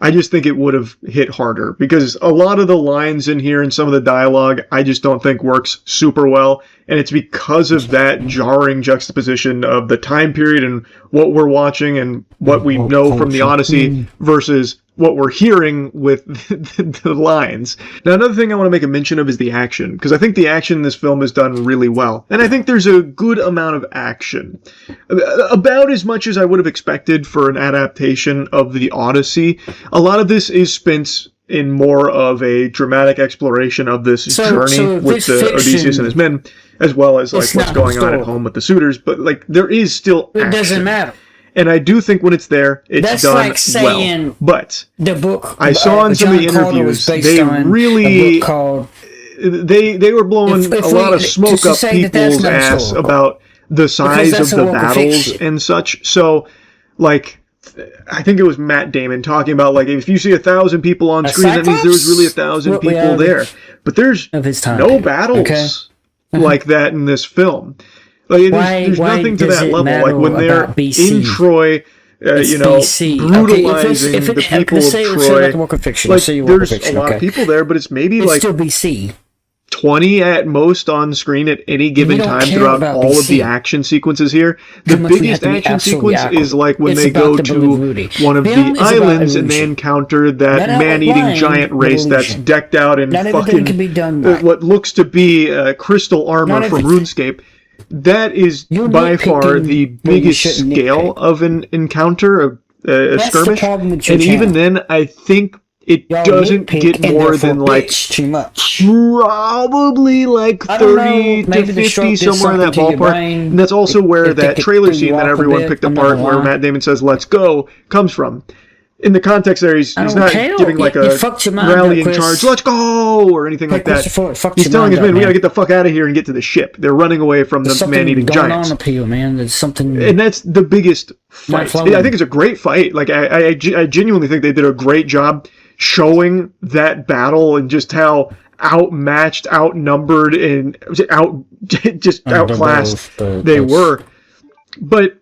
I just think it would have hit harder because a lot of the lines in here and some of the dialogue I just don't think works super well. And it's because of that jarring juxtaposition of the time period and what we're watching and what we know from the Odyssey versus what we're hearing with the lines. Now, another thing I want to make a mention of is the action, because I think the action in this film is done really well. And I think there's a good amount of action. About as much as I would have expected for an adaptation of the Odyssey. A lot of this is spent in more of a dramatic exploration of this journey with the Odysseus and his men, as well as like what's going on at home with the suitors. But like there is still action. It doesn't matter. And I do think when it's there, it's done like saying well. But the book I saw in some of the interviews, they really they were blowing a lot of smoke up people's ass about the size of the battles and such. So, like, I think it was Matt Damon talking about like if you see 1,000 people on screen, that means there was really 1,000 people there. But there's no battles like that in this film. Like, there's nothing to that level. Like when they're in Troy, you know, brutalizing the people of Troy. Like there's a lot of people there, but it's maybe like still BC. 20 at most on screen at any given time throughout all of the action sequences here. The biggest action sequence is like when they go to one of the islands and they encounter that man-eating giant race that's decked out in fucking what looks to be crystal armor from RuneScape. That is by far the biggest scale of an encounter, a skirmish. And even then, I think it doesn't get more than like probably like 30 to 50, somewhere in that ballpark. And that's also where that trailer scene that everyone picked apart where Matt Damon says, "Let's go," comes from. In the context there, he's not giving like a rallying charge, "Let's go," or anything like that. He's telling his men, "We gotta get the fuck out of here and get to the ship." They're running away from the man-eating giants. There's something, and that's the biggest fight. I think it's a great fight. Like I genuinely think they did a great job showing that battle and just how outmatched, outnumbered, and outclassed they were. But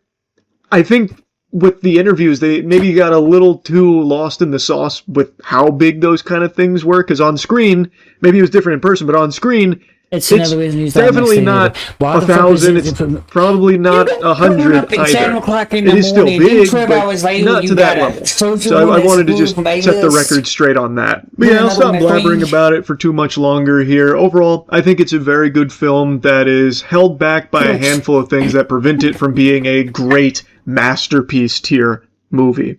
I think with the interviews, they maybe got a little too lost in the sauce with how big those kind of things were, because on screen, maybe it was different in person, but on screen, it's definitely not 1,000, it's probably not 100 either. It is still big, but not to that level. So I wanted to just set the record straight on that. But yeah, I'll stop blabbering about it for too much longer here. Overall, I think it's a very good film that is held back by a handful of things that prevent it from being a great masterpiece tier movie.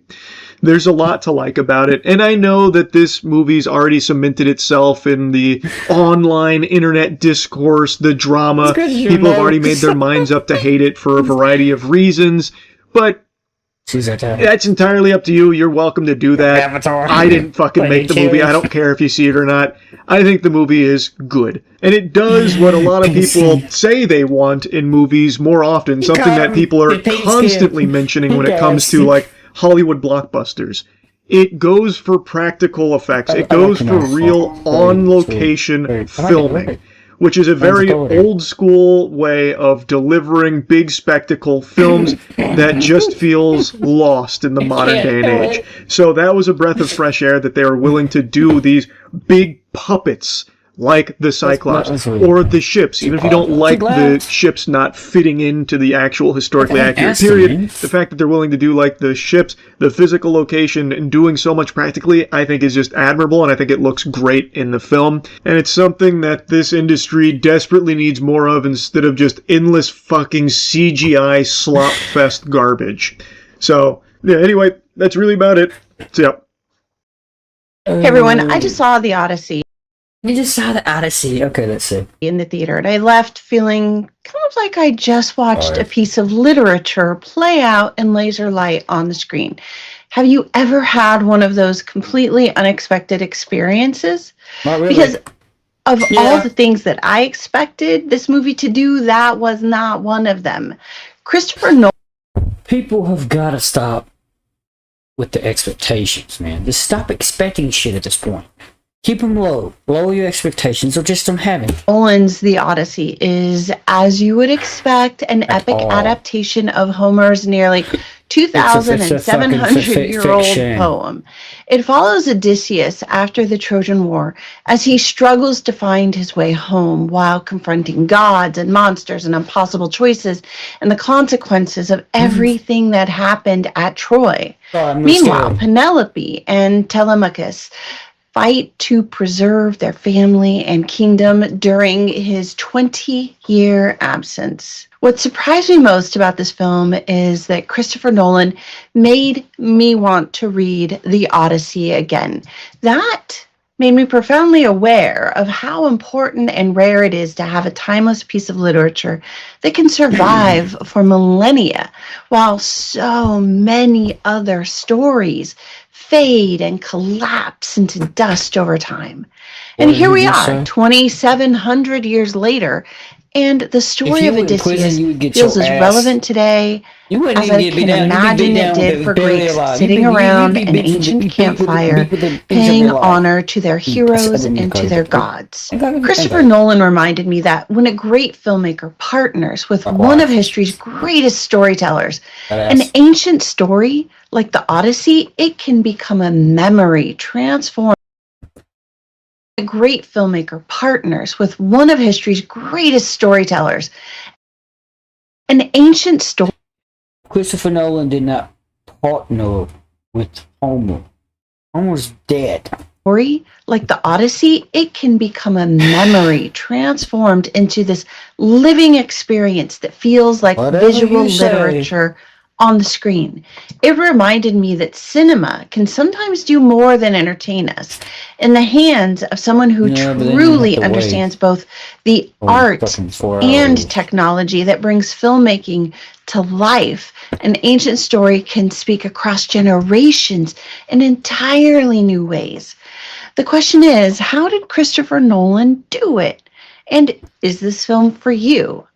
There's a lot to like about it, and I know that this movie's already cemented itself in the online internet discourse, the drama. People have already made their minds up to hate it for a variety of reasons, but That's entirely up to you. You're welcome to do that. Avatar. I didn't fucking make the movie. I don't care if you see it or not. I think the movie is good. And it does what a lot of people say they want in movies more often, something that people are constantly mentioning when it comes to, like, Hollywood blockbusters. It goes for practical effects. It goes for real on-location filming, which is a very old school way of delivering big spectacle films that just feels lost in the modern day and age. So that was a breath of fresh air that they were willing to do these big puppets like the Cyclops or the ships. Even if you don't like the ships not fitting into the actual historically accurate period, the fact that they're willing to do like the ships, the physical location, and doing so much practically, I think is just admirable, and I think it looks great in the film. And it's something that this industry desperately needs more of instead of just endless fucking CGI slop fest garbage. So, yeah, anyway, that's really about it. So, yeah. Hey everyone, I just saw the Odyssey. You just saw the Odyssey. Okay, let's see. In the theater, and I left feeling kind of like I just watched a piece of literature play out in laser light on the screen. Have you ever had one of those completely unexpected experiences? Not really. Because of all the things that I expected this movie to do, that was not one of them. Christopher Nolan. People have got to stop with the expectations, man. Just stop expecting shit at this point. Keep them low. Lower your expectations or just don't have it. Nolan's The Odyssey is, as you would expect, an epic adaptation of Homer's nearly 2,700-year-old poem. It follows Odysseus after the Trojan War as he struggles to find his way home while confronting gods and monsters and impossible choices and the consequences of everything that happened at Troy. Meanwhile, Penelope and Telemachus fight to preserve their family and kingdom during his 20-year absence. What surprised me most about this film is that Christopher Nolan made me want to read The Odyssey again. That made me profoundly aware of how important and rare it is to have a timeless piece of literature that can survive for millennia, while so many other stories fade and collapse into dust over time. And here we are, 2,700 years later, and the story of Odysseus feels as relevant today as I can imagine it did for Greeks sitting around an ancient campfire, paying honor to their heroes and to their gods. Christopher Nolan reminded me that when a great filmmaker partners with one of history's greatest storytellers, an ancient story like the Odyssey, it can become a memory transformed. A great filmmaker partners with one of history's greatest storytellers, an ancient story. Christopher Nolan did not partner with Homer. Homer's dead. Story like the Odyssey, it can become a memory transformed into this living experience that feels like visual literature on the screen. It reminded me that cinema can sometimes do more than entertain us in the hands of someone who truly understands both the art and technology that brings filmmaking to life. An ancient story can speak across generations in entirely new ways. The question is, how did Christopher Nolan do it? And is this film for you?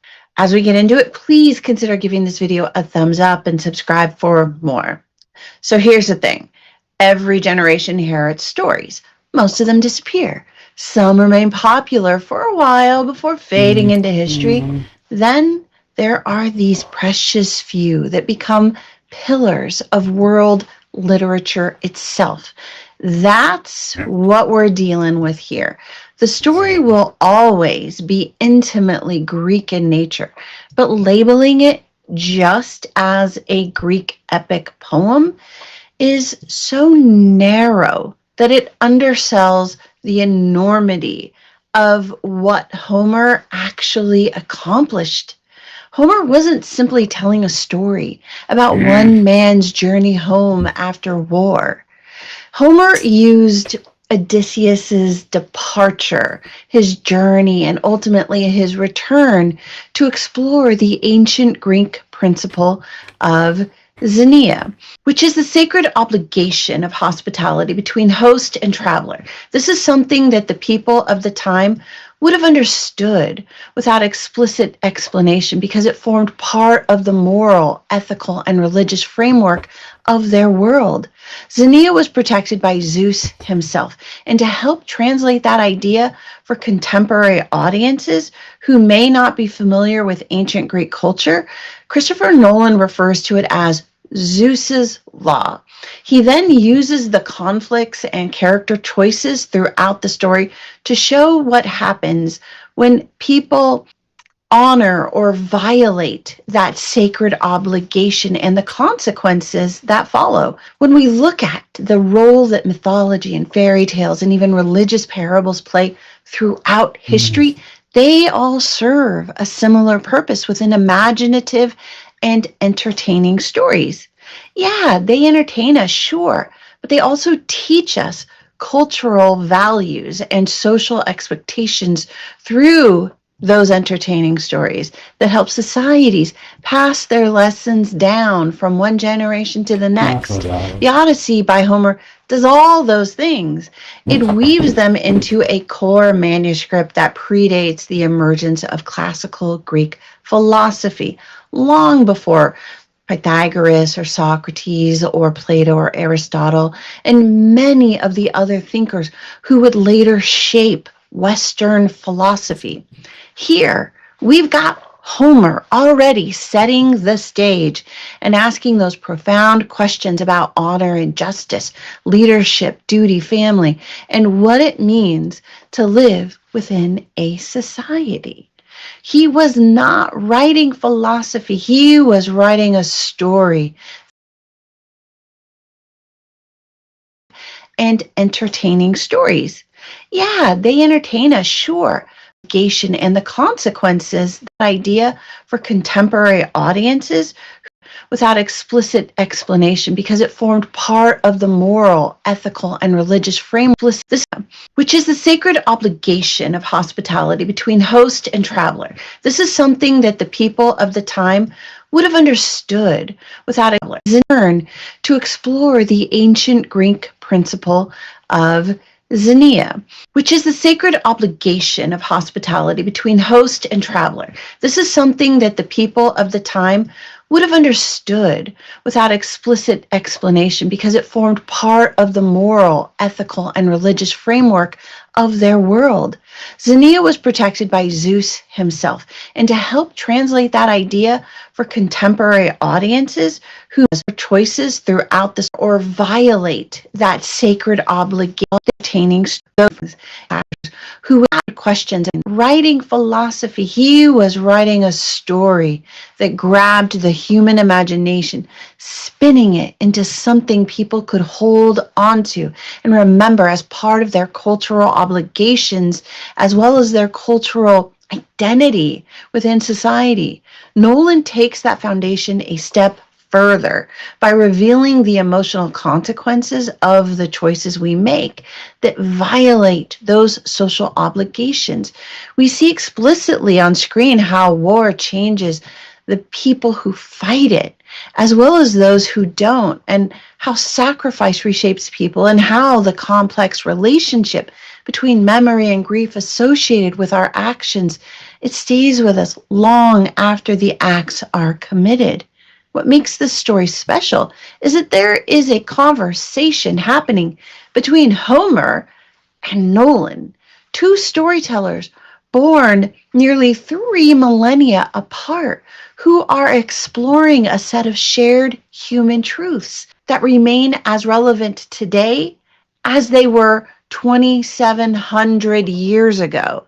As we get into it, please consider giving this video a thumbs up and subscribe for more. So here's the thing. Every generation inherits stories. Most of them disappear. Some remain popular for a while before fading into history. Then there are these precious few that become pillars of world literature itself. That's what we're dealing with here. The story will always be intimately Greek in nature, but labeling it just as a Greek epic poem is so narrow that it undersells the enormity of what Homer actually accomplished. Homer wasn't simply telling a story about one man's journey home after war. Homer used Odysseus's departure, his journey, and ultimately his return to explore the ancient Greek principle of Xenia, which is the sacred obligation of hospitality between host and traveler. This is something that the people of the time would have understood without explicit explanation because it formed part of the moral, ethical, and religious framework of their world. Xenia was protected by Zeus himself. And to help translate that idea for contemporary audiences who may not be familiar with ancient Greek culture, Christopher Nolan refers to it as Zeus's law. He then uses the conflicts and character choices throughout the story to show what happens when people honor or violate that sacred obligation and the consequences that follow. When we look at the role that mythology and fairy tales and even religious parables play throughout history, they all serve a similar purpose within imaginative and entertaining stories. Yeah, they entertain us, sure, but they also teach us cultural values and social expectations through those entertaining stories that help societies pass their lessons down from one generation to the next. The Odyssey by Homer does all those things. It weaves them into a core manuscript that predates the emergence of classical Greek philosophy, long before Pythagoras or Socrates or Plato or Aristotle, and many of the other thinkers who would later shape Western philosophy. Here, we've got Homer already setting the stage and asking those profound questions about honor and justice, leadership, duty, family, and what it means to live within a society. He was not writing philosophy, he was writing a story and entertaining stories. Yeah, they entertain us, sure. And the consequences, that idea for contemporary audiences without explicit explanation because it formed part of the moral, ethical, and religious framework, which is the sacred obligation of hospitality between host and traveler. This is something that the people of the time would have understood without a learn to explore the ancient Greek principle of Xenia, which is the sacred obligation of hospitality between host and traveler. This is something that the people of the time would have understood without explicit explanation because it formed part of the moral, ethical, and religious framework of their world. Xenia was protected by Zeus himself. And to help translate that idea for contemporary audiences who make choices throughout this or violate that sacred obligation, obtaining those who had questions and writing philosophy, he was writing a story that grabbed the human imagination, spinning it into something people could hold onto and remember as part of their cultural obligations, as well as their cultural identity within society. Nolan takes that foundation a step further by revealing the emotional consequences of the choices we make that violate those social obligations. We see explicitly on screen how war changes the people who fight it, as well as those who don't, and how sacrifice reshapes people, and how the complex relationship between memory and grief associated with our actions, it stays with us long after the acts are committed. What makes this story special is that there is a conversation happening between Homer and Nolan, two storytellers born nearly 3 millennia apart, who are exploring a set of shared human truths that remain as relevant today as they were 2,700 years ago.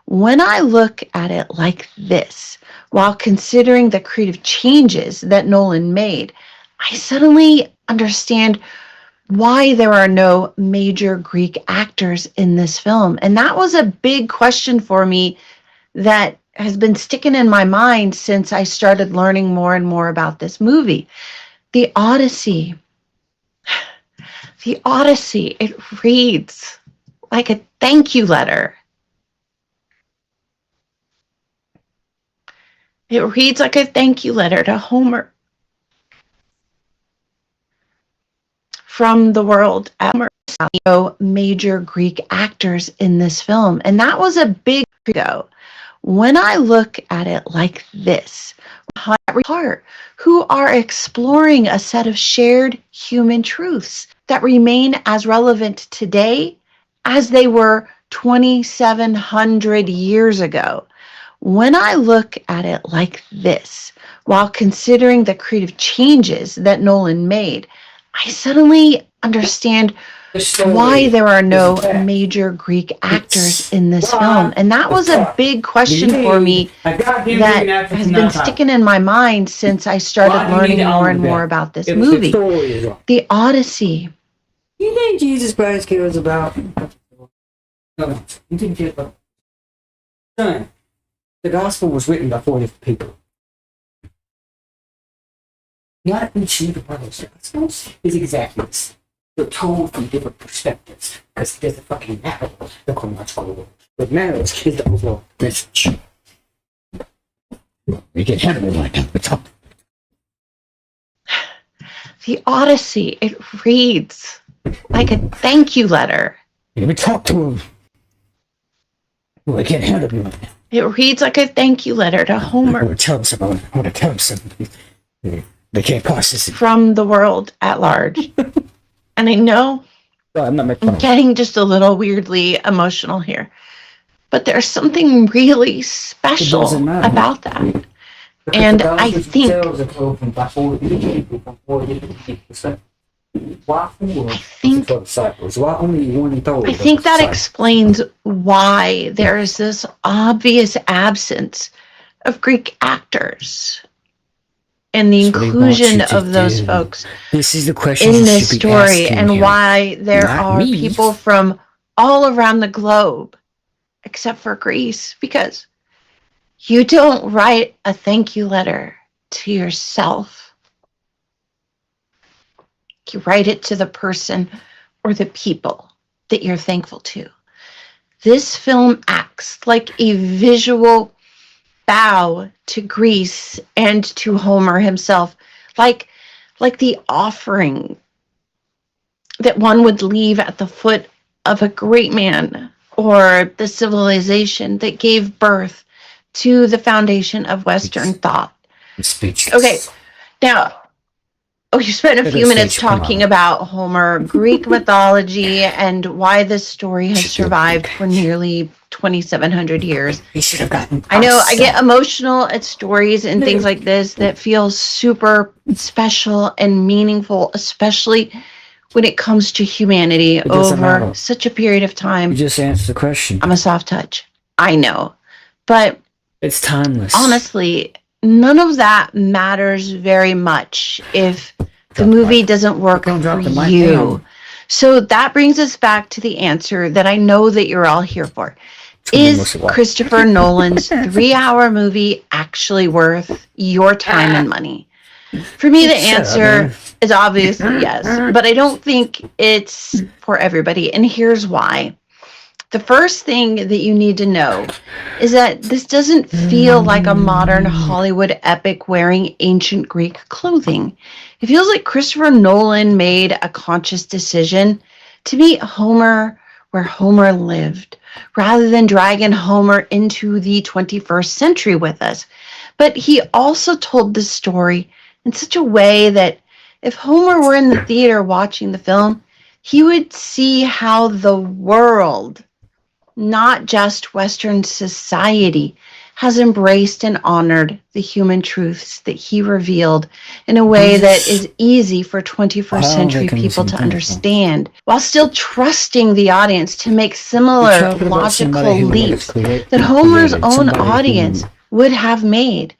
When I look at it like this, while considering the creative changes that Nolan made, I suddenly understand why there are no major Greek actors in this film. And that was a big question for me that has been sticking in my mind since I started learning more and more about this movie. The Odyssey. The Odyssey, it reads like a thank you letter. It reads like a thank you letter to Homer. from the world at major Greek actors in this film. And that was a big go. When I look at it like this, heart, who are exploring a set of shared human truths that remain as relevant today as they were 2,700 years ago. When I look at it like this, while considering the creative changes that Nolan made, I suddenly understand why there are no major Greek actors in this film. And that was a big question for me that has been sticking in my mind since I started learning more and more about this movie. The Odyssey. You think Jesus Christ cares about? No, you didn't care about. Son, the gospel was written by 4 different people. Not each and every one of those gospels is exactly this. They're told from different perspectives because it doesn't fucking matter the chronological order. What matters is the overall message. We can handle it like that. The Odyssey, it reads like a thank you letter. Let me talk to him. We can't handle it like that. It reads like a thank you letter to Homer. I want to tell them something. I want to tell them something. They can't process it. From the world at large. And I know I'm getting just a little weirdly emotional here, but there's something really special about that. And I think that explains why there is this obvious absence of Greek actors and the inclusion of those folks this is the question in this story, and why there are people from all around the globe, except for Greece, because you don't write a thank you letter to yourself. You write it to the person or the people that you're thankful to. This film acts like a visual bow to Greece and to Homer himself, like the offering that one would leave at the foot of a great man or the civilization that gave birth to the foundation of Western thought. Okay, now, you spent a few minutes talking about Homer, Greek mythology, and why this story has survived for nearly 2,700 years. I know I get emotional at stories and things like this that feel super special and meaningful, especially when it comes to humanity over such a period of time. You just answered the question. I'm a soft touch. I know. But it's timeless. Honestly, none of that matters very much if the movie doesn't work for you. So that brings us back to the answer that I know that you're all here for. Is Christopher Nolan's 3-hour movie actually worth your time and money? For me, the answer is obviously yes, but I don't think it's for everybody, and here's why. The first thing that you need to know is that this doesn't feel like a modern Hollywood epic wearing ancient Greek clothing. It feels like Christopher Nolan made a conscious decision to meet Homer where Homer lived, rather than dragging Homer into the 21st century with us. But he also told this story in such a way that if Homer were in the theater watching the film, he would see how the world, not just Western society, has embraced and honored the human truths that he revealed in a way that is easy for 21st century people to understand, while still trusting the audience to make similar logical leaps that Homer's own audience would have made.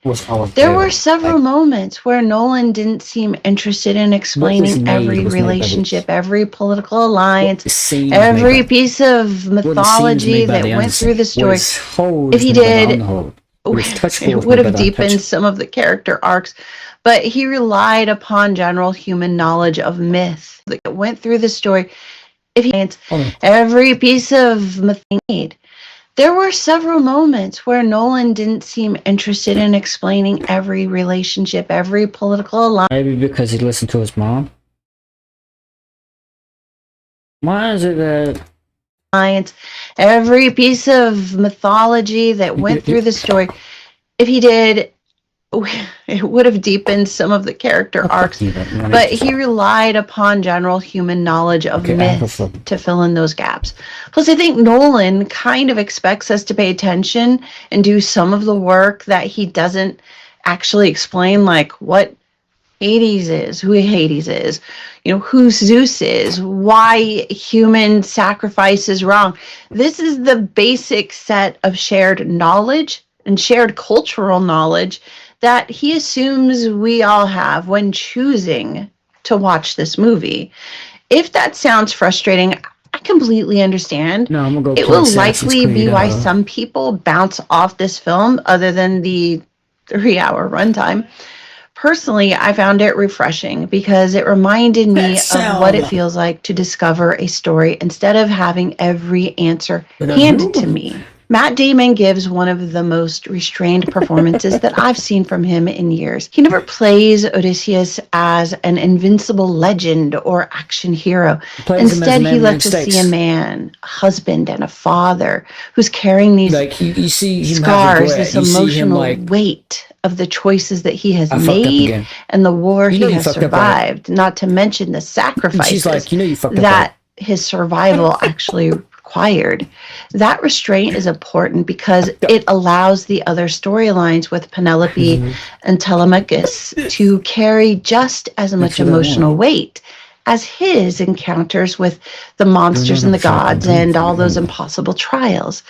There were several moments where Nolan didn't seem interested in explaining every relationship, every political alliance, every piece of mythology that went through the story. If he did, it would have deepened some of the character arcs, but he relied upon general human knowledge of myth that went through the story. If he every piece of myth made. There were several moments where Nolan didn't seem interested in explaining every relationship, every political alliance. Maybe because he listened to his mom. Why is it that science, every piece of mythology that went through the story? If he did, it would have deepened some of the character arcs, but he relied upon general human knowledge of myth to fill in those gaps. Plus, I think Nolan kind of expects us to pay attention and do some of the work that he doesn't actually explain, like what Hades is, who Hades is, who Zeus is, why human sacrifice is wrong. This is the basic set of shared knowledge and shared cultural knowledge that he assumes we all have when choosing to watch this movie. If that sounds frustrating, I completely understand. No, I'm gonna go it play will Assassin's likely be Creed, why some people bounce off this film, other than the 3-hour runtime. Personally, I found it refreshing because it reminded me of what it feels like to discover a story instead of having every answer handed to me. Matt Damon gives one of the most restrained performances that I've seen from him in years. He never plays Odysseus as an invincible legend or action hero. Instead, he lets us see a man, a husband, and a father who's carrying these you see scars, this emotional weight of the choices that he has made and the war he has survived, not to mention the sacrifices that his survival actually required. That restraint is important because it allows the other storylines with Penelope and Telemachus to carry just as much emotional weight as his encounters with the monsters and the gods and all those impossible trials.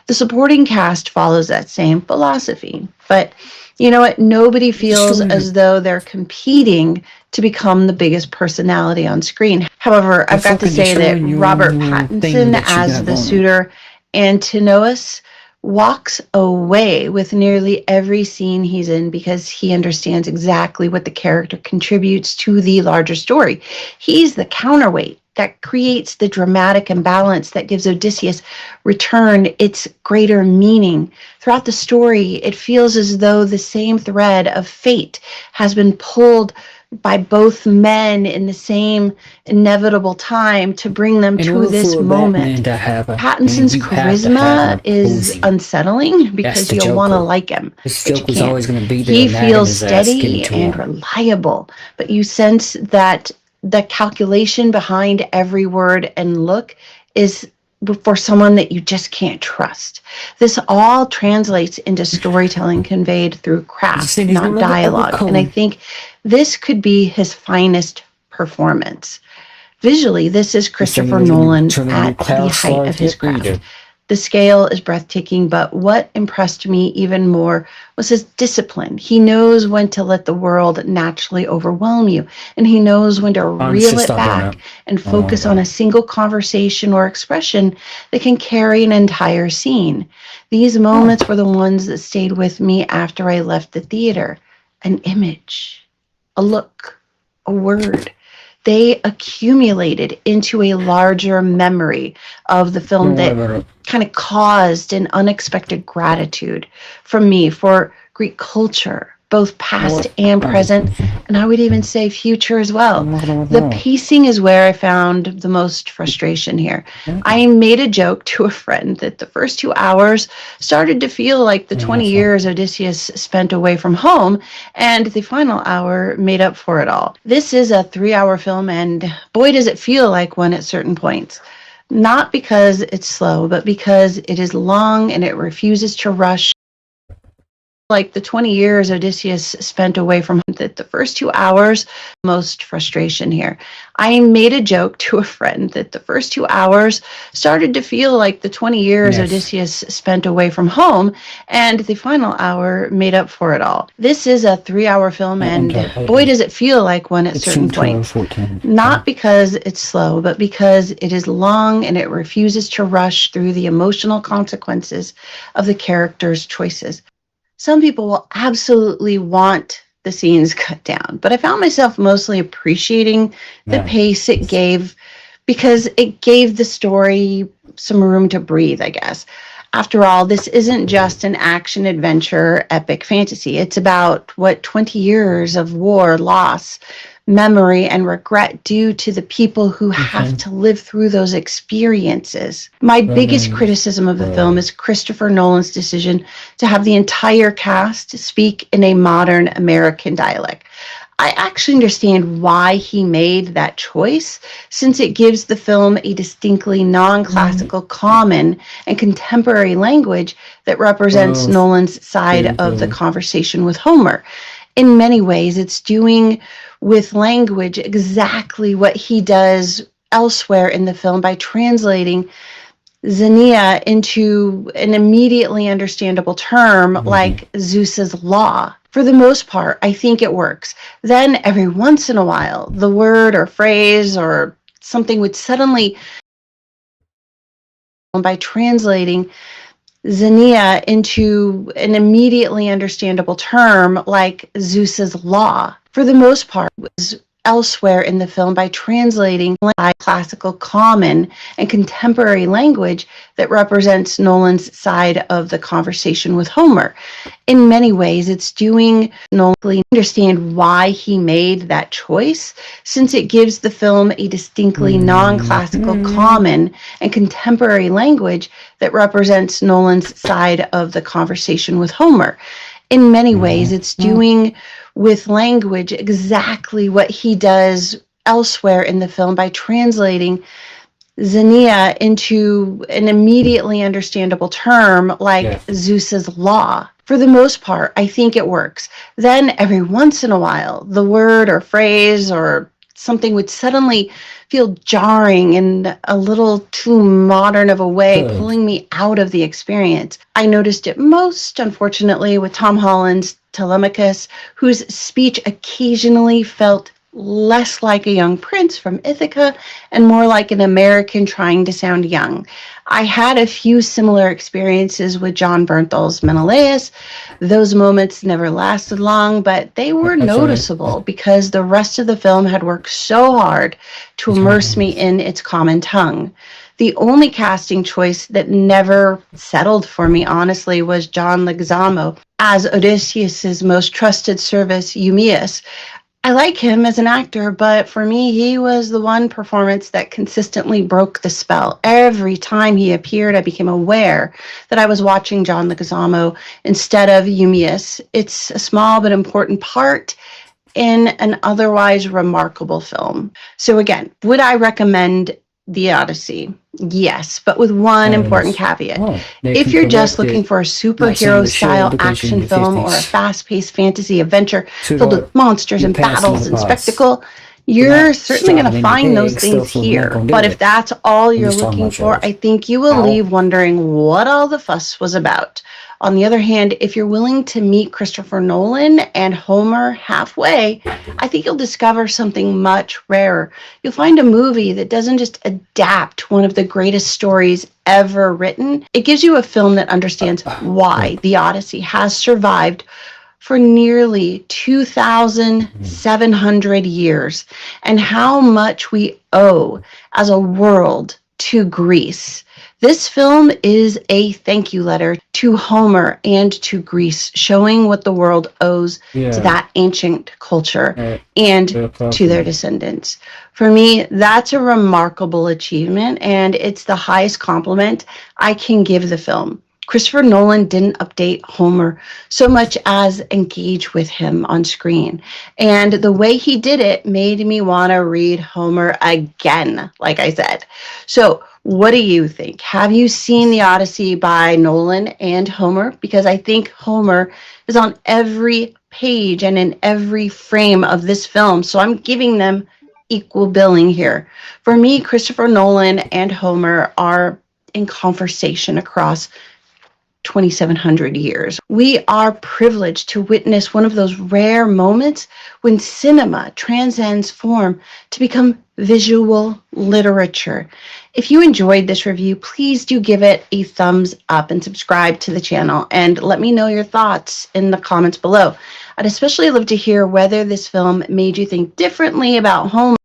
The supporting cast follows that same philosophy, but you know what? Nobody feels as though they're competing to become the biggest personality on screen. However, I've got to say that Robert Pattinson as the suitor Antinous walks away with nearly every scene he's in because he understands exactly what the character contributes to the larger story. He's the counterweight that creates the dramatic imbalance that gives Odysseus' return its greater meaning. Throughout the story, it feels as though the same thread of fate has been pulled by both men in the same inevitable time to bring them to this moment. Pattinson's charisma is unsettling because you'll want to like him. But you can't. He feels steady and reliable, but you sense that the calculation behind every word and look is for someone that you just can't trust. This all translates into storytelling conveyed through craft, not dialogue. And I think this could be his finest performance. Visually, this is Christopher Nolan at the height of his craft. The scale is breathtaking, but what impressed me even more was his discipline. He knows when to let the world naturally overwhelm you, and he knows when to reel it back and focus on a single conversation or expression that can carry an entire scene. These moments were the ones that stayed with me after I left the theater. An image, a look, a word. They accumulated into a larger memory of the film that kind of caused an unexpected gratitude from me for Greek culture, both past and present, and I would even say future as well. The pacing is where I found the most frustration here. I made a joke to a friend that the first 2 hours started to feel like the 20 years Odysseus spent away from home, and the final hour made up for it all. This is a 3-hour film, and boy, does it feel like one at certain points. Not because it's slow, but because it is long and it refuses to rush. Like the 20 years Odysseus spent away from home, that the first 2 hours, most frustration here. I made a joke to a friend that the first 2 hours started to feel like the 20 years Odysseus spent away from home, and the final hour made up for it all. This is a 3-hour film, and boy, does it feel like one at certain points. Not because it's slow, but because it is long and it refuses to rush through the emotional consequences of the character's choices. Some people will absolutely want the scenes cut down, but I found myself mostly appreciating the pace it gave because it gave the story some room to breathe, I guess. After all, this isn't just an action adventure epic fantasy. It's about 20 years of war, loss, memory and regret due to the people who have to live through those experiences. My biggest criticism of the film is Christopher Nolan's decision to have the entire cast speak in a modern American dialect. I actually understand why he made that choice, since it gives the film a distinctly non-classical, common, and contemporary language that represents Nolan's side of the conversation with Homer. In many ways, it's doing with language exactly what he does elsewhere in the film by translating Xenia into an immediately understandable term like Zeus's law. For the most part, I think it works. Then every once in a while, the word or phrase or something would suddenly, by translating Xenia into an immediately understandable term like Zeus's law. For the most part, it was elsewhere in the film by translating classical, common, and contemporary language that represents Nolan's side of the conversation with Homer. In many ways, it's doing Nolan understand why he made that choice, since it gives the film a distinctly non-classical, common, and contemporary language that represents Nolan's side of the conversation with Homer. In many ways, it's doing with language exactly what he does elsewhere in the film by translating Xenia into an immediately understandable term like Zeus's law. For the most part, I think it works. Then every once in a while, the word or phrase or something would suddenly feel jarring in a little too modern of a way, pulling me out of the experience. I noticed it most, unfortunately, with Tom Holland's Telemachus, whose speech occasionally felt less like a young prince from Ithaca and more like an American trying to sound young. I had a few similar experiences with John Bernthal's Menelaus. Those moments never lasted long, but they were noticeable because the rest of the film had worked so hard to immerse me in its common tongue. The only casting choice that never settled for me, honestly, was John Leguizamo as Odysseus's most trusted servant, Eumaeus. I like him as an actor, but for me, he was the one performance that consistently broke the spell. Every time he appeared, I became aware that I was watching John Leguizamo instead of Eumaeus. It's a small but important part in an otherwise remarkable film. So again, would I recommend The Odyssey? Yes, but with one important caveat. If you're just looking for a superhero style action film or a fast-paced fantasy adventure filled with monsters and battles and spectacle, you're certainly going to find those things here. But if that's all you're looking for, I think you will leave wondering what all the fuss was about. On the other hand, if you're willing to meet Christopher Nolan and Homer halfway, I think you'll discover something much rarer. You'll find a movie that doesn't just adapt one of the greatest stories ever written. It gives you a film that understands why The Odyssey has survived for nearly 2,700 years and how much we owe as a world to Greece. This film is a thank you letter to Homer and to Greece, showing what the world owes to that ancient culture and to their descendants. For me, that's a remarkable achievement, and it's the highest compliment I can give the film. Christopher Nolan didn't update Homer so much as engage with him on screen. And the way he did it made me want to read Homer again, like I said. So what do you think? Have you seen The Odyssey by Nolan and Homer? Because I think Homer is on every page and in every frame of this film. So I'm giving them equal billing here. For me, Christopher Nolan and Homer are in conversation across 2,700 years. We are privileged to witness one of those rare moments when cinema transcends form to become visual literature. If you enjoyed this review, please do give it a thumbs up and subscribe to the channel, and let me know your thoughts in the comments below. I'd especially love to hear whether this film made you think differently about home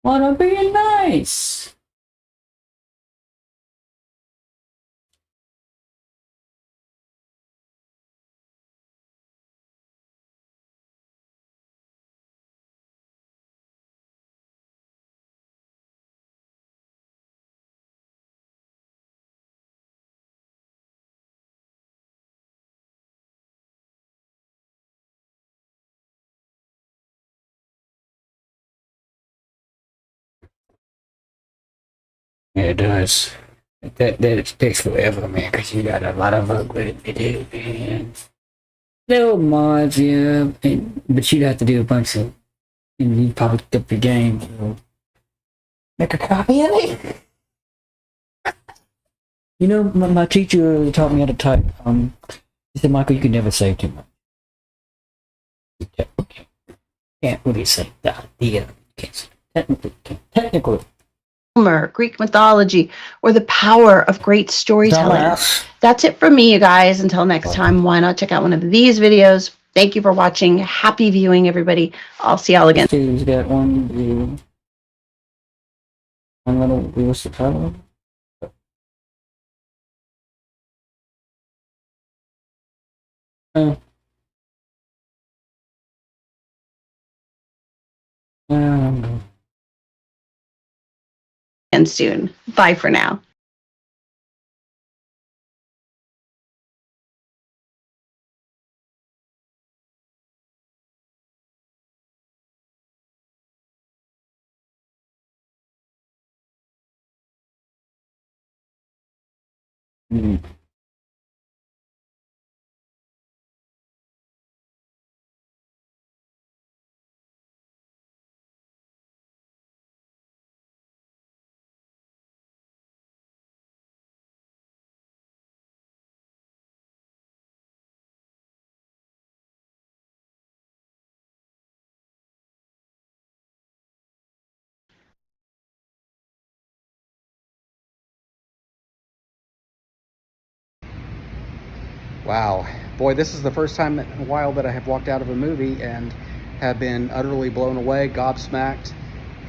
Wanna be nice. Yeah, it does. That takes forever, man, because you got a lot of work with it to do, man. Little mods, yeah, but you'd have to do a bunch of, and you'd probably pick up your game. Make a copy of it. You know, my teacher taught me how to type. He said, Michael, you can never say too much. You can't really say the idea. Technically. Greek mythology, or the power of great storytelling. Dumbass. That's it from me, you guys. Until next time, why not check out one of these videos? Thank you for watching. Happy viewing, everybody. I'll see y'all again. Steve's got one view. One little view. What's the title? Oh. And soon. Bye for now. Mm-hmm. Wow. Boy, this is the first time in a while that I have walked out of a movie and have been utterly blown away, gobsmacked,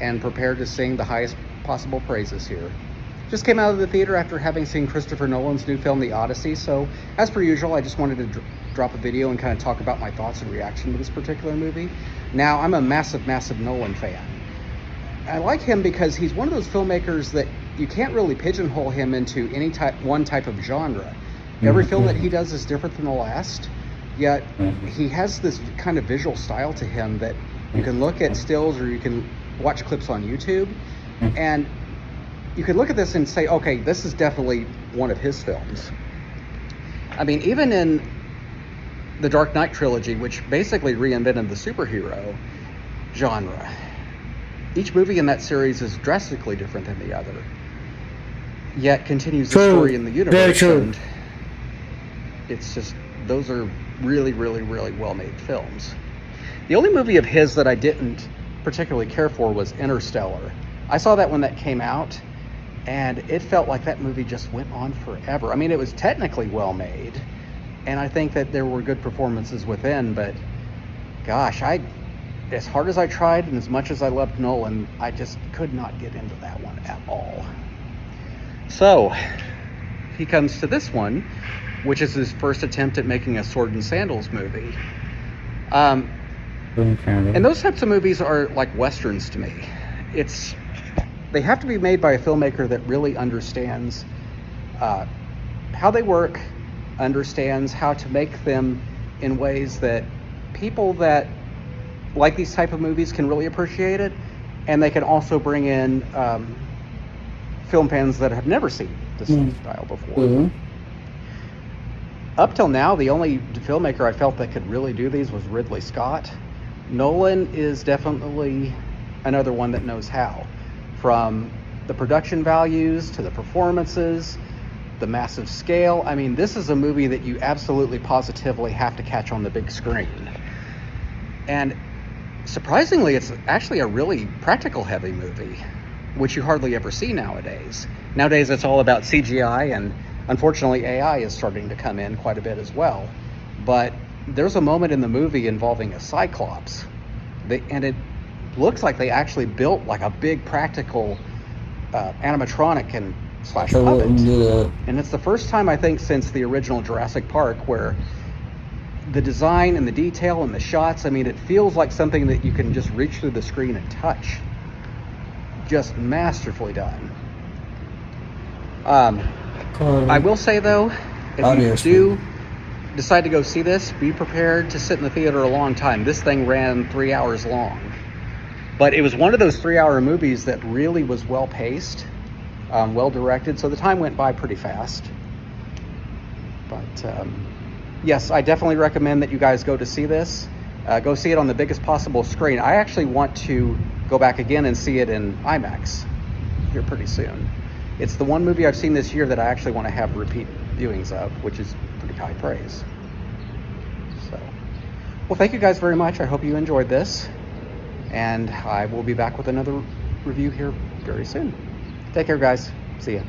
and prepared to sing the highest possible praises here. Just came out of the theater after having seen Christopher Nolan's new film, The Odyssey, so as per usual, I just wanted to drop a video and kind of talk about my thoughts and reaction to this particular movie. Now, I'm a massive Nolan fan. I like him because he's one of those filmmakers that you can't really pigeonhole him into any one type of genre. Every film that he does is different than the last, yet he has this kind of visual style to him that you can look at stills or you can watch clips on YouTube, and you can look at this and say, okay, this is definitely one of his films. I mean, even in the Dark Knight trilogy, which basically reinvented the superhero genre, each movie in that series is drastically different than the other, yet continues the story in the universe. And it's just, those are really well-made films. The only movie of his that I didn't particularly care for was Interstellar. I saw that when that came out, and it felt like that movie just went on forever. I mean, it was technically well-made, and I think that there were good performances within, but gosh, as hard as I tried and as much as I loved Nolan, I just could not get into that one at all. So, he comes to this one, which is his first attempt at making a sword and sandals movie. And those types of movies are like westerns to me. They have to be made by a filmmaker that really understands how they work, understands how to make them in ways that people that like these type of movies can really appreciate it, and they can also bring in film fans that have never seen this style before. Up till now, the only filmmaker I felt that could really do these was Ridley Scott. Nolan is definitely another one that knows how. From the production values to the performances, the massive scale. I mean, this is a movie that you absolutely positively have to catch on the big screen. And surprisingly, it's actually a really practical heavy movie, which you hardly ever see nowadays. Nowadays, it's all about CGI, and unfortunately, AI is starting to come in quite a bit as well. But there's a moment in the movie involving a Cyclops, and it looks like they actually built like a big practical animatronic and slash puppet. And it's the first time, I think, since the original Jurassic Park where the design and the detail and the shots, I mean, it feels like something that you can just reach through the screen and touch. Just masterfully done. I will say, though, if you do decide to go see this, be prepared to sit in the theater a long time. This thing ran 3 hours long. But it was one of those 3-hour movies that really was well-paced, well-directed, so the time went by pretty fast. But, yes, I definitely recommend that you guys go to see this. Go see it on the biggest possible screen. I actually want to go back again and see it in IMAX here pretty soon. It's the one movie I've seen this year that I actually want to have repeat viewings of, which is pretty high praise. So, well, thank you guys very much. I hope you enjoyed this. And I will be back with another review here very soon. Take care, guys. See ya.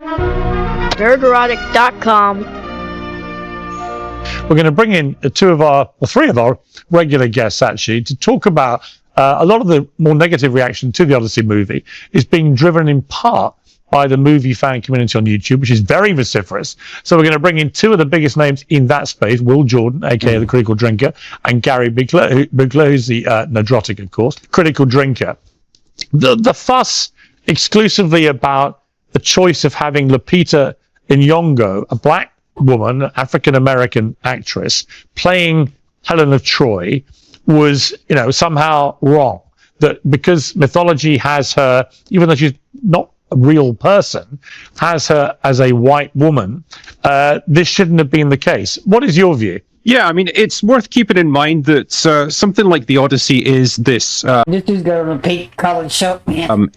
Nerdrotic.com. We're going to bring in three of our regular guests, actually, to talk about a lot of the more negative reaction to the Odyssey movie is being driven in part by the movie fan community on YouTube, which is very vociferous. So we're going to bring in two of the biggest names in that space, Will Jordan, aka the Critical Drinker, and Gary Bigler, who's the Nerdrotic, of course, Critical Drinker. The fuss exclusively about the choice of having Lupita Nyong'o, a black woman, African-American actress, playing Helen of Troy was, somehow wrong. That because mythology has her, even though she's not a real person, has her as a white woman, this shouldn't have been the case. What is your view? Yeah, I mean, it's worth keeping in mind that something like the Odyssey is this This dude's got a repeat college show.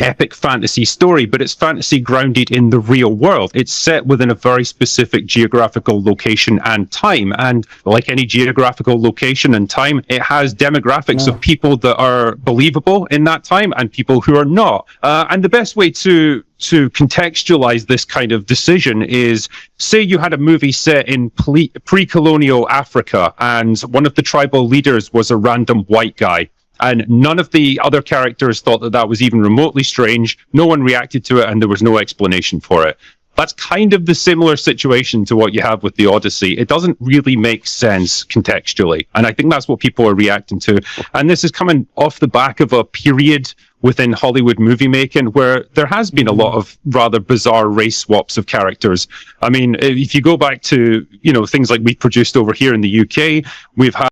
epic fantasy story, but it's fantasy grounded in the real world. It's set within a very specific geographical location and time, and like any geographical location and time, it has demographics of people that are believable in that time and people who are not. And the best way to contextualize this kind of decision is, say you had a movie set in pre-colonial Africa and one of the tribal leaders was a random white guy, and none of the other characters thought that that was even remotely strange. No one reacted to it and there was no explanation for it. That's kind of the similar situation to what you have with the Odyssey. It doesn't really make sense contextually, and I think that's what people are reacting to. And this is coming off the back of a period within Hollywood movie making where there has been a lot of rather bizarre race swaps of characters. I mean, if you go back to, things like we produced over here in the UK, we've had...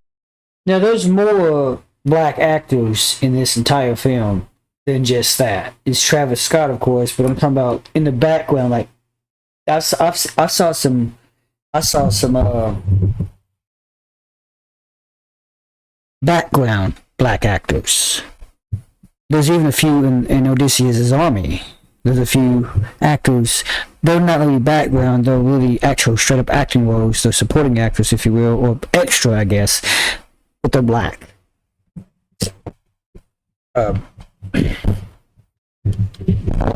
Now, there's more black actors in this entire film than just that. It's Travis Scott, of course, but I'm talking about in the background, like, I saw some background black actors. There's even a few in Odysseus' army. There's a few actors. They're not really background. They're really actual straight up acting roles. They're supporting actors, if you will, or extra, I guess. But they're black.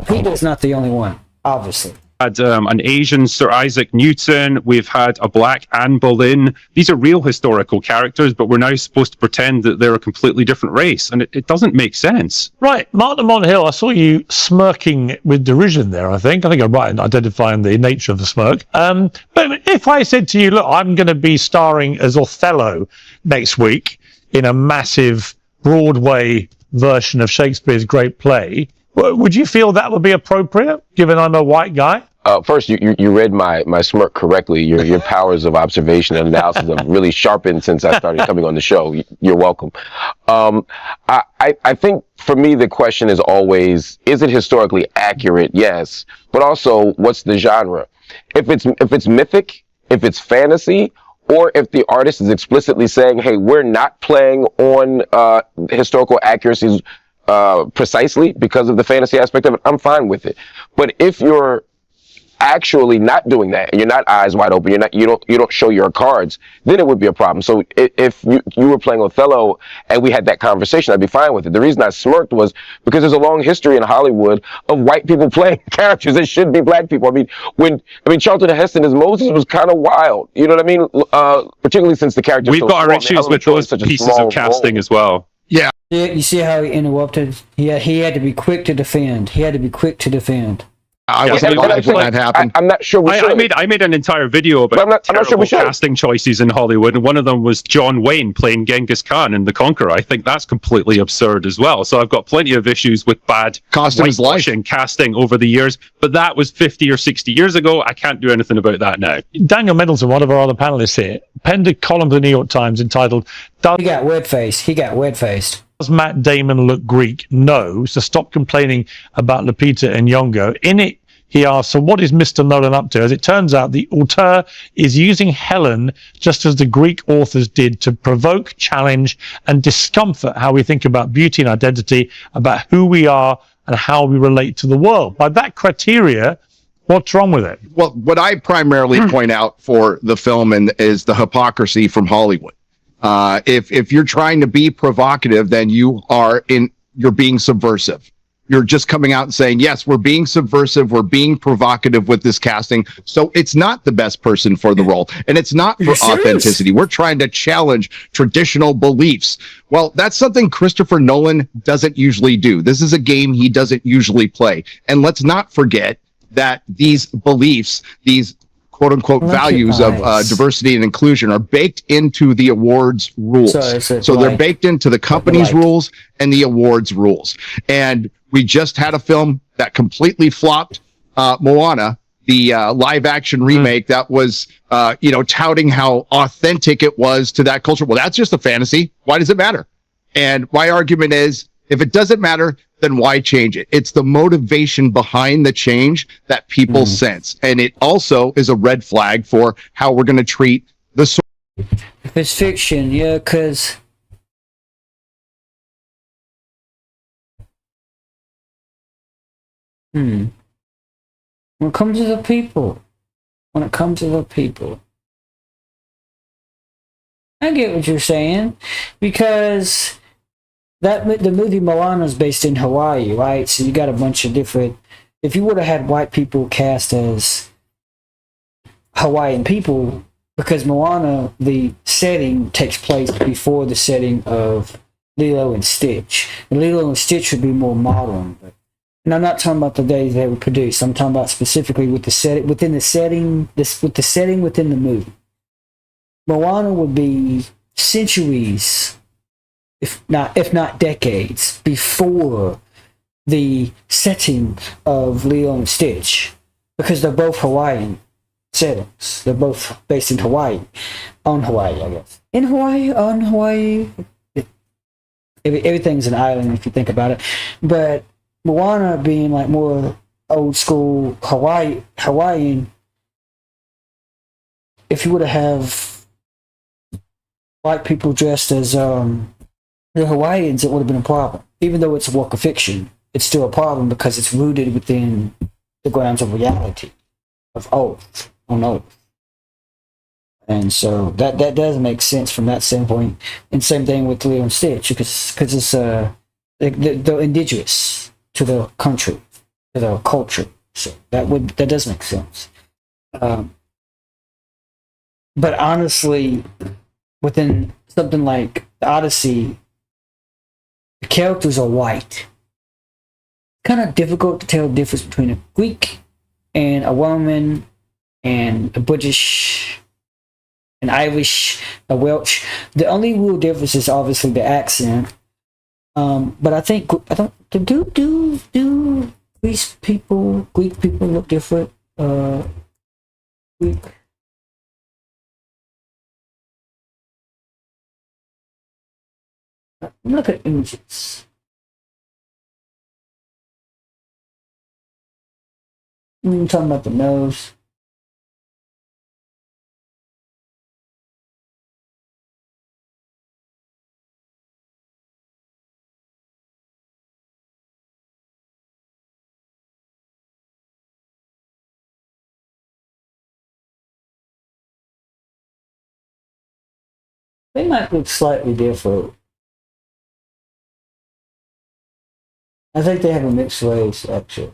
Peter's not the only one, obviously. Had an Asian Sir Isaac Newton. We've had a black Anne Boleyn. These are real historical characters, but we're now supposed to pretend that they're a completely different race, and it doesn't make sense. Right, Mark Lamont Hill, I saw you smirking with derision there, I think I'm right in identifying the nature of the smirk. But if I said to you, look, I'm going to be starring as Othello next week in a massive Broadway version of Shakespeare's great play, would you feel that would be appropriate, given I'm a white guy? First, you read my smirk correctly. Your powers of observation and analysis have really sharpened since I started coming on the show. You're welcome. I think for me the question is always, is it historically accurate? Yes, but also what's the genre? If it's mythic, if it's fantasy, or if the artist is explicitly saying, hey, we're not playing on historical accuracies precisely because of the fantasy aspect of it, I'm fine with it. But if you're actually not doing that, and you're not eyes wide open, you don't show your cards, then it would be a problem. So if you were playing Othello and we had that conversation, I'd be fine with it. The reason I smirked was because there's a long history in Hollywood of white people playing characters that should be black people. I mean Charlton Heston as Moses was kind of wild. You know what I mean? Particularly since the character. We've got our issues with those pieces of casting as well. Yeah, you see how he interrupted? He had to be quick to defend. I was alive when that happened. I'm not sure we should. I made an entire video about I'm not sure we should. casting choices in Hollywood, and one of them was John Wayne playing Genghis Khan in The Conqueror. I think that's completely absurd as well. So I've got plenty of issues with bad whitewashing casting over the years, but that was 50 or 60 years ago. I can't do anything about that now. Daniel Middleton, one of our other panelists here, penned a column for the New York Times entitled He got word-faced. Does Matt Damon look Greek? No. So stop complaining about Lupita Nyong'o. In it, he asks, so what is Mr. Nolan up to? As it turns out, the auteur is using Helen just as the Greek authors did to provoke, challenge, and discomfort how we think about beauty and identity, about who we are and how we relate to the world. By that criteria, what's wrong with it? Well, what I primarily point out for the film is the hypocrisy from Hollywood. If you're trying to be provocative, then you're being subversive. You're just coming out and saying, yes, we're being subversive, we're being provocative with this casting. So it's not the best person for the role, and it's not for authenticity. We're trying to challenge traditional beliefs. Well, that's something Christopher Nolan doesn't usually do. This is a game he doesn't usually play. And let's not forget that these beliefs, these quote unquote values of diversity and inclusion are baked into the awards rules. So they're baked into the company's rules and the awards rules. And we just had a film that completely flopped, Moana, the live action remake that was, touting how authentic it was to that culture. Well, that's just a fantasy. Why does it matter? And my argument is, if it doesn't matter, then why change it? It's the motivation behind the change that people sense. And it also is a red flag for how we're going to treat the source. If it's fiction, yeah, because... When it comes to the people, I get what you're saying, because the movie Moana is based in Hawaii, right? So you got a bunch of different. If you would have had white people cast as Hawaiian people, because Moana, the setting takes place before the setting of Lilo and Stitch, and Lilo and Stitch would be more modern. And I'm not talking about the days they were produced. I'm talking about specifically with the setting within the movie. Moana would be centuries, if not decades, before the setting of Lilo and Stitch, because they're both Hawaiian settings. They're both based in Hawaii, on Hawaii, I guess. In Hawaii, on Hawaii. Everything's an island if you think about it, but Moana being like more old school Hawaiian, if you would have white people dressed as the Hawaiians, it would have been a problem. Even though it's a work of fiction, it's still a problem because it's rooted within the grounds of reality, of oath, on oath. And so that does make sense from that standpoint. And same thing with Lilo and Stitch, because it's they're indigenous to the country, to the culture. So that does make sense. But honestly, within something like the Odyssey, the characters are white. Kind of difficult to tell the difference between a Greek and a woman and a British, an Irish, a Welsh. The only real difference is obviously the accent. But I don't do Greek people look different? Greek. Look at images. I'm talking about the nose. They might look slightly different. I think they have a mixed race, actually.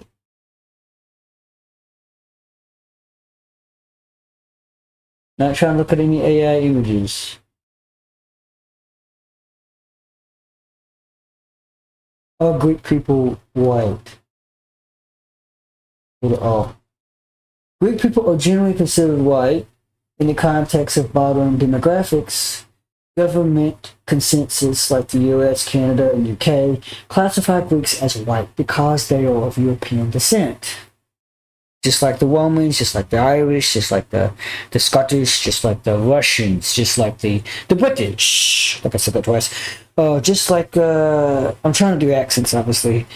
Not trying to look at any AI images. Are Greek people white? All. Greek people are generally considered white in the context of modern demographics. Government consensus like the US, Canada, and UK classify Greeks as white because they are of European descent. Just like the Romans, just like the Irish, just like the Scottish, just like the Russians, just like the British. Like I said that twice. Just like, I'm trying to do accents, obviously.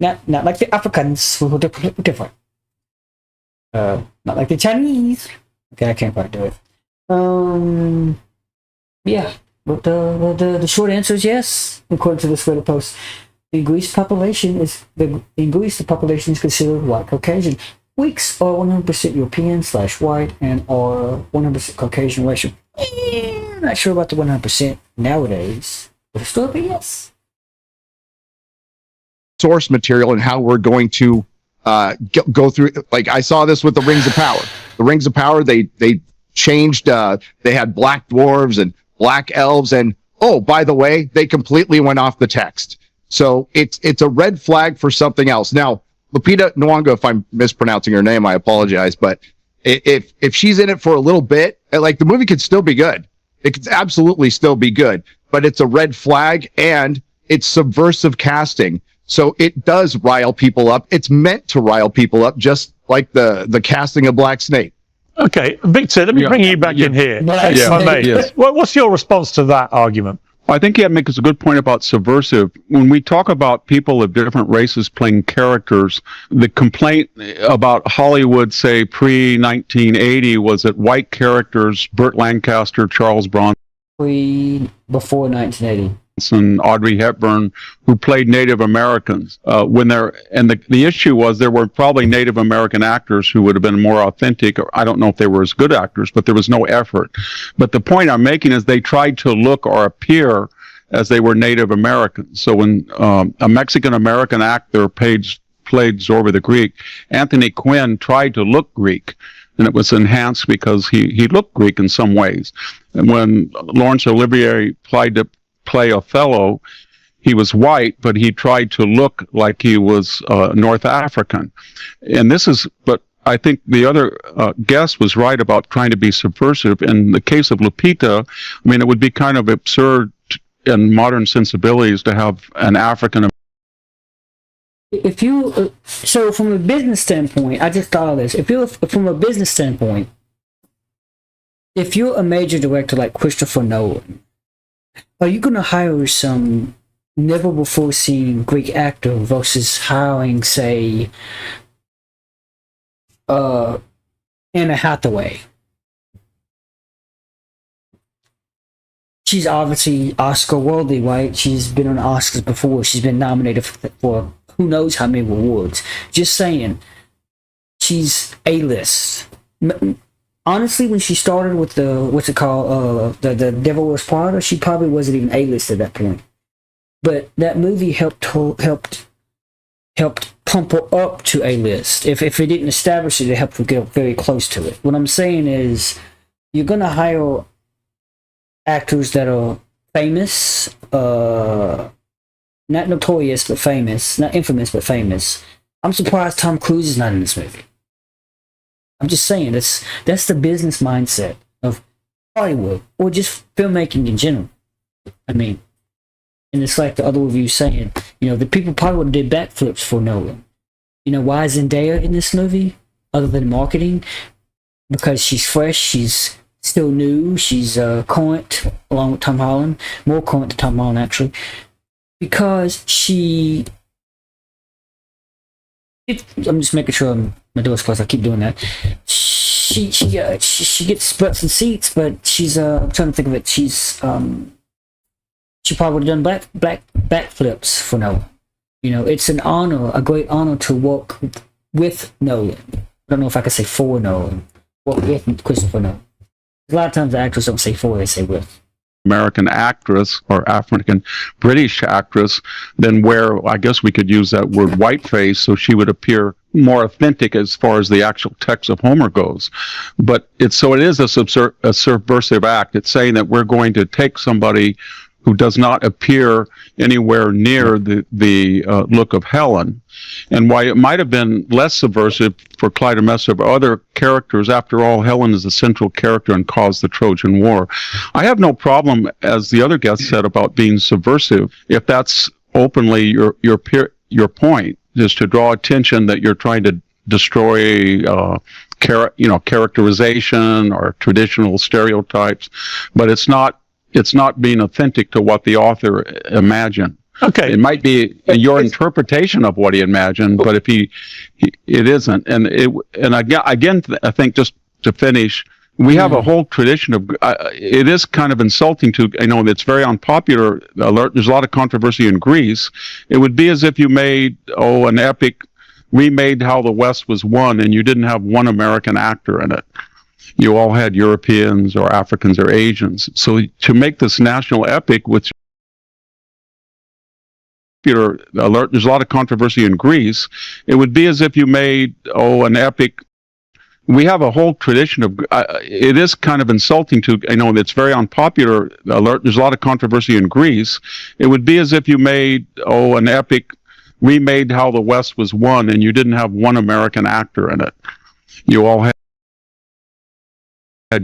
Not like the Africans, who are different. Not like the Chinese. Okay, I can't quite do it. Yeah, but the short answer is yes, according to this Reddit post. In Greece, the population is considered white Caucasian. Greeks are 100% European/white and are 100% Caucasian racial. Not sure about the 100% nowadays, but historically, yes. Source material and how we're going to go through. Like I saw this with the Rings of Power. The Rings of Power, they changed. They had black dwarves and black elves, and oh, by the way, they completely went off the text. So it's a red flag for something else. Now, Lupita Nyong'o, if I'm mispronouncing her name, I apologize, but if she's in it for a little bit, like the movie could still be good. It could absolutely still be good, but it's a red flag and it's subversive casting. So it does rile people up. It's meant to rile people up, just like the casting of Black Snake. Okay, Victor, let me bring you back in here. Yes. What's your response to that argument? I think he makes a good point about subversive. When we talk about people of different races playing characters, the complaint about Hollywood, say, pre-1980, was that white characters, Burt Lancaster, Charles Bronson, Before 1980. and Audrey Hepburn, who played Native Americans. The issue was there were probably Native American actors who would have been more authentic. Or I don't know if they were as good actors, but there was no effort. But the point I'm making is they tried to look or appear as they were Native Americans. So when a Mexican American actor played Zorba the Greek, Anthony Quinn tried to look Greek, and it was enhanced because he looked Greek in some ways. And when Laurence Olivier tried to play Othello, he was white, but he tried to look like he was North African. And but I think the other guest was right about trying to be subversive. In the case of Lupita, I mean, it would be kind of absurd in modern sensibilities to have an African. If you, so from a business standpoint, I just thought of this. From a business standpoint, if you're a major director like Christopher Nolan, are you going to hire some never before seen Greek actor versus hiring, say, Anna Hathaway? She's obviously Oscar worthy, right? She's been on Oscars before. She's been nominated for who knows how many awards. Just saying, she's A-list. Honestly, when she started with the Devil Wears Prada, she probably wasn't even A-list at that point. But that movie helped pump her up to A-list. If it didn't establish it, it helped her get very close to it. What I'm saying is, you're gonna hire actors that are famous, not notorious but famous, not infamous but famous. I'm surprised Tom Cruise is not in this movie. I'm just saying, that's the business mindset of Hollywood, or just filmmaking in general. I mean, and it's like the other review saying, the people probably would have did backflips for Nolan. Why is Zendaya in this movie, other than marketing? Because she's fresh, she's still new, she's current, along with Tom Holland, more current than Tom Holland, actually. Because I'm just making sure my door's closed. I keep doing that. She gets butts and seats, but she's I'm trying to think of it. She probably would have done backflips for Nolan. It's an honor, a great honor to work with Nolan. I don't know if I could say for Nolan. Work with Christopher Nolan. A lot of times the actors don't say for, they say with. American actress or African British actress, then wear, I guess we could use that word, whiteface, so she would appear more authentic as far as the actual text of Homer goes. But it is a subversive act. It's saying that we're going to take somebody who does not appear anywhere near the look of Helen. And why it might have been less subversive for Clytemnestra or other characters, after all, Helen is the central character and caused the Trojan War. I have no problem, as the other guest said, about being subversive, if that's openly your point, is to draw attention that you're trying to destroy characterization or traditional stereotypes, but it's not being authentic to what the author imagined. Okay. It might be your interpretation of what he imagined, but if it isn't. And again, I think, just to finish, we have a whole tradition of, it is kind of insulting to, it's very unpopular. There's a lot of controversy in Greece. It would be as if you made, an epic, remade How the West Was Won, and you didn't have one American actor in it. You all had Europeans or Africans or Asians. So to make this national epic, which there's a lot of controversy in Greece, it would be as if you made, an epic. We have a whole tradition of, it is kind of insulting to, it's very unpopular. There's a lot of controversy in Greece. It would be as if you made, an epic, remade How the West Was Won, and you didn't have one American actor in it. You all had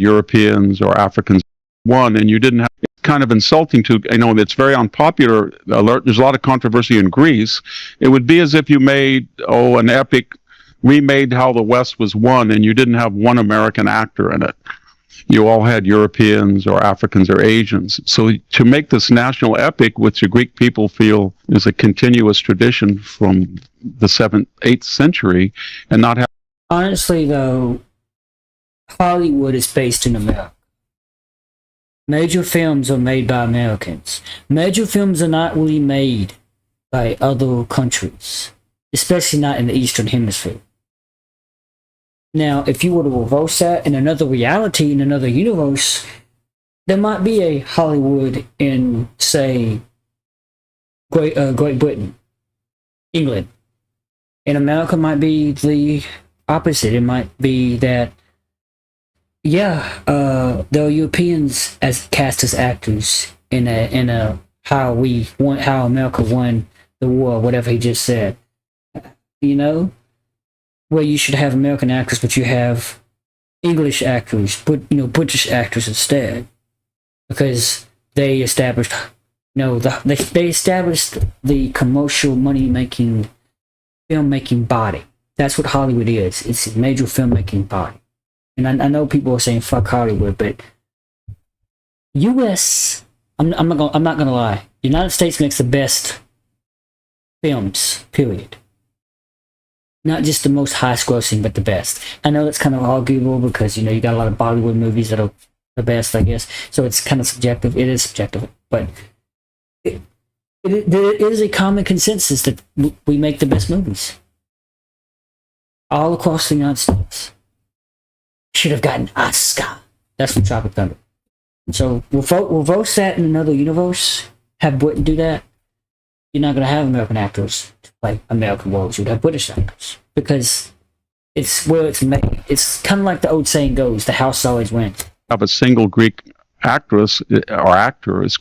Europeans or Africans won, and you didn't have. It's kind of insulting to, it's very unpopular. There's a lot of controversy in Greece. It would be as if you made, an epic, remade How the West Was Won, and you didn't have one American actor in it. You all had Europeans or Africans or Asians. So to make this national epic, which the Greek people feel is a continuous tradition from the 7th, 8th century, and not have. Honestly, though, Hollywood is based in America. Major films are made by Americans. Major films are not really made by other countries, especially not in the Eastern Hemisphere. Now, if you were to reverse that in another reality, in another universe, there might be a Hollywood in, say, Great Britain, England. In America might be the opposite. It might be that, there are Europeans as cast as actors in a how America won the war, whatever he just said. Where you should have American actors, but you have English actors, but British actors instead, because they established, they established the commercial money-making, filmmaking body. That's what Hollywood is. It's a major filmmaking body. And I know people are saying fuck Hollywood, but U.S. I'm not gonna lie. The United States makes the best films. Period. Not just the most high-grossing, but the best. I know that's kind of arguable because, you got a lot of Bollywood movies that are the best, I guess. So it's kind of subjective. It is subjective. But it is a common consensus that we make the best movies. All across the United States. Should have gotten Oscar. That's from Tropic Thunder. So we'll vote that in another universe. Have Britain do that. You're not going to have American actors to play American roles. You'd have British actors. Because it's where it's made. It's kind of like the old saying goes, the house always wins. Have a single Greek actress or actor is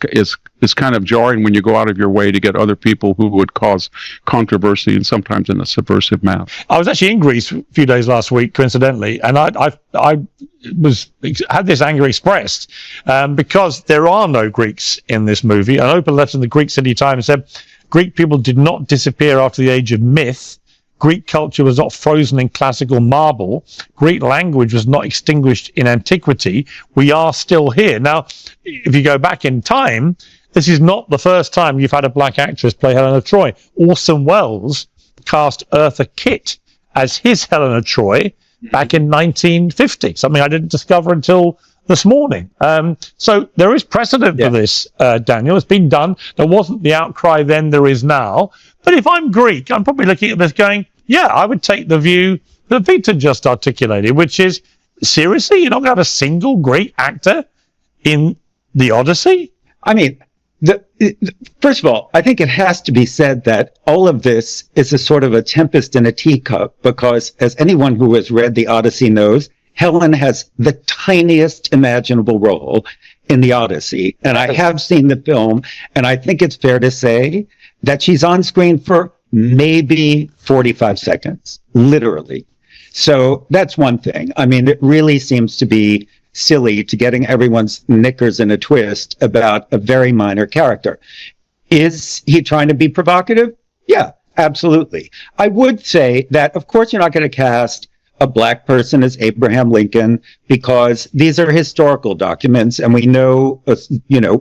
kind of jarring when you go out of your way to get other people who would cause controversy and sometimes in a subversive manner. I was actually in Greece a few days last week, coincidentally, and I had this anger expressed because there are no Greeks in this movie. An open letter in the Greek City Times said Greek people did not disappear after the age of myth. Greek culture was not frozen in classical marble. Greek language was not extinguished in antiquity. We are still here. Now, if you go back in time, this is not the first time you've had a black actress play Helena Troy. Orson Welles cast Eartha Kitt as his Helena Troy back in 1950, something I didn't discover until this morning. So there is precedent for this, Daniel. It's been done. There wasn't the outcry then, there is now. But if I'm Greek, I'm probably looking at this going, I would take the view that Victor just articulated, which is, seriously, you're not going to have a single Greek actor in The Odyssey? I mean, first of all, I think it has to be said that all of this is a sort of a tempest in a teacup because, as anyone who has read the Odyssey knows, Helen has the tiniest imaginable role in the Odyssey. And I have seen the film, and I think it's fair to say that she's on screen for maybe 45 seconds, literally. So that's one thing. I mean, it really seems to be silly to getting everyone's knickers in a twist about a very minor character. Is he trying to be provocative? Yeah, absolutely. I would say that, of course, you're not going to cast a black person as Abraham Lincoln because these are historical documents and we know,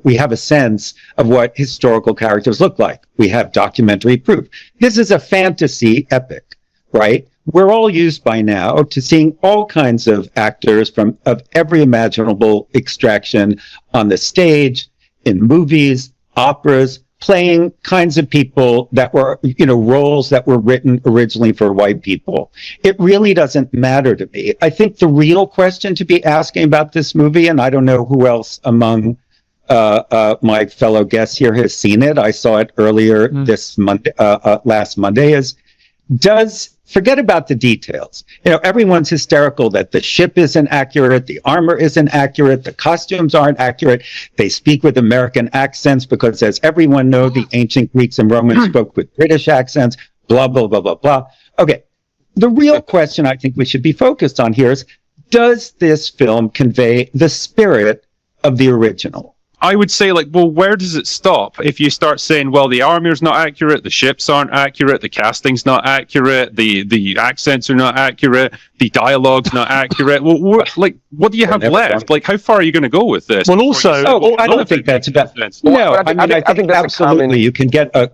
we have a sense of what historical characters look like. We have documentary proof. This is a fantasy epic, right? We're all used by now to seeing all kinds of actors of every imaginable extraction on the stage, in movies, operas, playing kinds of people that were, roles that were written originally for white people. It really doesn't matter to me. I think the real question to be asking about this movie, and I don't know who else among my fellow guests here has seen it. I saw it earlier this Monday, last Monday, is forget about the details. Everyone's hysterical that the ship isn't accurate, the armor isn't accurate, the costumes aren't accurate. They speak with American accents because, as everyone knows, the ancient Greeks and Romans spoke with British accents, blah, blah, blah, blah, blah. Okay, the real question I think we should be focused on here is, does this film convey the spirit of the original? I would say, where does it stop? If you start saying, well, the armor's not accurate, the ships aren't accurate, the casting's not accurate, the accents are not accurate, the dialogue's not accurate. Well, what do you have left? How far are you going to go with this? Well, also, I don't think that's about. No, I think absolutely. You can get the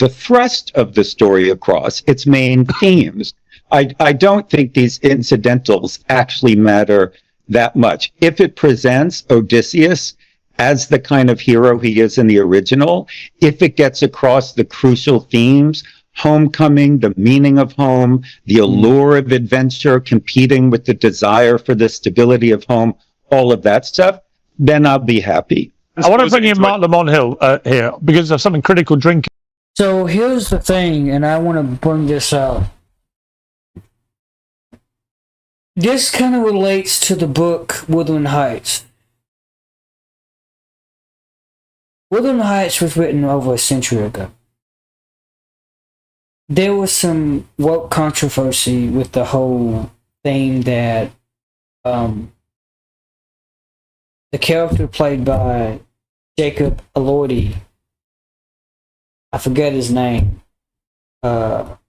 thrust of the story across, its main themes. I don't think these incidentals actually matter that much. If it presents Odysseus as the kind of hero he is in the original, if it gets across the crucial themes, homecoming, the meaning of home, the allure of adventure, competing with the desire for the stability of home, all of that stuff, then I'll be happy. I want to bring in Mark Lamont Hill here because of something critical drinking. So here's the thing, and I want to bring this out. This kind of relates to the book Wuthering Heights. Wuthering Heights was written over a century ago. There was some woke controversy with the whole thing that the character played by Jacob Elordi, I forget his name, not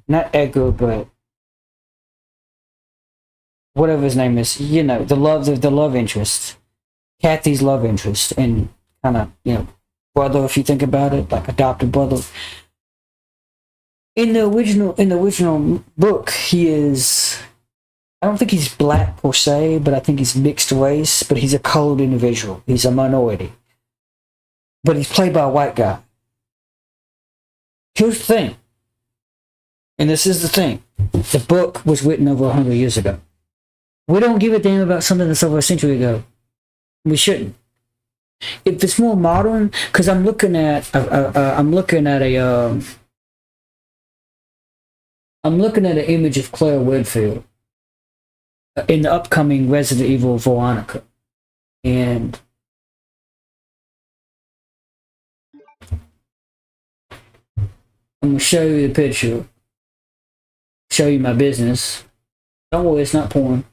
Edgar, but whatever his name is, the love interest, Kathy's love interest, and kind of, brother, if you think about it, like adopted brother. In the original book, he is, I don't think he's black per se, but I think he's mixed race, but he's a colored individual. He's a minority. But he's played by a white guy. Here's the thing, and this is the thing, the book was written over 100 years ago. We don't give a damn about something that's over a century ago. We shouldn't. If it's more modern, because I'm looking at an image of Claire Redfield in the upcoming Resident Evil Veronica, and I'm gonna show you the picture. Show you my business. Don't worry, it's not porn.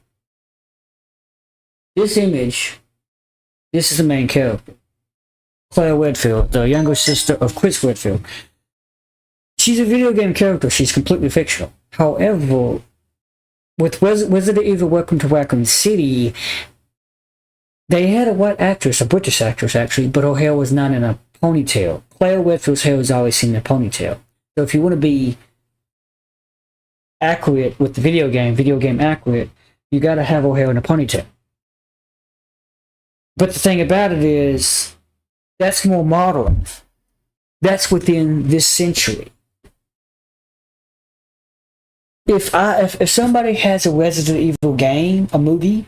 This image, this is the main character. Claire Redfield, the younger sister of Chris Redfield. She's a video game character. She's completely fictional. However, with Resident Evil Welcome to Raccoon City, they had a white actress, a British actress actually, but her hair was not in a ponytail. Claire Redfield's hair was always seen in a ponytail. So if you want to be accurate with the video game accurate, you got to have her hair in a ponytail. But the thing about it is, that's more modern. That's within this century. If somebody has a Resident Evil game, a movie,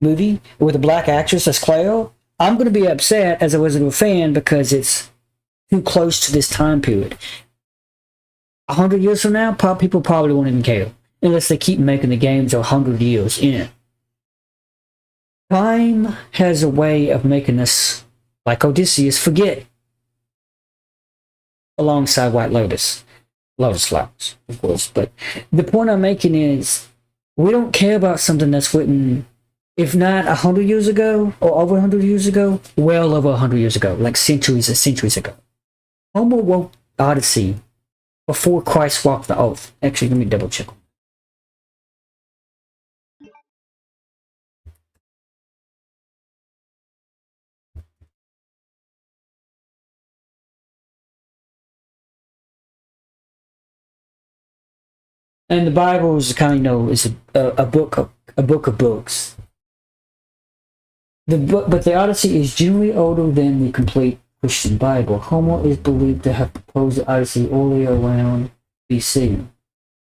movie with a black actress as Cleo, I'm going to be upset as a Resident Evil fan because it's too close to this time period. 100 years from now, people probably won't even care unless they keep making the games 100 years in. Time has a way of making us, like Odysseus, forget. Alongside White Lotus flowers, of course. But the point I'm making is, we don't care about something that's written, if not 100 years ago or over 100 years ago, well over 100 years ago, like centuries and centuries ago. Homer wrote Odyssey before Christ walked the earth. Actually, let me double check. And the Bible is kind of, is a book of books. But the Odyssey is generally older than the complete Christian Bible. Homer is believed to have proposed the Odyssey early around BC,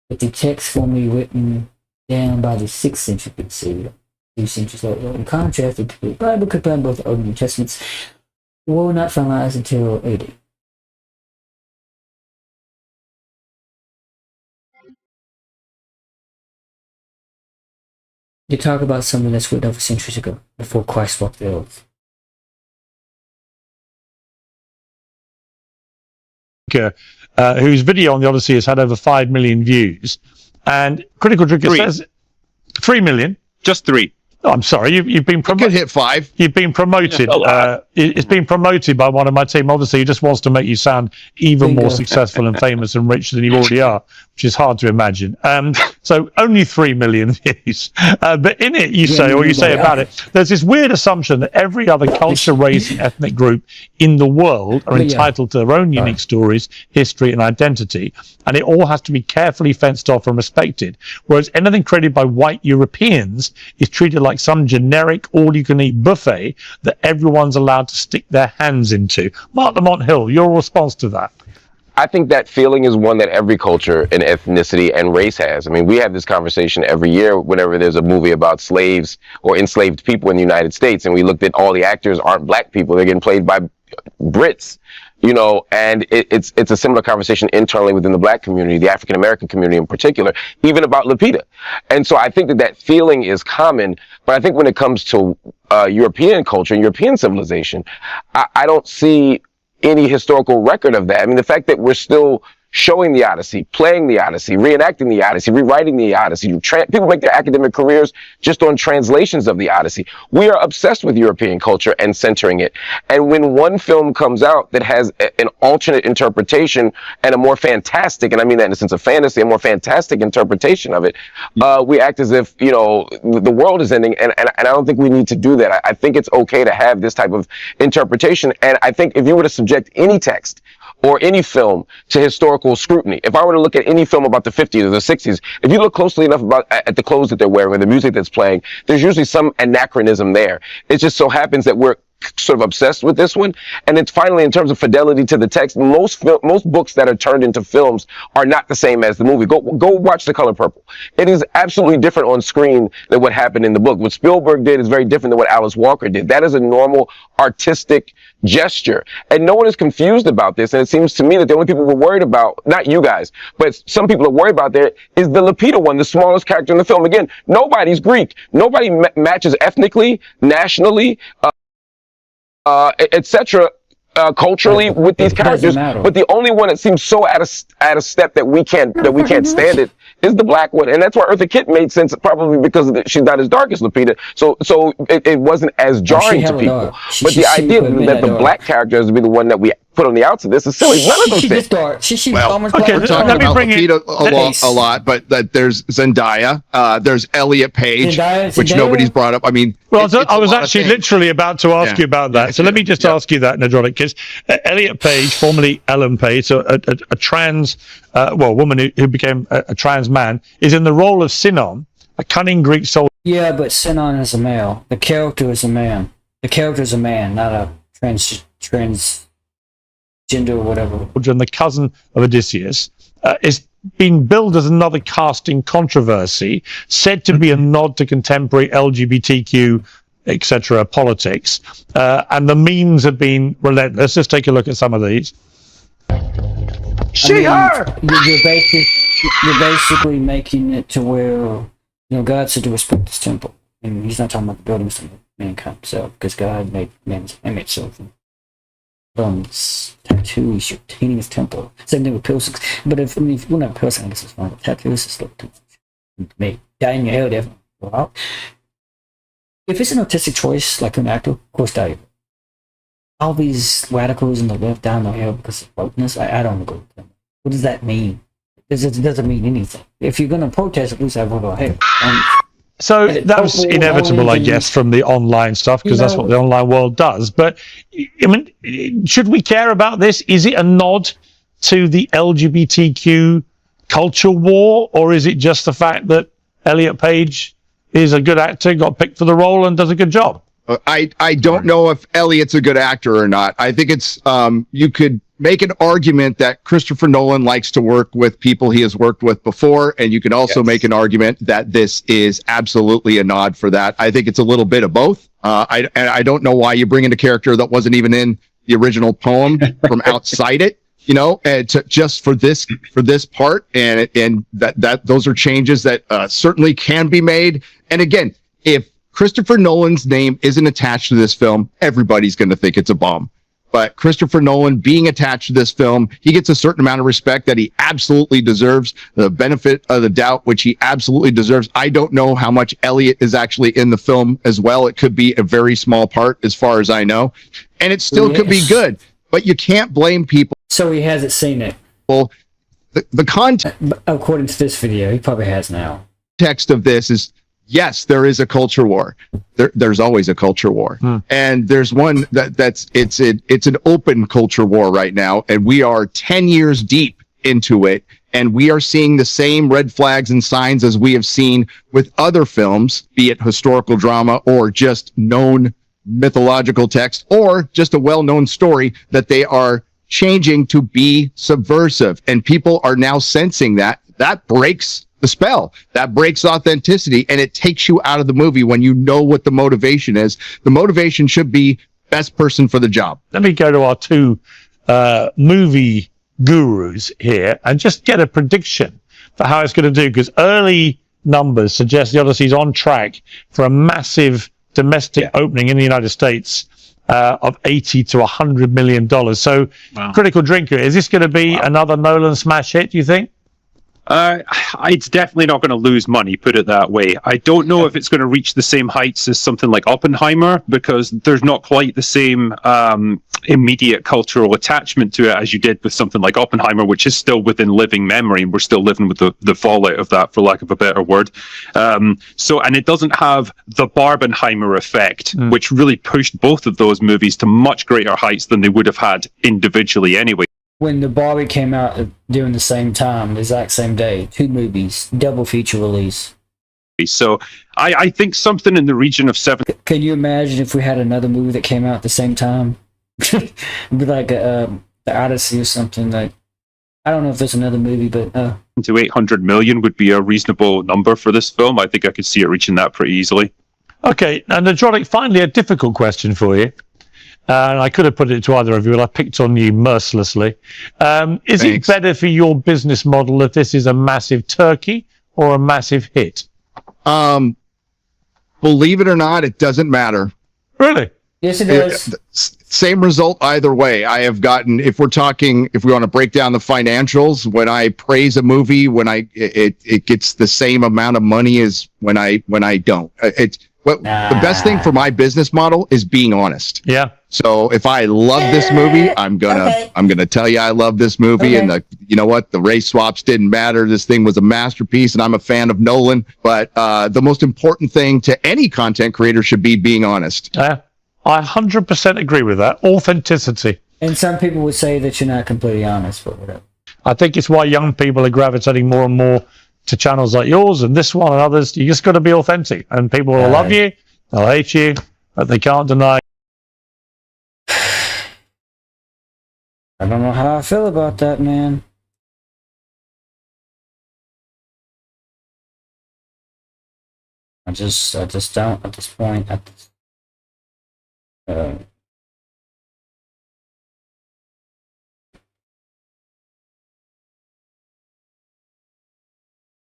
but the text formally written down by the 6th century BC. 2 centuries later. In contrast, the complete Bible, compared both the Old and New Testaments, were not finalized until AD. You talk about something that's written over centuries ago, before Christ walked the earth. Whose video on the Odyssey has had over 5 million views, and Critical Drinker says 3 million. Just 3. Oh, I'm sorry, you've been promoted. Hit 5. You've been promoted. It's been promoted by one of my team. Obviously, he just wants to make you sound even more successful and famous and rich than you already are, which is hard to imagine. So only 3 million views. But in it, you say about it, there's this weird assumption that every other culture, race, and ethnic group in the world are entitled to their own unique stories, history, and identity, and it all has to be carefully fenced off and respected. Whereas anything created by white Europeans is treated like some generic all-you-can-eat buffet that everyone's allowed to stick their hands into. Mark Lamont Hill, your response to that? I think that feeling is one that every culture and ethnicity and race has. I mean, we have this conversation every year whenever there's a movie about slaves or enslaved people in the United States, and we looked at all the actors aren't black people, they're getting played by Brits. You know, and it's a similar conversation internally within the black community, the African American community in particular, even about Lupita. And so I think that feeling is common, but I think when it comes to European culture and European civilization, I don't see any historical record of that. I mean, the fact that we're still showing the Odyssey, playing the Odyssey, reenacting the Odyssey, rewriting the Odyssey. People make their academic careers just on translations of the Odyssey. We are obsessed with European culture and centering it. And when one film comes out that has an alternate interpretation and a more fantastic, and I mean that in the sense of fantasy, a more fantastic interpretation of it, we act as if, you know, the world is ending. And I don't think we need to do that. I think it's okay to have this type of interpretation. And I think if you were to subject any text or any film to historical scrutiny. If I were to look at any film about the 50s or the 60s, if you look closely enough at the clothes that they're wearing or the music that's playing, there's usually some anachronism there. It just so happens that we're sort of obsessed with this one. And then finally, in terms of fidelity to the text, most books that are turned into films are not the same as the movie. Go watch The Color Purple. It is absolutely different on screen than what happened in the book. What Spielberg did is very different than what Alice Walker did. That is a normal artistic gesture. And no one is confused about this. And it seems to me that the only people we're worried about, not you guys, but some people are worried about there, is the Lupita one, the smallest character in the film. Again, nobody's Greek. Nobody matches ethnically, nationally, etc. Culturally with these characters, but the only one that seems so out of step that we can't stand it is the black one, and that's why Eartha Kitt made sense, probably because she's not as dark as Lupita, so it wasn't as jarring to people. But the idea that the black character has to be the one that we put on the outs of this is silly. None of them fit. We're talking about Lupita a lot, but there's Zendaya, there's Elliot Page, which nobody's brought up. I mean, well, I was actually literally about to ask you about that. So let me just ask you that, Nadronic, because Elliot Page, formerly Ellen Page, so a trans woman who became a trans man, is in the role of Sinon, a cunning Greek soldier. Yeah, but Sinon is a male. The character is a man. The character is a man, not a trans. gender or whatever. And the cousin of Odysseus is being billed as another casting controversy, said to be a nod to contemporary LGBTQ, etc. politics, and the memes have been relentless. Let's take a look at some of these. You're basically making it to where God said to respect His temple, and He's not talking about the buildings of mankind. So because God made man's image, so tattoos, you're tainting His temple. Same thing with piercings. But if we're not piercing, I guess it's fine. But tattoos is look to me. Dye in your hair, definitely. Well, if it's an artistic choice, like an actor, of course, dye. All these radicals in the left down the hair because of wokeness, I don't agree with them. What does that mean? It doesn't mean anything. If you're going to protest, at least have a hair. So that was inevitable, I guess, from the online stuff, because that's what the online world does. But, I mean, should we care about this? Is it a nod to the LGBTQ culture war, or is it just the fact that Elliot Page is a good actor, got picked for the role, and does a good job? I don't know if Elliot's a good actor or not. I think it's you could make an argument that Christopher Nolan likes to work with people he has worked with before, and you can also make an argument that this is absolutely a nod for that. I think it's a little bit of both. I don't know why you bring in a character that wasn't even in the original poem from outside it, and just for this part, and that those are changes that certainly can be made. And again, if Christopher Nolan's name isn't attached to this film, everybody's going to think it's a bomb. But Christopher Nolan being attached to this film, he gets a certain amount of respect that he absolutely deserves, the benefit of the doubt, which he absolutely deserves. I don't know how much Elliot is actually in the film as well. It could be a very small part as far as I know. And it still could be good, but you can't blame people. So he hasn't seen it. Well, the context, according to this video, he probably has now. Text of this is, yes, there is a culture war. There's always a culture war, and there's one it's an open culture war right now, and we are 10 years deep into it, and we are seeing the same red flags and signs as we have seen with other films, be it historical drama or just known mythological text or just a well-known story, that they are changing to be subversive, and people are now sensing that breaks the spell, that breaks authenticity, and it takes you out of the movie when you know what the motivation is. The motivation should be best person for the job. Let me go to our two movie gurus here and just get a prediction for how it's going to do, because early numbers suggest the Odyssey's on track for a massive domestic opening in the United States of $80 to $100 million. So, Critical Drinker, is this going to be another Nolan smash hit, do you think? It's definitely not going to lose money, put it that way. I don't know if it's going to reach the same heights as something like Oppenheimer, because there's not quite the same immediate cultural attachment to it as you did with something like Oppenheimer, which is still within living memory, and we're still living with the fallout of that, for lack of a better word. And it doesn't have the Barbenheimer effect, which really pushed both of those movies to much greater heights than they would have had individually anyway. When the Barbie came out during the same time, the exact same day, 2 movies, double feature release. So I think something in the region of 7. Can you imagine if we had another movie that came out at the same time? It'd be like the Odyssey or something. Like, I don't know if there's another movie, but to 800 million would be a reasonable number for this film. I think I could see it reaching that pretty easily. Okay, and Nadronic, finally a difficult question for you. And I could have put it to either of you, but I picked on you mercilessly. Is it better for your business model if this is a massive turkey or a massive hit? Believe it or not, it doesn't matter. Really? Yes, it does. Same result either way. I have gotten, if we want to break down the financials, when I praise a movie, it gets the same amount of money as when I don't. The best thing for my business model is being honest. Yeah. So if I love this movie, I'm gonna tell you I love this movie, and you know what, the race swaps didn't matter. This thing was a masterpiece, and I'm a fan of Nolan. But the most important thing to any content creator should be being honest. I 100% agree with that. Authenticity. And some people would say that you're not completely honest, but whatever. I think it's why young people are gravitating more and more to channels like yours and this one and others. You just got to be authentic, and people will love you, they'll hate you, but they can't deny I don't know how I feel about that, man. I just don't at this point.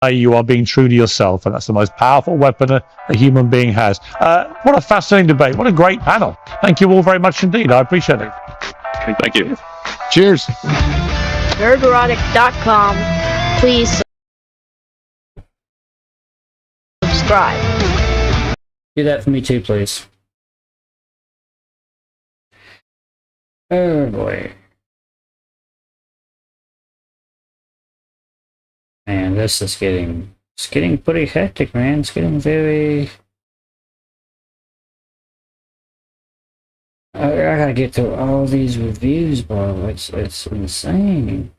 You are being true to yourself, and that's the most powerful weapon a human being has. What a fascinating debate. What a great panel. Thank you all very much indeed. I appreciate it. Thank you. Cheers. Nerderotic.com. Please subscribe. Do that for me too, please. Oh boy. Man, this is getting pretty hectic, man. It's getting very. I gotta get through all these reviews, bro. It's insane.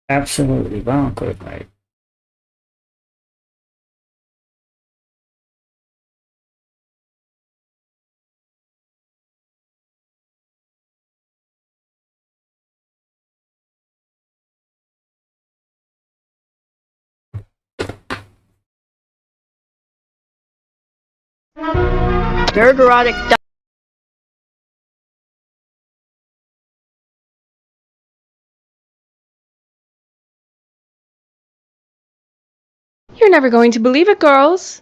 Absolutely bonkers, mate. Nerderotic. You're never going to believe it, girls.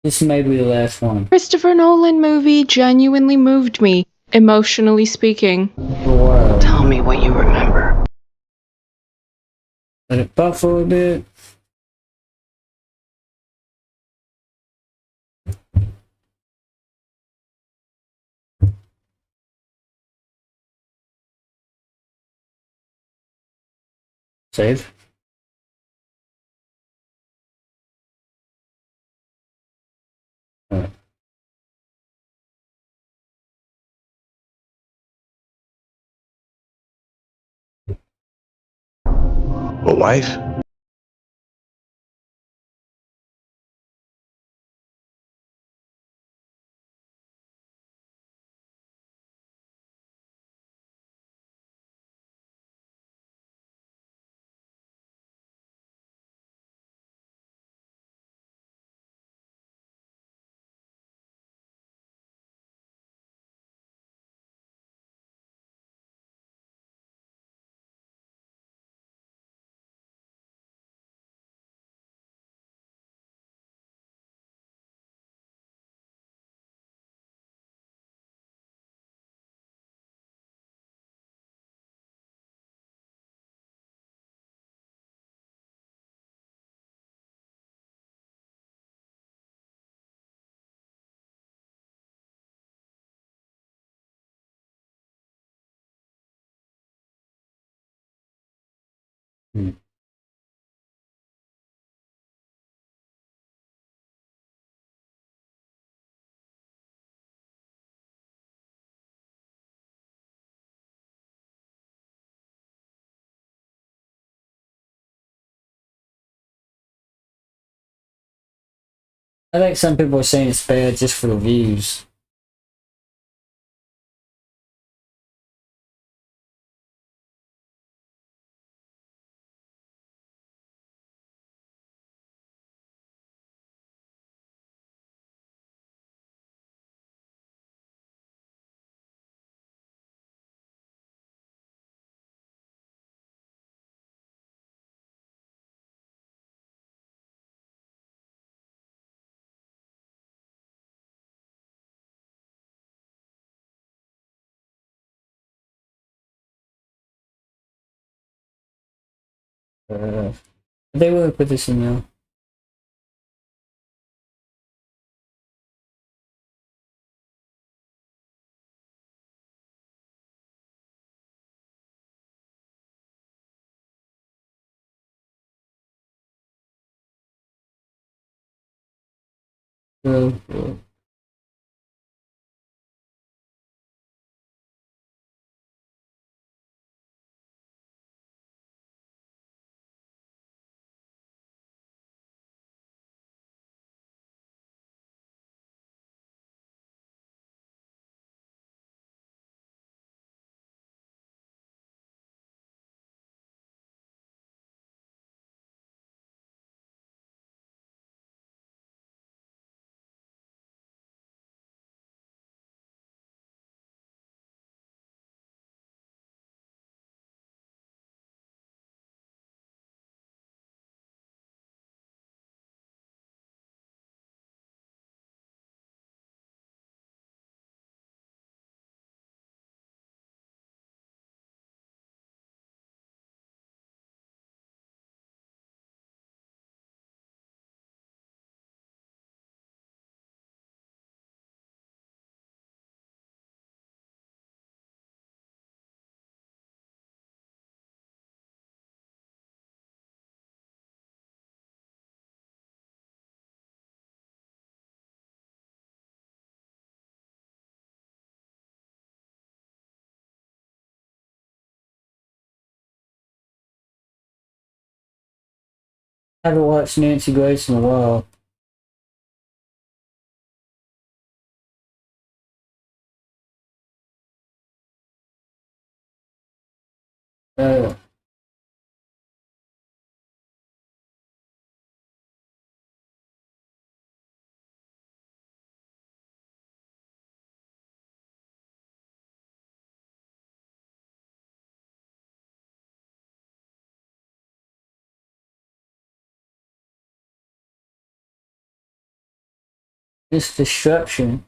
This may be the last one. Christopher Nolan movie genuinely moved me, emotionally speaking. Wow. Tell me what you remember. Let it buff a little bit. Save. A wife? I think some people are saying it's bad just for the views. They will put this in there. I haven't watched Nancy Grace in a while. This destruction.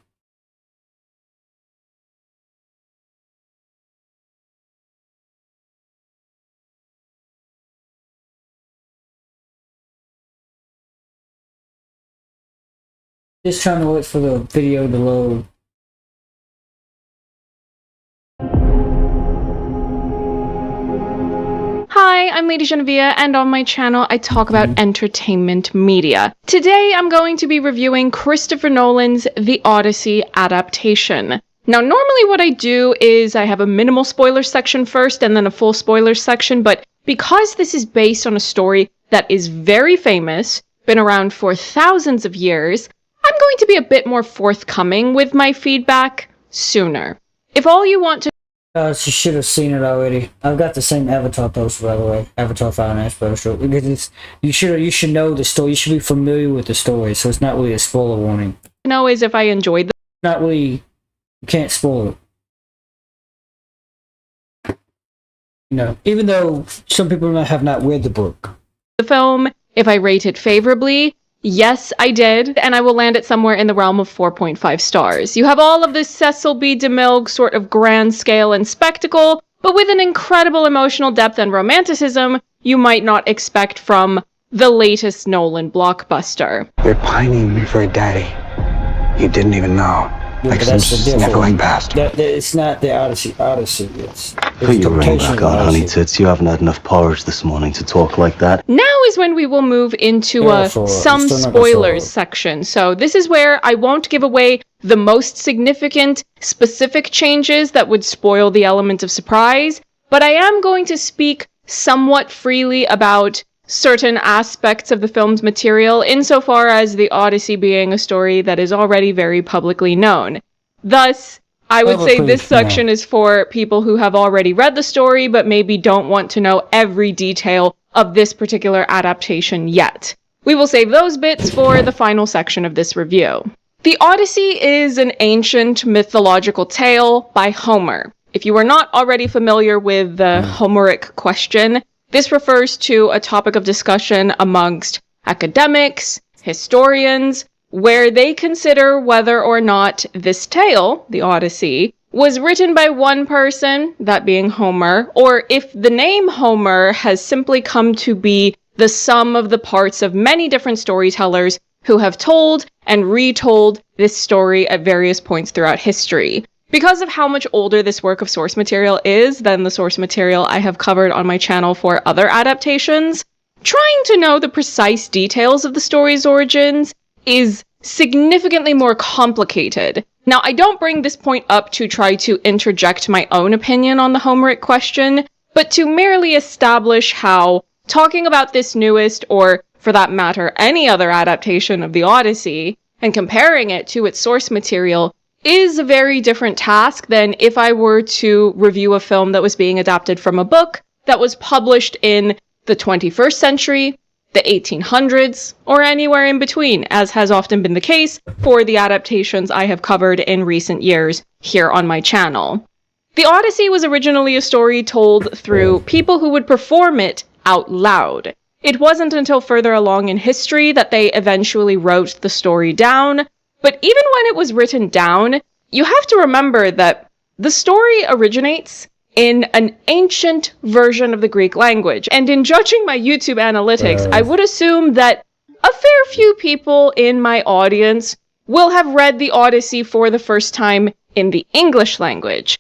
Just trying to wait for the video to load. Hi, I'm Lady Genevieve, and on my channel I talk about entertainment media. Today I'm going to be reviewing Christopher Nolan's The Odyssey adaptation. Now, normally what I do is I have a minimal spoiler section first and then a full spoiler section, but because this is based on a story that is very famous, been around for thousands of years, I'm going to be a bit more forthcoming with my feedback sooner. If all you want to You should have seen it already. I've got the same Avatar poster, by the way. Avatar Finance poster. Because you should know the story. You should be familiar with the story, so it's not really a spoiler warning. know is if I enjoyed the Not really. You can't spoil it. You know, even though some people have not read the book. film, if I rate it favorably. Yes, I did, and I will land it somewhere in the realm of 4.5 stars. You have all of this Cecil B. DeMille sort of grand scale and spectacle, but with an incredible emotional depth and romanticism you might not expect from the latest Nolan blockbuster. You're pining for a daddy you didn't even know. Like some sniffling bastard. It's not the Odyssey. It's Put your ring back on, honey tits. You haven't had enough porridge this morning to talk like that. Now is when we will move into some spoilers section. So this is where I won't give away the most significant, specific changes that would spoil the element of surprise, but I am going to speak somewhat freely about certain aspects of the film's material, insofar as The Odyssey being a story that is already very publicly known. Thus, I would say this section is for people who have already read the story, but maybe don't want to know every detail of this particular adaptation yet. We will save those bits for the final section of this review. The Odyssey is an ancient mythological tale by Homer. If you are not already familiar with the Homeric question, this refers to a topic of discussion amongst academics, historians, where they consider whether or not this tale, the Odyssey, was written by one person, that being Homer, or if the name Homer has simply come to be the sum of the parts of many different storytellers who have told and retold this story at various points throughout history. Because of how much older this work of source material is than the source material I have covered on my channel for other adaptations, trying to know the precise details of the story's origins is significantly more complicated. Now, I don't bring this point up to try to interject my own opinion on the Homeric question, but to merely establish how talking about this newest, or for that matter, any other adaptation of the Odyssey, and comparing it to its source material is a very different task than if I were to review a film that was being adapted from a book that was published in the 21st century, the 1800s, or anywhere in between, as has often been the case for the adaptations I have covered in recent years here on my channel. The Odyssey was originally a story told through people who would perform it out loud. It wasn't until further along in history that they eventually wrote the story down, but even when it was written down, you have to remember that the story originates in an ancient version of the Greek language. And in judging my YouTube analytics, I would assume that a fair few people in my audience will have read the Odyssey for the first time in the English language.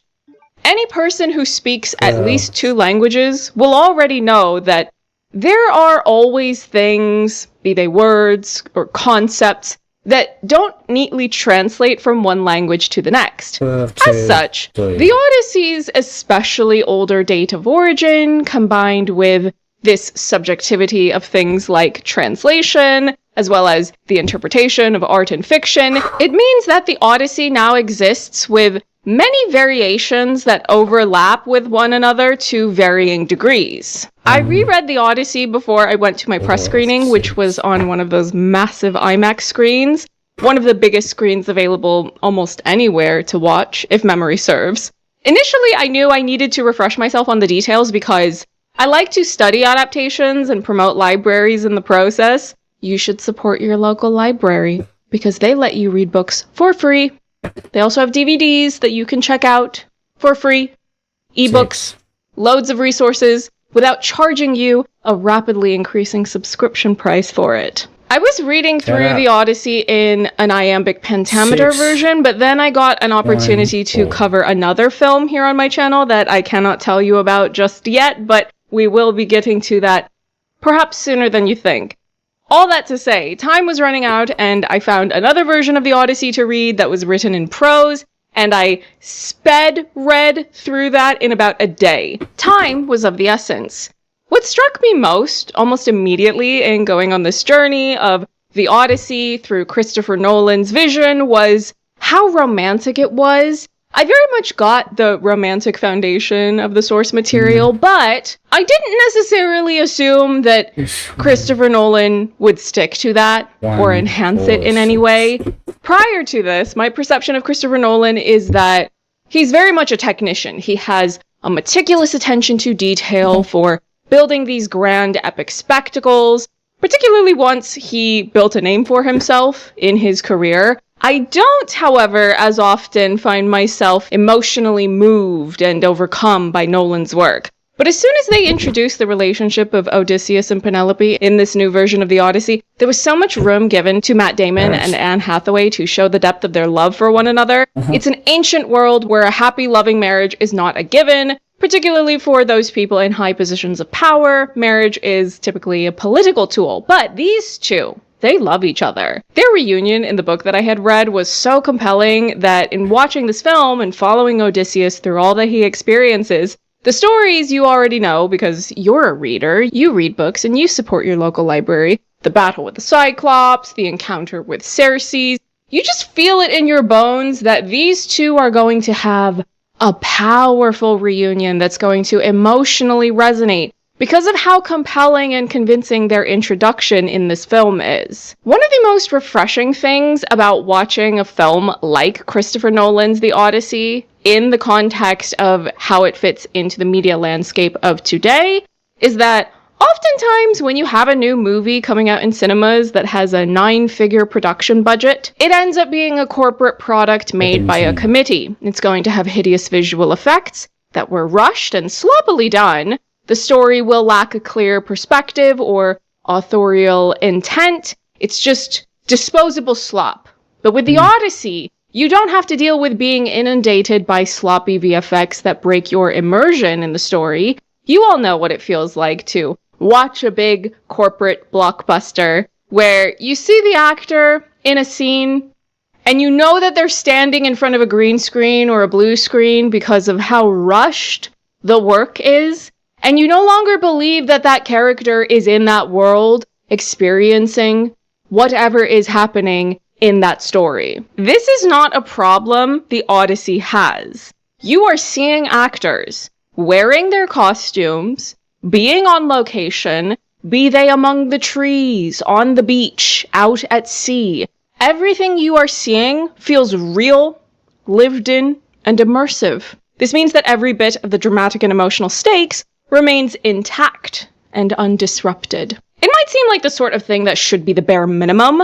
Any person who speaks at least 2 languages will already know that there are always things, be they words or concepts, that don't neatly translate from one language to the next. As such, the Odyssey's especially older date of origin, combined with this subjectivity of things like translation, as well as the interpretation of art and fiction, it means that the Odyssey now exists with many variations that overlap with one another to varying degrees. I reread the Odyssey before I went to my press screening, which was on one of those massive IMAX screens, one of the biggest screens available almost anywhere to watch, if memory serves. Initially, I knew I needed to refresh myself on the details because I like to study adaptations and promote libraries in the process. You should support your local library because they let you read books for free. They also have DVDs that you can check out for free, ebooks, loads of resources, without charging you a rapidly increasing subscription price for it. I was reading through the Odyssey in an iambic pentameter version, but then I got an opportunity to cover another film here on my channel that I cannot tell you about just yet, but we will be getting to that perhaps sooner than you think. All that to say, time was running out, and I found another version of the Odyssey to read that was written in prose, and I read through that in about a day. Time was of the essence. What struck me most, almost immediately in going on this journey of the Odyssey through Christopher Nolan's vision, was how romantic it was. I very much got the romantic foundation of the source material, but I didn't necessarily assume that Christopher Nolan would stick to that or enhance it in any way. Prior to this, my perception of Christopher Nolan is that he's very much a technician. He has a meticulous attention to detail for building these grand epic spectacles, particularly once he built a name for himself in his career. I don't, however, as often find myself emotionally moved and overcome by Nolan's work. But as soon as they introduced the relationship of Odysseus and Penelope in this new version of the Odyssey, there was so much room given to Matt Damon and Anne Hathaway to show the depth of their love for one another. It's an ancient world where a happy, loving marriage is not a given, particularly for those people in high positions of power. Marriage is typically a political tool, but these two, they love each other. Their reunion in the book that I had read was so compelling that in watching this film and following Odysseus through all that he experiences, the stories you already know because you're a reader, you read books and you support your local library, the battle with the Cyclops, the encounter with Circe, you just feel it in your bones that these two are going to have a powerful reunion that's going to emotionally resonate because of how compelling and convincing their introduction in this film is. One of the most refreshing things about watching a film like Christopher Nolan's The Odyssey in the context of how it fits into the media landscape of today is that Oftentimes, when you have a new movie coming out in cinemas that has a 9-figure production budget, it ends up being a corporate product made by a committee. It's going to have hideous visual effects that were rushed and sloppily done. The story will lack a clear perspective or authorial intent. It's just disposable slop. But with the Odyssey, you don't have to deal with being inundated by sloppy VFX that break your immersion in the story. You all know what it feels like to watch a big corporate blockbuster where you see the actor in a scene and you know that they're standing in front of a green screen or a blue screen because of how rushed the work is, and you no longer believe that that character is in that world experiencing whatever is happening in that story. This is not a problem the Odyssey has. You are seeing actors wearing their costumes, being on location, be they among the trees, on the beach, out at sea. Everything you are seeing feels real, lived in, and immersive. This means that every bit of the dramatic and emotional stakes remains intact and undisrupted. It might seem like the sort of thing that should be the bare minimum,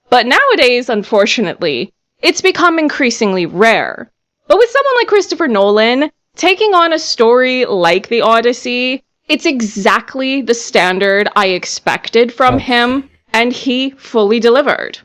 but nowadays, unfortunately, it's become increasingly rare. But with someone like Christopher Nolan, taking on a story like the Odyssey, it's exactly the standard I expected from him, and he fully delivered.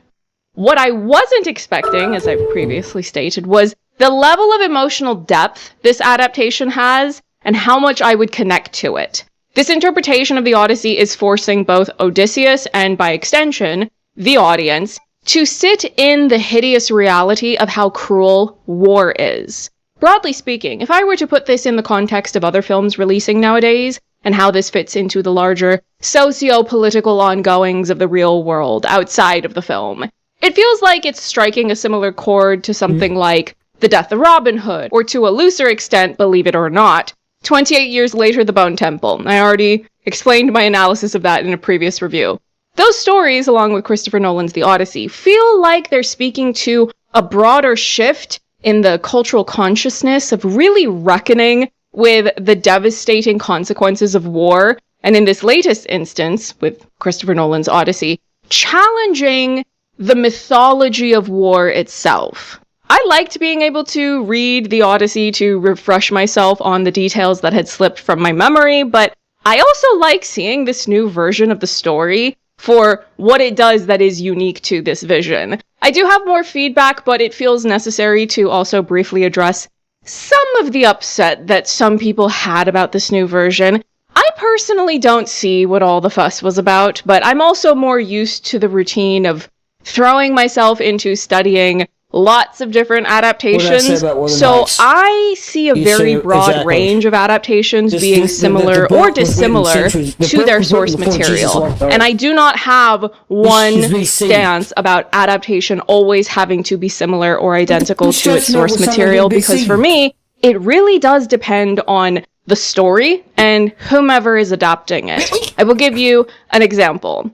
What I wasn't expecting, as I've previously stated, was the level of emotional depth this adaptation has and how much I would connect to it. This interpretation of the Odyssey is forcing both Odysseus and, by extension, the audience to sit in the hideous reality of how cruel war is. Broadly speaking, if I were to put this in the context of other films releasing nowadays, and how this fits into the larger socio-political ongoings of the real world outside of the film, it feels like it's striking a similar chord to something like The Death of Robin Hood, or to a looser extent, believe it or not, 28 years later, The Bone Temple. I already explained my analysis of that in a previous review. Those stories, along with Christopher Nolan's The Odyssey, feel like they're speaking to a broader shift in the cultural consciousness of really reckoning with the devastating consequences of war, and in this latest instance, with Christopher Nolan's Odyssey, challenging the mythology of war itself. I liked being able to read the Odyssey to refresh myself on the details that had slipped from my memory, but I also like seeing this new version of the story for what it does that is unique to this vision. I do have more feedback, but it feels necessary to also briefly address some of the upset that some people had about this new version. I personally don't see what all the fuss was about, but I'm also more used to the routine of throwing myself into studying lots of different adaptations, so I see a very broad range of adaptations being similar or dissimilar to their source material, and I do not have one stance about adaptation always having to be similar or identical to its source material, because for me, it really does depend on the story and whomever is adapting it. I will give you an example.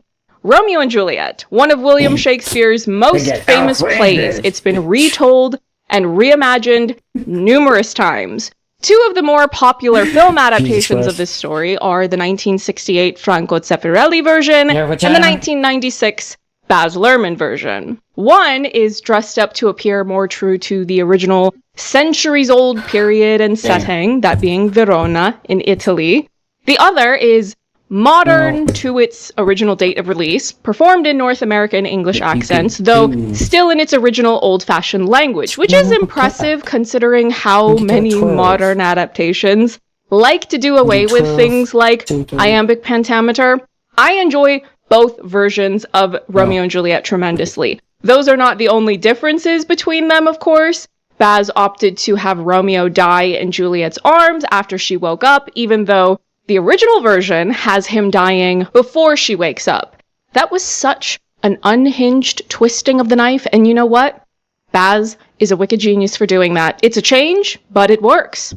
Romeo and Juliet, one of William Shakespeare's most famous plays. It's been retold and reimagined numerous times. Two of the more popular film adaptations of this story are the 1968 Franco Zeffirelli version and the 1996 Baz Luhrmann version. One is dressed up to appear more true to the original centuries-old period and setting, that being Verona in Italy. The other is modern to its original date of release, performed in North American English accents, though still in its original old-fashioned language, which is impressive considering how many modern adaptations like to do away with things like iambic pentameter. I enjoy both versions of Romeo and Juliet tremendously. Those are not the only differences between them, of course. Baz opted to have Romeo die in Juliet's arms after she woke up, even though the original version has him dying before she wakes up. That was such an unhinged twisting of the knife, and you know what? Baz is a wicked genius for doing that. It's a change, but it works.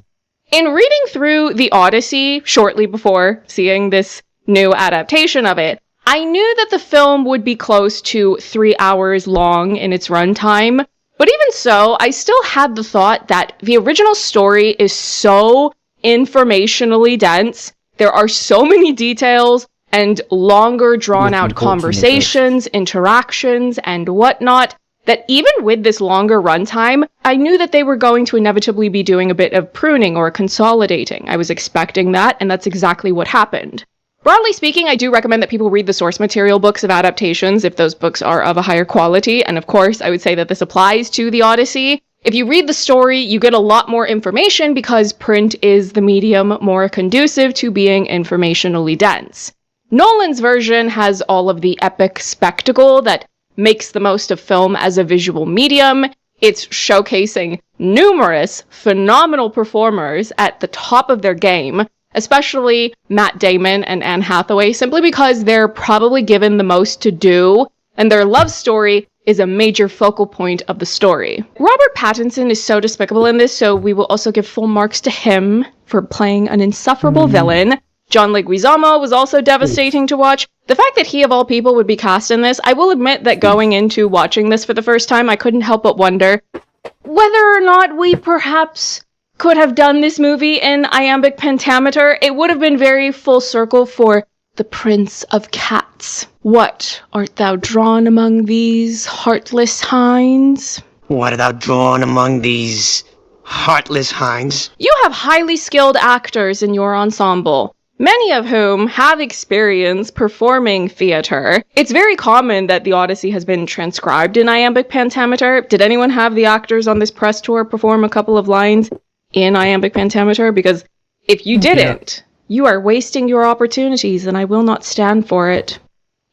In reading through The Odyssey shortly before seeing this new adaptation of it, I knew that the film would be close to 3 hours long in its runtime, but even so, I still had the thought that the original story is so informationally dense There are so many details and longer drawn out conversations, interactions, and whatnot, that even with this longer runtime, I knew that they were going to inevitably be doing a bit of pruning or consolidating. I was expecting that, and that's exactly what happened. Broadly speaking, I do recommend that people read the source material books of adaptations if those books are of a higher quality, and of course, I would say that this applies to the Odyssey. If you read the story, you get a lot more information because print is the medium more conducive to being informationally dense. Nolan's version has all of the epic spectacle that makes the most of film as a visual medium. It's showcasing numerous phenomenal performers at the top of their game, especially Matt Damon and Anne Hathaway, simply because they're probably given the most to do, and their love story is a major focal point of the story. Robert Pattinson is so despicable in this, so we will also give full marks to him for playing an insufferable villain. John Leguizamo was also devastating to watch. The fact that he, of all people, would be cast in this, I will admit that going into watching this for the first time, I couldn't help but wonder whether or not we perhaps could have done this movie in iambic pentameter. It would have been very full circle for the Prince of Cats. What art thou drawn among these heartless hinds? What art thou drawn among these heartless hinds? You have highly skilled actors in your ensemble, many of whom have experience performing theater. It's very common that the Odyssey has been transcribed in iambic pentameter. Did anyone have the actors on this press tour perform a couple of lines in iambic pentameter? Because if you didn't, you are wasting your opportunities, and I will not stand for it.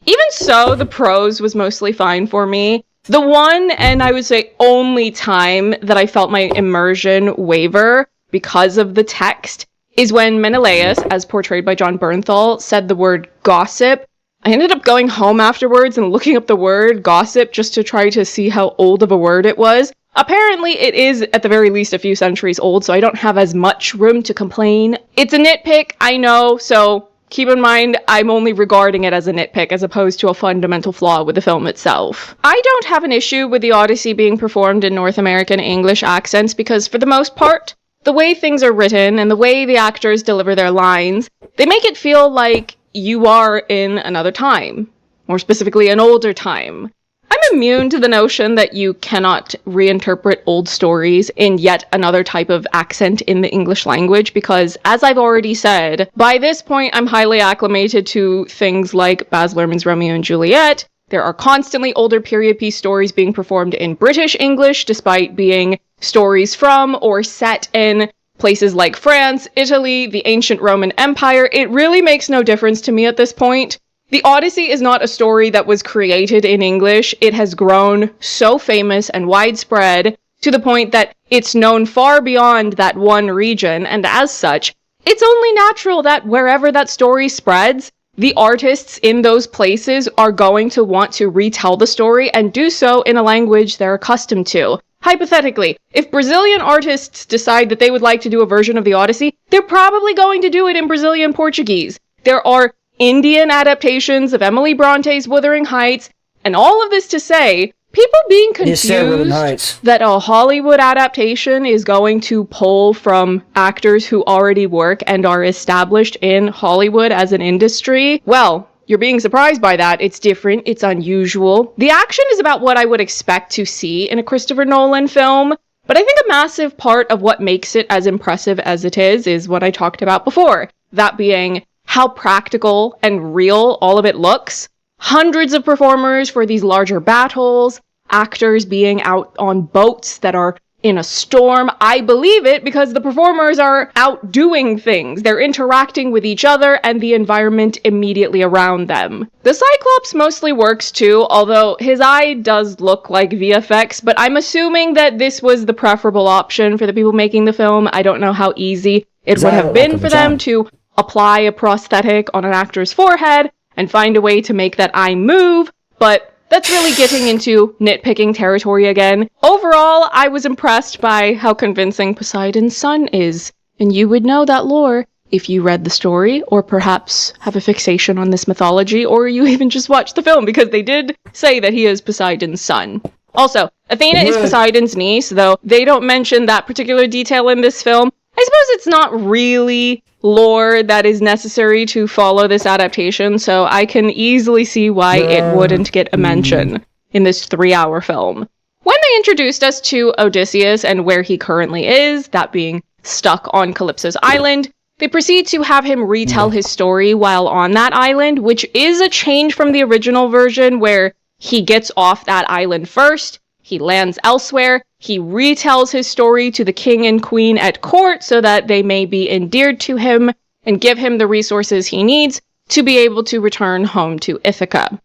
Even so, the prose was mostly fine for me. The one, and I would say only time that I felt my immersion waver because of the text is when Menelaus, as portrayed by John Bernthal, said the word gossip. I ended up going home afterwards and looking up the word gossip just to try to see how old of a word it was. Apparently, it is at the very least a few centuries old, so I don't have as much room to complain. It's a nitpick, I know, so keep in mind I'm only regarding it as a nitpick as opposed to a fundamental flaw with the film itself. I don't have an issue with the Odyssey being performed in North American English accents because, for the most part, the way things are written and the way the actors deliver their lines, they make it feel like you are in another time, more specifically an older time. I'm immune to the notion that you cannot reinterpret old stories in yet another type of accent in the English language because, as I've already said, by this point I'm highly acclimated to things like Baz Luhrmann's Romeo and Juliet. There are constantly older period piece stories being performed in British English despite being stories from or set in places like France, Italy, the ancient Roman Empire. It really makes no difference to me at this point. The Odyssey is not a story that was created in English. It has grown so famous and widespread to the point that it's known far beyond that one region, and as such, it's only natural that wherever that story spreads, the artists in those places are going to want to retell the story and do so in a language they're accustomed to. Hypothetically, if Brazilian artists decide that they would like to do a version of the Odyssey, they're probably going to do it in Brazilian Portuguese. There are Indian adaptations of Emily Bronte's Wuthering Heights, and all of this to say, people being confused that a Hollywood adaptation is going to pull from actors who already work and are established in Hollywood as an industry, well, you're being surprised by that. It's different. It's unusual. The action is about what I would expect to see in a Christopher Nolan film, but I think a massive part of what makes it as impressive as it is what I talked about before. That being how practical and real all of it looks. Hundreds of performers for these larger battles, actors being out on boats that are in a storm. I believe it because the performers are out doing things. They're interacting with each other and the environment immediately around them. The Cyclops mostly works too, although his eye does look like VFX, but I'm assuming that this was the preferable option for the people making the film. I don't know how easy it would have been for them to apply a prosthetic on an actor's forehead and find a way to make that eye move, but that's really getting into nitpicking territory again. Overall, I was impressed by how convincing Poseidon's son is, and you would know that lore if you read the story, or perhaps have a fixation on this mythology, or you even just watched the film, because they did say that he is Poseidon's son. Also, Athena is Poseidon's niece, though they don't mention that particular detail in this film. I suppose it's not really lore that is necessary to follow this adaptation, so I can easily see why it wouldn't get a mention in this 3-hour film. When they introduced us to Odysseus and where he currently is, that being stuck on Calypso's island, they proceed to have him retell his story while on that island, which is a change from the original version where he gets off that island first, he lands elsewhere, he retells his story to the king and queen at court so that they may be endeared to him and give him the resources he needs to be able to return home to Ithaca.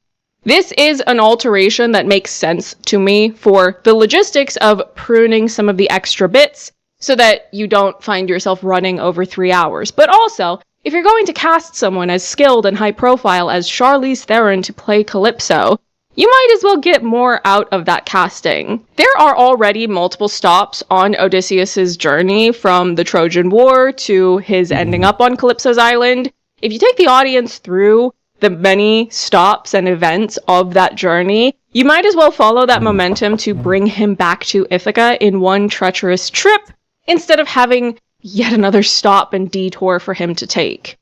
This is an alteration that makes sense to me for the logistics of pruning some of the extra bits so that you don't find yourself running over 3 hours. But also, if you're going to cast someone as skilled and high profile as Charlize Theron to play Calypso, you might as well get more out of that casting. There are already multiple stops on Odysseus's journey from the Trojan War to his ending up on Calypso's island. If you take the audience through the many stops and events of that journey, you might as well follow that momentum to bring him back to Ithaca in one treacherous trip, instead of having yet another stop and detour for him to take.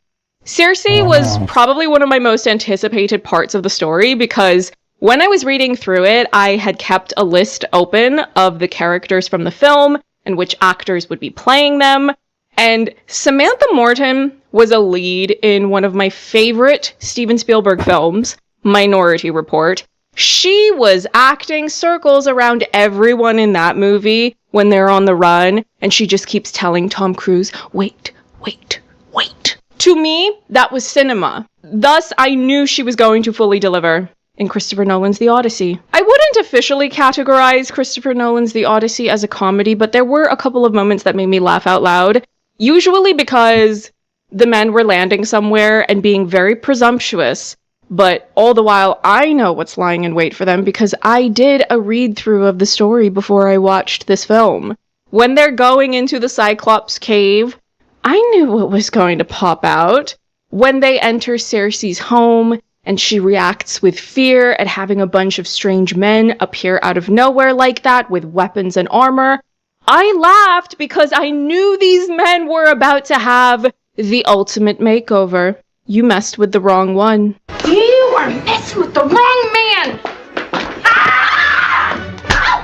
Circe was probably one of my most anticipated parts of the story because when I was reading through it, I had kept a list open of the characters from the film and which actors would be playing them, and Samantha Morton was a lead in one of my favorite Steven Spielberg films, Minority Report. She was acting circles around everyone in that movie when they're on the run, and she just keeps telling Tom Cruise, wait, wait, wait. To me, that was cinema. Thus, I knew she was going to fully deliver in Christopher Nolan's The Odyssey. I wouldn't officially categorize Christopher Nolan's The Odyssey as a comedy, but there were a couple of moments that made me laugh out loud, usually because the men were landing somewhere and being very presumptuous, but all the while I know what's lying in wait for them because I did a read-through of the story before I watched this film. When they're going into the Cyclops cave, I knew what was going to pop out. When they enter Circe's home, and she reacts with fear at having a bunch of strange men appear out of nowhere like that with weapons and armor, I laughed because I knew these men were about to have the ultimate makeover. You messed with the wrong one. You are messing with the wrong man!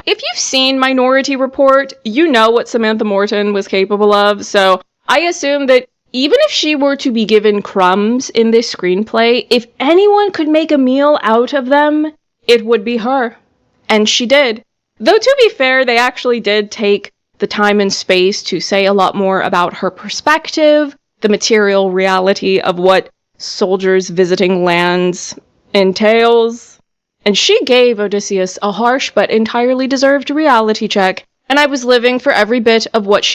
If you've seen Minority Report, you know what Samantha Morton was capable of, so I assume that even if she were to be given crumbs in this screenplay, if anyone could make a meal out of them, it would be her. And she did. Though to be fair, they actually did take the time and space to say a lot more about her perspective, the material reality of what soldiers visiting lands entails. And she gave Odysseus a harsh but entirely deserved reality check, and I was living for every bit of what she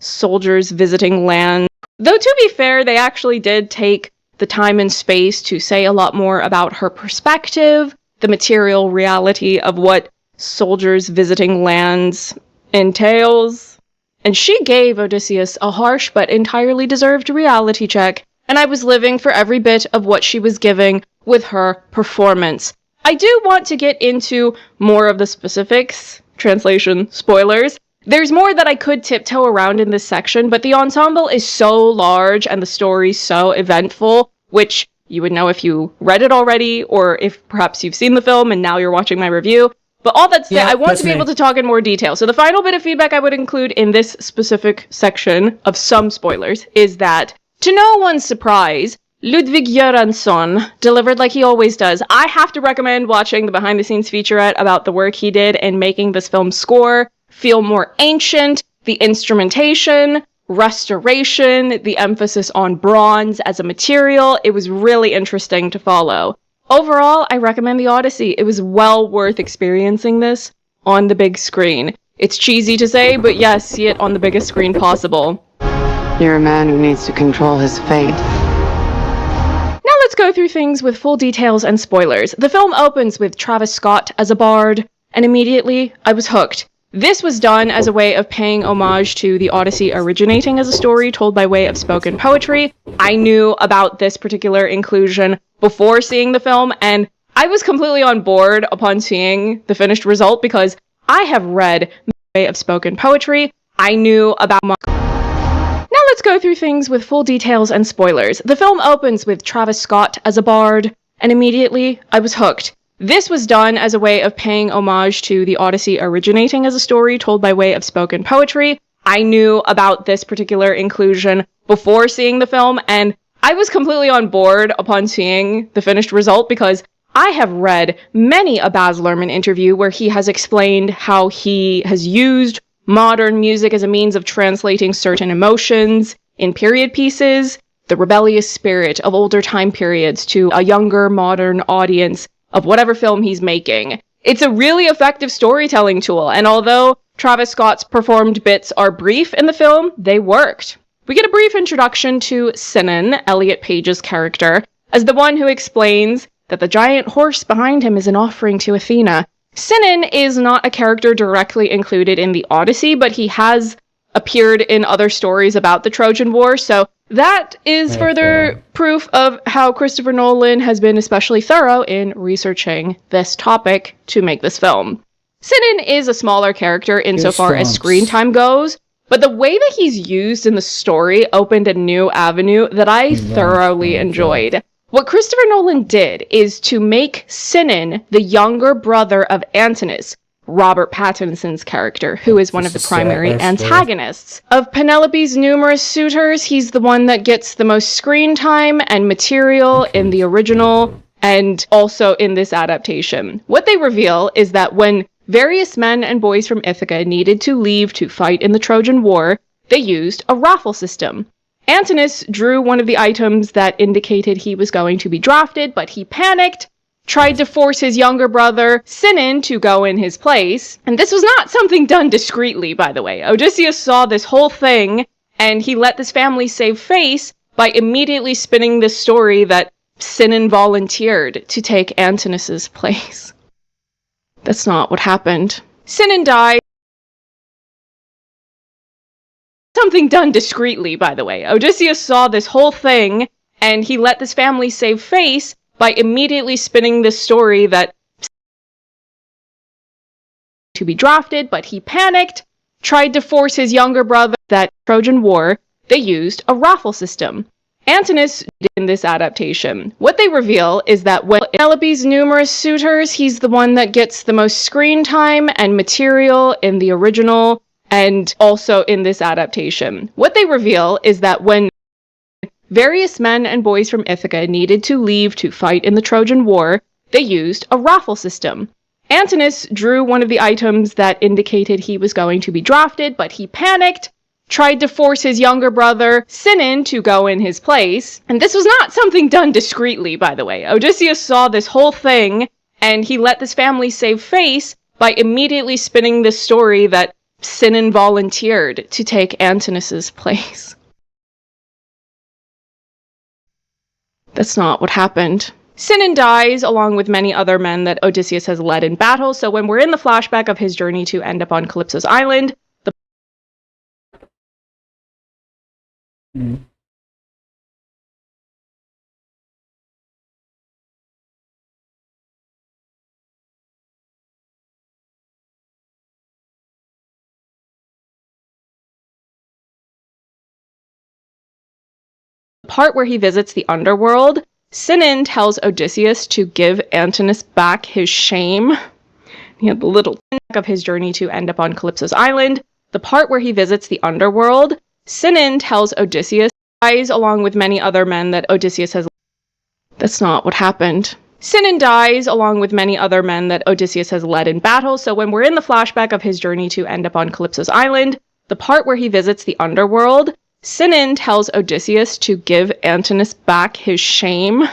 soldiers visiting land. Though to be fair, they actually did take the time and space to say a lot more about her perspective, the material reality of what soldiers visiting lands entails. And she gave Odysseus a harsh but entirely deserved reality check, and I was living for every bit of what she was giving with her performance. I do want to get into more of the specifics, translation, spoilers. There's more that I could tiptoe around in this section, but the ensemble is so large and the story so eventful, which you would know if you read it already, or if perhaps you've seen the film and now you're watching my review. But all that said, I want to be able to talk in more detail. So the final bit of feedback I would include in this specific section of some spoilers is that, to no one's surprise, Ludwig Göransson delivered like he always does. I have to recommend watching the behind-the-scenes featurette about the work he did in making this film's score feel more ancient, the instrumentation, restoration, the emphasis on bronze as a material. It was really interesting to follow. Overall, I recommend The Odyssey. It was well worth experiencing this on the big screen. It's cheesy to say, but yes, see it on the biggest screen possible. You're a man who needs to control his fate. Now let's go through things with full details and spoilers. The film opens with Travis Scott as a bard, and immediately I was hooked. This was done as a way of paying homage to The Odyssey originating as a story told by way of spoken poetry. I knew about this particular inclusion before seeing the film, and I was completely on board upon seeing the finished result because I have read by way of spoken poetry. I knew about... Now let's go through things with full details and spoilers. The film opens with Travis Scott as a bard, and immediately I was hooked. This was done as a way of paying homage to the Odyssey originating as a story told by way of spoken poetry. I knew about this particular inclusion before seeing the film, and I was completely on board upon seeing the finished result because I have read many a Baz Luhrmann interview where he has explained how he has used modern music as a means of translating certain emotions in period pieces, the rebellious spirit of older time periods to a younger modern audience of whatever film he's making. It's a really effective storytelling tool, and although Travis Scott's performed bits are brief in the film, they worked. We get a brief introduction to Sinan, Elliot Page's character, as the one who explains that the giant horse behind him is an offering to Athena. Sinan is not a character directly included in the Odyssey, but he has appeared in other stories about the Trojan War, so that is further proof of how Christopher Nolan has been especially thorough in researching this topic to make this film. Sinan is a smaller character insofar as screen time goes, but the way that he's used in the story opened a new avenue that I thoroughly enjoyed. What Christopher Nolan did is to make Sinan the younger brother of Antinous, Robert Pattinson's character, who is one of the primary antagonists. Of Penelope's numerous suitors, he's the one that gets the most screen time and material in the original and also in this adaptation. What they reveal is that when various men and boys from Ithaca needed to leave to fight in the Trojan War, they used a raffle system. Antinous drew one of the items that indicated he was going to be drafted, but he panicked, tried to force his younger brother, Sinan, to go in his place. And this was not something done discreetly, by the way. Odysseus saw this whole thing, and he let this family save face by immediately spinning this story that Sinan volunteered to take Antinous' place. That's not what happened. Sinan died. Something done discreetly, by the way. Odysseus saw this whole thing, and he let this family save face by immediately spinning this story that to be drafted, but he panicked, tried to force his younger brother. That Trojan War, they used a raffle system. Antinous in this adaptation. What they reveal is that when Penelope's numerous suitors, he's the one that gets the most screen time and material in the original and also in this adaptation. What they reveal is that when various men and boys from Ithaca needed to leave to fight in the Trojan War, they used a raffle system. Antinous drew one of the items that indicated he was going to be drafted, but he panicked, tried to force his younger brother, Sinan, to go in his place. And this was not something done discreetly, by the way. Odysseus saw this whole thing, and he let this family save face by immediately spinning this story that Sinan volunteered to take Antinous' place. That's not what happened. Sinan dies along with many other men that Odysseus has led in battle, so when we're in the flashback of his journey to end up on Calypso's island, the part where he visits the underworld, Sinan tells Odysseus to give Antinous back his shame. He had the little of his journey to end up on Calypso's island. The part where he visits the underworld, Sinan tells Odysseus, dies along with many other men that Odysseus has. That's not what happened. Sinan dies along with many other men that Odysseus has led in battle, so when we're in the flashback of his journey to end up on Calypso's island, the part where he visits the underworld, Sinan tells Odysseus to give Antinous back his shame.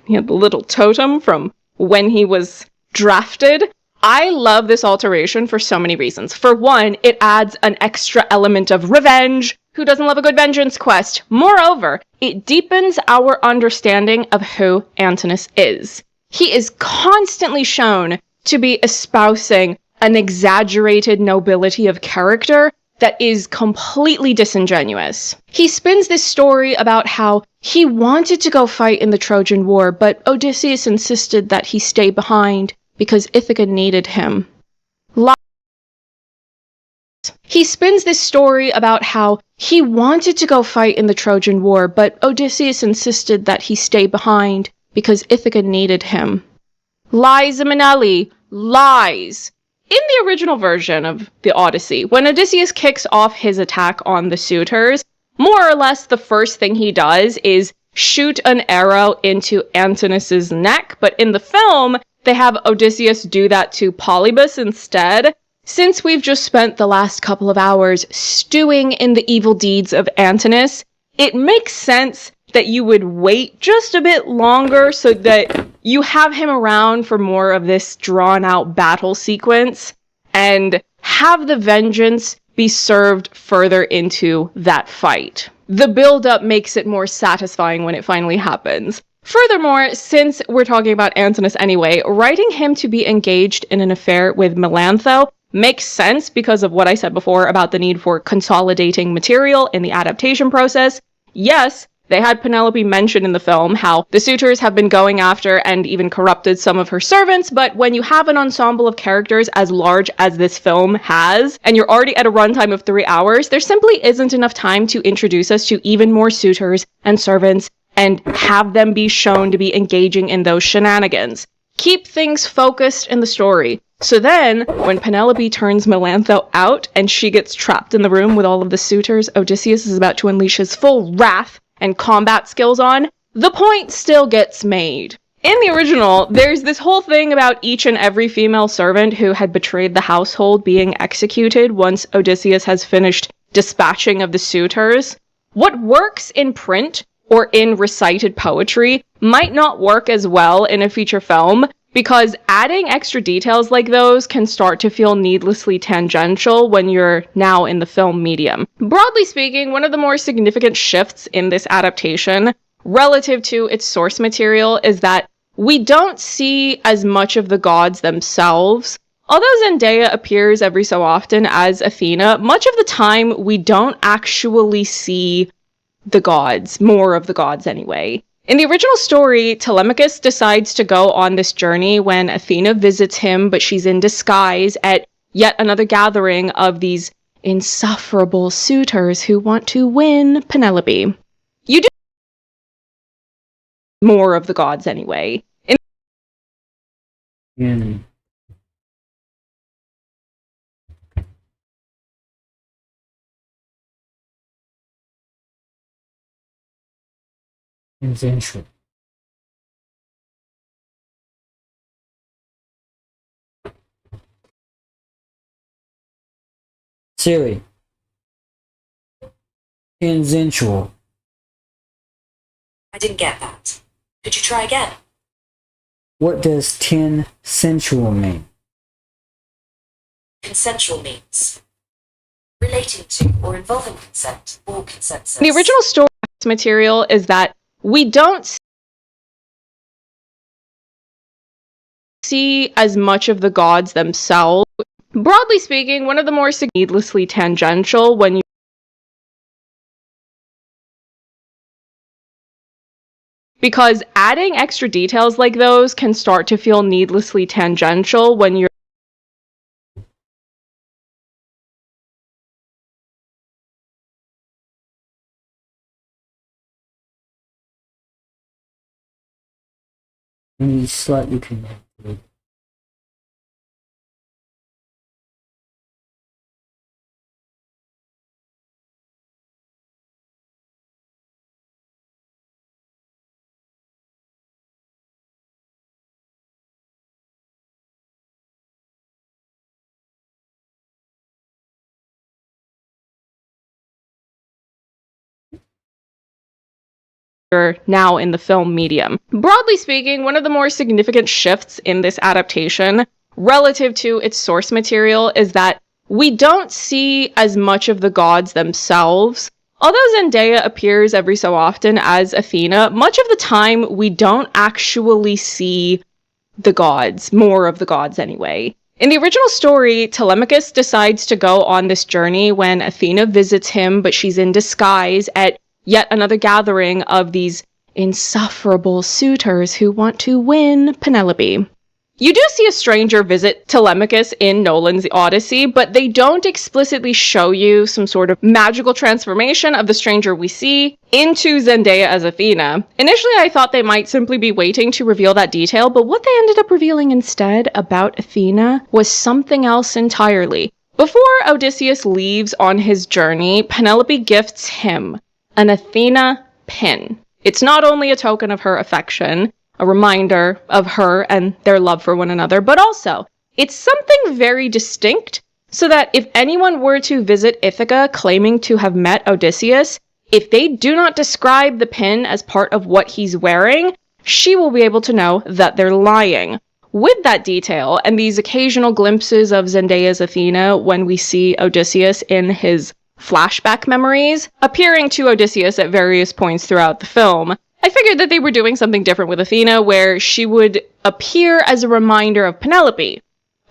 He had the little totem from when he was drafted. I love this alteration for so many reasons. For one, it adds an extra element of revenge. Who doesn't love a good vengeance quest? Moreover, it deepens our understanding of who Antinous is. He is constantly shown to be espousing an exaggerated nobility of character that is completely disingenuous. He spins this story about how he wanted to go fight in the Trojan War, but Odysseus insisted that he stay behind because Ithaca needed him. He he spins this story about how he wanted to go fight in the Trojan War, but Odysseus insisted that he stay behind because Ithaca needed him. Lies, Manelli, lies. In the original version of the Odyssey, when Odysseus kicks off his attack on the suitors, more or less the first thing he does is shoot an arrow into Antinous' neck, but in the film, they have Odysseus do that to Polybus instead. Since we've just spent the last couple of hours stewing in the evil deeds of Antinous, it makes sense that you would wait just a bit longer so that you have him around for more of this drawn-out battle sequence, and have the vengeance be served further into that fight. The build-up makes it more satisfying when it finally happens. Furthermore, since we're talking about Antinous anyway, writing him to be engaged in an affair with Melantho makes sense because of what I said before about the need for consolidating material in the adaptation process. Yes, they had Penelope mention in the film how the suitors have been going after and even corrupted some of her servants, but when you have an ensemble of characters as large as this film has, and you're already at a runtime of 3 hours, there simply isn't enough time to introduce us to even more suitors and servants and have them be shown to be engaging in those shenanigans. Keep things focused in the story. So then, when Penelope turns Melantho out and she gets trapped in the room with all of the suitors Odysseus is about to unleash his full wrath and combat skills on, the point still gets made. In the original, there's this whole thing about each and every female servant who had betrayed the household being executed once Odysseus has finished dispatching of the suitors. What works in print or in recited poetry might not work as well in a feature film, because adding extra details like those can start to feel needlessly tangential when you're now in the film medium. Broadly speaking, one of the more significant shifts in this adaptation relative to its source material is that we don't see as much of the gods themselves. Although Zendaya appears every so often as Athena, much of the time we don't actually see the gods, more of the gods anyway. In the original story, Telemachus decides to go on this journey when Athena visits him, but she's in disguise at yet another gathering of these insufferable suitors who want to win Penelope. You do more of the gods anyway. Consensual. Siri. Consensual. I didn't get that. Could you try again? What does consensual mean? Consensual means relating to or involving consent or consensus. The original story material is that we don't see as much of the gods themselves. Broadly speaking, one of the more needlessly tangential when you because adding extra details like those can start to feel needlessly tangential when you're slightly connected. now in the film medium. Broadly speaking, one of the more significant shifts in this adaptation relative to its source material is that we don't see as much of the gods themselves. Although Zendaya appears every so often as Athena, much of the time we don't actually see the gods, more of the gods anyway. In the original story, Telemachus decides to go on this journey when Athena visits him, but she's in disguise at yet another gathering of these insufferable suitors who want to win Penelope. You do see a stranger visit Telemachus in Nolan's Odyssey, but they don't explicitly show you some sort of magical transformation of the stranger we see into Zendaya as Athena. Initially, I thought they might simply be waiting to reveal that detail, but what they ended up revealing instead about Athena was something else entirely. Before Odysseus leaves on his journey, Penelope gifts him an Athena pin. It's not only a token of her affection, a reminder of her and their love for one another, but also, it's something very distinct, so that if anyone were to visit Ithaca claiming to have met Odysseus, if they do not describe the pin as part of what he's wearing, she will be able to know that they're lying. With that detail, and these occasional glimpses of Zendaya's Athena when we see Odysseus in his flashback memories, appearing to Odysseus at various points throughout the film, I figured that they were doing something different with Athena, where she would appear as a reminder of Penelope,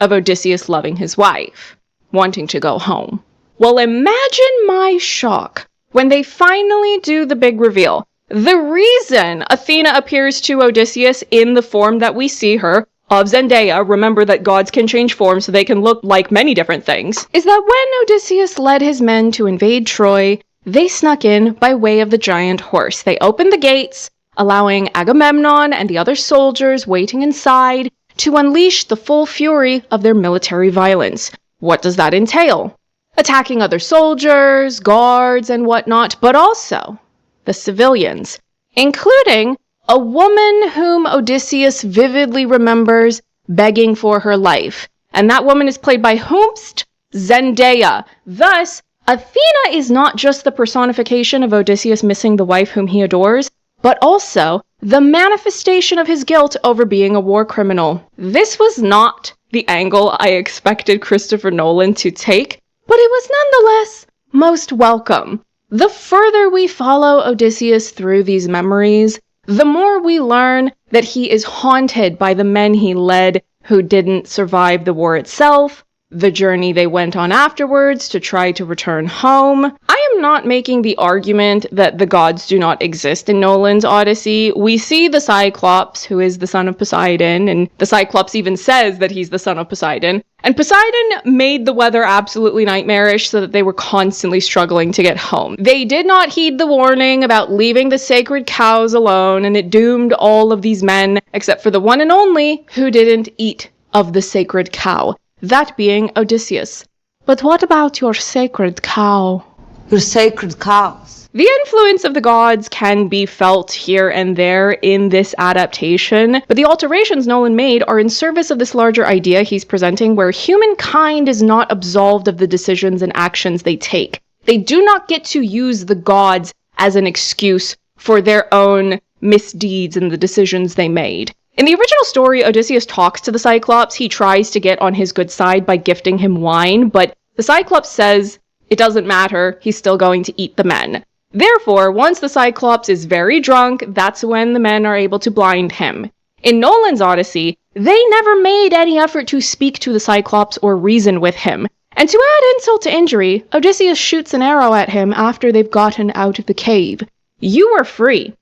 of Odysseus loving his wife, wanting to go home. Well, imagine my shock when they finally do the big reveal. The reason Athena appears to Odysseus in the form that we see her, of Zendaya, remember that gods can change form so they can look like many different things, is that when Odysseus led his men to invade Troy, they snuck in by way of the giant horse. They opened the gates, allowing Agamemnon and the other soldiers waiting inside to unleash the full fury of their military violence. What does that entail? Attacking other soldiers, guards, and whatnot, but also the civilians, including a woman whom Odysseus vividly remembers begging for her life. And that woman is played by whomst? Zendaya. Thus, Athena is not just the personification of Odysseus missing the wife whom he adores, but also the manifestation of his guilt over being a war criminal. This was not the angle I expected Christopher Nolan to take, but it was nonetheless most welcome. The further we follow Odysseus through these memories, the more we learn that he is haunted by the men he led who didn't survive the war itself, the journey they went on afterwards to try to return home. I am not making the argument that the gods do not exist in Nolan's Odyssey. We see the Cyclops, who is the son of Poseidon, and the Cyclops even says that he's the son of Poseidon. And Poseidon made the weather absolutely nightmarish so that they were constantly struggling to get home. They did not heed the warning about leaving the sacred cows alone, and it doomed all of these men, except for the one and only who didn't eat of the sacred cow. That being Odysseus. But what about your sacred cow? Your sacred cows. The influence of the gods can be felt here and there in this adaptation, but the alterations Nolan made are in service of this larger idea he's presenting, where humankind is not absolved of the decisions and actions they take. They do not get to use the gods as an excuse for their own misdeeds and the decisions they made. In the original story, Odysseus talks to the Cyclops. He tries to get on his good side by gifting him wine, but the Cyclops says it doesn't matter, he's still going to eat the men. Therefore, once the Cyclops is very drunk, that's when the men are able to blind him. In Nolan's Odyssey, they never made any effort to speak to the Cyclops or reason with him. And to add insult to injury, Odysseus shoots an arrow at him after they've gotten out of the cave. You were free.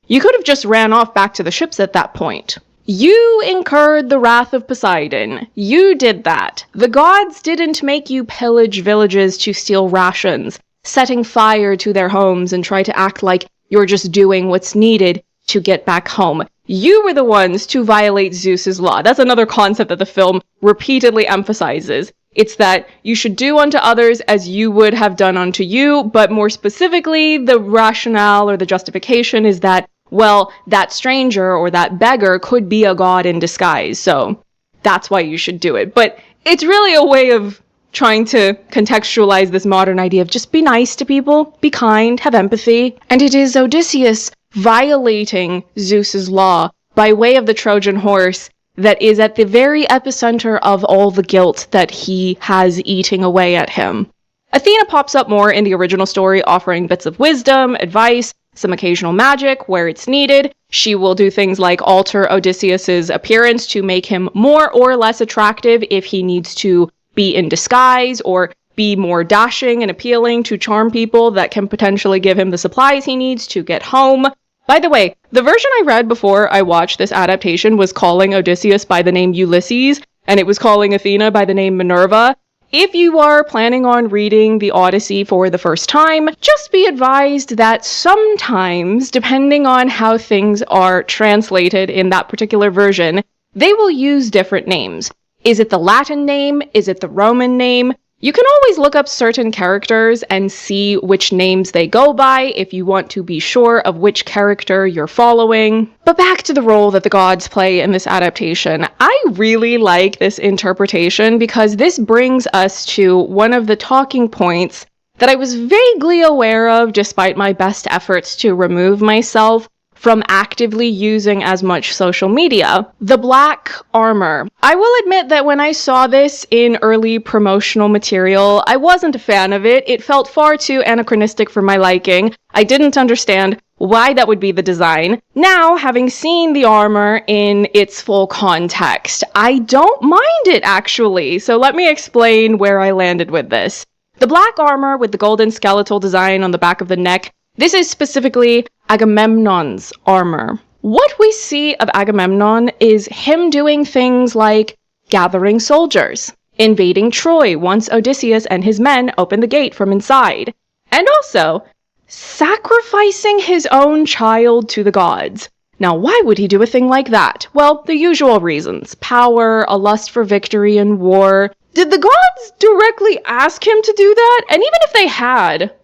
You could have just ran off back to the ships at that point. You incurred the wrath of Poseidon. You did that. The gods didn't make you pillage villages to steal rations, setting fire to their homes and try to act like you're just doing what's needed to get back home. You were the ones to violate Zeus's law. That's another concept that the film repeatedly emphasizes. It's that you should do unto others as you would have done unto you, but more specifically, the rationale or the justification is that, well, that stranger or that beggar could be a god in disguise, so that's why you should do it. But it's really a way of trying to contextualize this modern idea of just be nice to people, be kind, have empathy. And it is Odysseus violating Zeus's law by way of the Trojan horse that is at the very epicenter of all the guilt that he has eating away at him. Athena pops up more in the original story, offering bits of wisdom, advice, some occasional magic where it's needed. She will do things like alter Odysseus's appearance to make him more or less attractive if he needs to be in disguise, or be more dashing and appealing to charm people that can potentially give him the supplies he needs to get home. By the way, the version I read before I watched this adaptation was calling Odysseus by the name Ulysses, and it was calling Athena by the name Minerva. If you are planning on reading the Odyssey for the first time, just be advised that sometimes, depending on how things are translated in that particular version, they will use different names. Is it the Latin name? Is it the Roman name? You can always look up certain characters and see which names they go by if you want to be sure of which character you're following. But back to the role that the gods play in this adaptation. I really like this interpretation because this brings us to one of the talking points that I was vaguely aware of despite my best efforts to remove myself from actively using as much social media. The black armor. I will admit that when I saw this in early promotional material, I wasn't a fan of it. It felt far too anachronistic for my liking. I didn't understand why that would be the design. Now, having seen the armor in its full context, I don't mind it actually. So let me explain where I landed with this. The black armor with the golden skeletal design on the back of the neck, this is specifically Agamemnon's armor. What we see of Agamemnon is him doing things like gathering soldiers, invading Troy once Odysseus and his men open the gate from inside, and also sacrificing his own child to the gods. Now, why would he do a thing like that? Well, the usual reasons. Power, a lust for victory in war. Did the gods directly ask him to do that? And even if they had,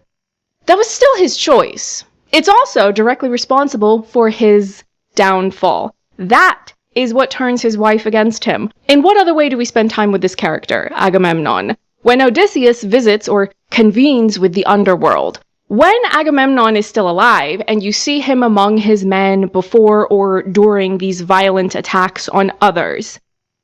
that was still his choice. It's also directly responsible for his downfall. That is what turns his wife against him. In what other way do we spend time with this character, Agamemnon? When Odysseus visits or convenes with the underworld. When Agamemnon is still alive, and you see him among his men before or during these violent attacks on others,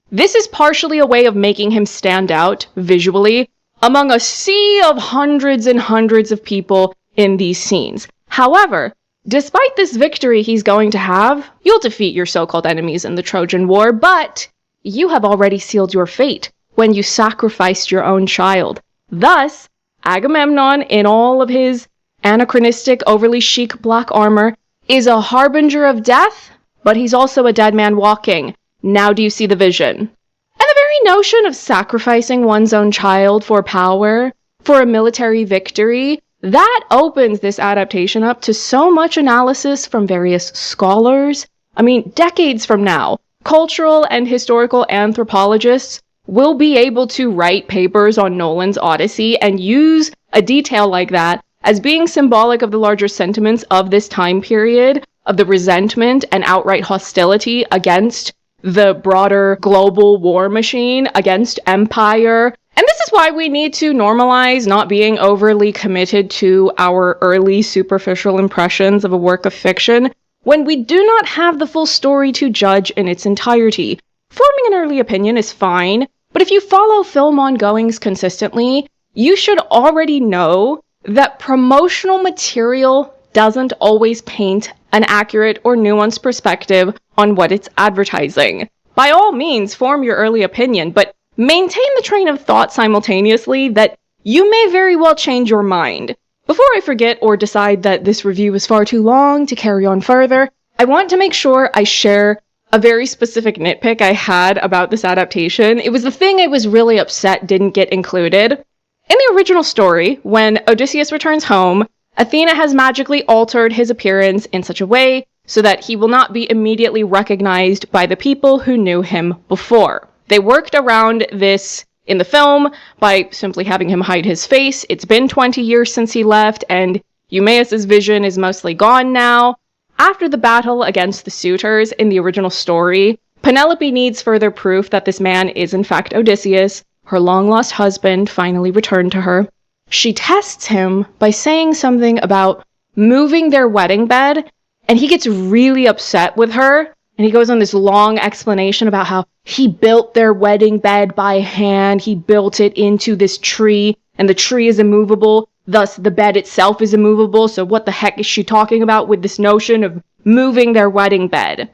this is partially a way of making him stand out visually among a sea of hundreds and hundreds of people in these scenes. However, despite this victory he's going to have, you'll defeat your so-called enemies in the Trojan War, but you have already sealed your fate when you sacrificed your own child. Thus, Agamemnon, in all of his anachronistic, overly chic black armor, is a harbinger of death, but he's also a dead man walking. Now do you see the vision? And the very notion of sacrificing one's own child for power, for a military victory, that opens this adaptation up to so much analysis from various scholars. I mean, decades from now, cultural and historical anthropologists will be able to write papers on Nolan's Odyssey and use a detail like that as being symbolic of the larger sentiments of this time period, of the resentment and outright hostility against the broader global war machine, against empire. And this is why we need to normalize not being overly committed to our early superficial impressions of a work of fiction when we do not have the full story to judge in its entirety. Forming an early opinion is fine, but if you follow film ongoings consistently, you should already know that promotional material doesn't always paint an accurate or nuanced perspective on what it's advertising. By all means, form your early opinion, but maintain the train of thought simultaneously that you may very well change your mind. Before I forget or decide that this review is far too long to carry on further, I want to make sure I share a very specific nitpick I had about this adaptation. It was the thing I was really upset didn't get included. In the original story, when Odysseus returns home, Athena has magically altered his appearance in such a way so that he will not be immediately recognized by the people who knew him before. They worked around this in the film by simply having him hide his face. It's been 20 years since he left, and Eumaeus' vision is mostly gone now. After the battle against the suitors in the original story, Penelope needs further proof that this man is in fact Odysseus. Her long-lost husband finally returned to her. She tests him by saying something about moving their wedding bed, and he gets really upset with her. And he goes on this long explanation about how he built their wedding bed by hand. He built it into this tree, and the tree is immovable. Thus, the bed itself is immovable. So what the heck is she talking about with this notion of moving their wedding bed?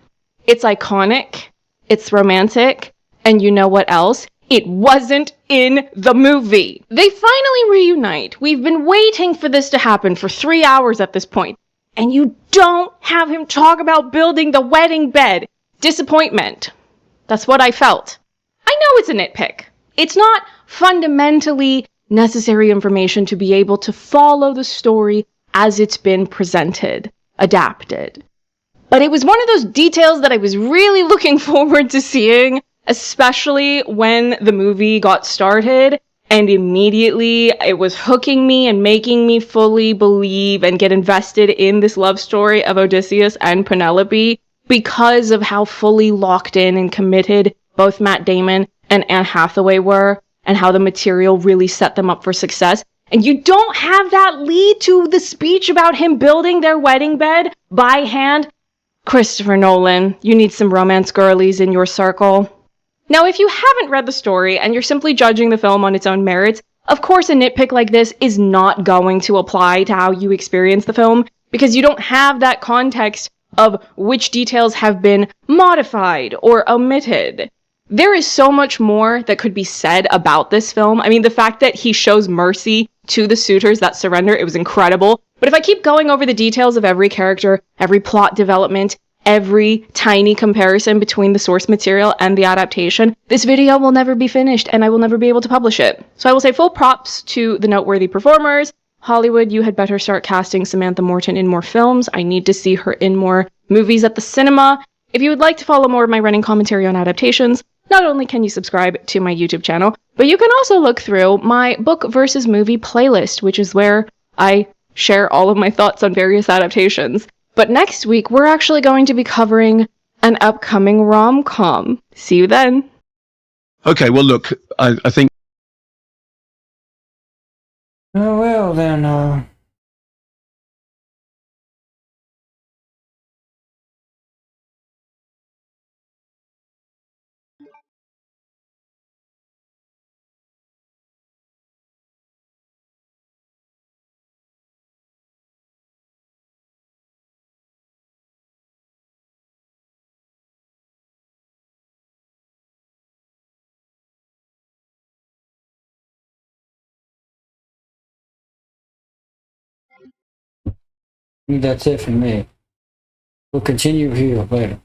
It's iconic. It's romantic. And you know what else? It wasn't in the movie. They finally reunite. We've been waiting for this to happen for 3 hours at this point. and you don't have him talk about building the wedding bed. Disappointment. That's what I felt. I know it's a nitpick. It's not fundamentally necessary information to be able to follow the story as it's been presented, adapted. But it was one of those details that I was really looking forward to seeing, especially when the movie got started, and immediately it was hooking me and making me fully believe and get invested in this love story of Odysseus and Penelope because of how fully locked in and committed both Matt Damon and Anne Hathaway were, and how the material really set them up for success. And you don't have that lead to the speech about him building their wedding bed by hand. Christopher Nolan, you need some romance girlies in your circle. Now, if you haven't read the story and you're simply judging the film on its own merits, of course a nitpick like this is not going to apply to how you experience the film, because you don't have that context of which details have been modified or omitted. There is so much more that could be said about this film. I mean, the fact that he shows mercy to the suitors that surrender, it was incredible. But if I keep going over the details of every character, every plot development, every tiny comparison between the source material and the adaptation, this video will never be finished and I will never be able to publish it. So I will say full props to the noteworthy performers. Hollywood, you had better start casting Samantha Morton in more films. I need to see her in more movies at the cinema. If you would like to follow more of my running commentary on adaptations, not only can you subscribe to my YouTube channel, but you can also look through my book versus movie playlist, which is where I share all of my thoughts on various adaptations. But next week, we're actually going to be covering an upcoming rom-com. See you then. Okay, well, look, I think. Oh, well, then, that's it for me. We'll continue here later.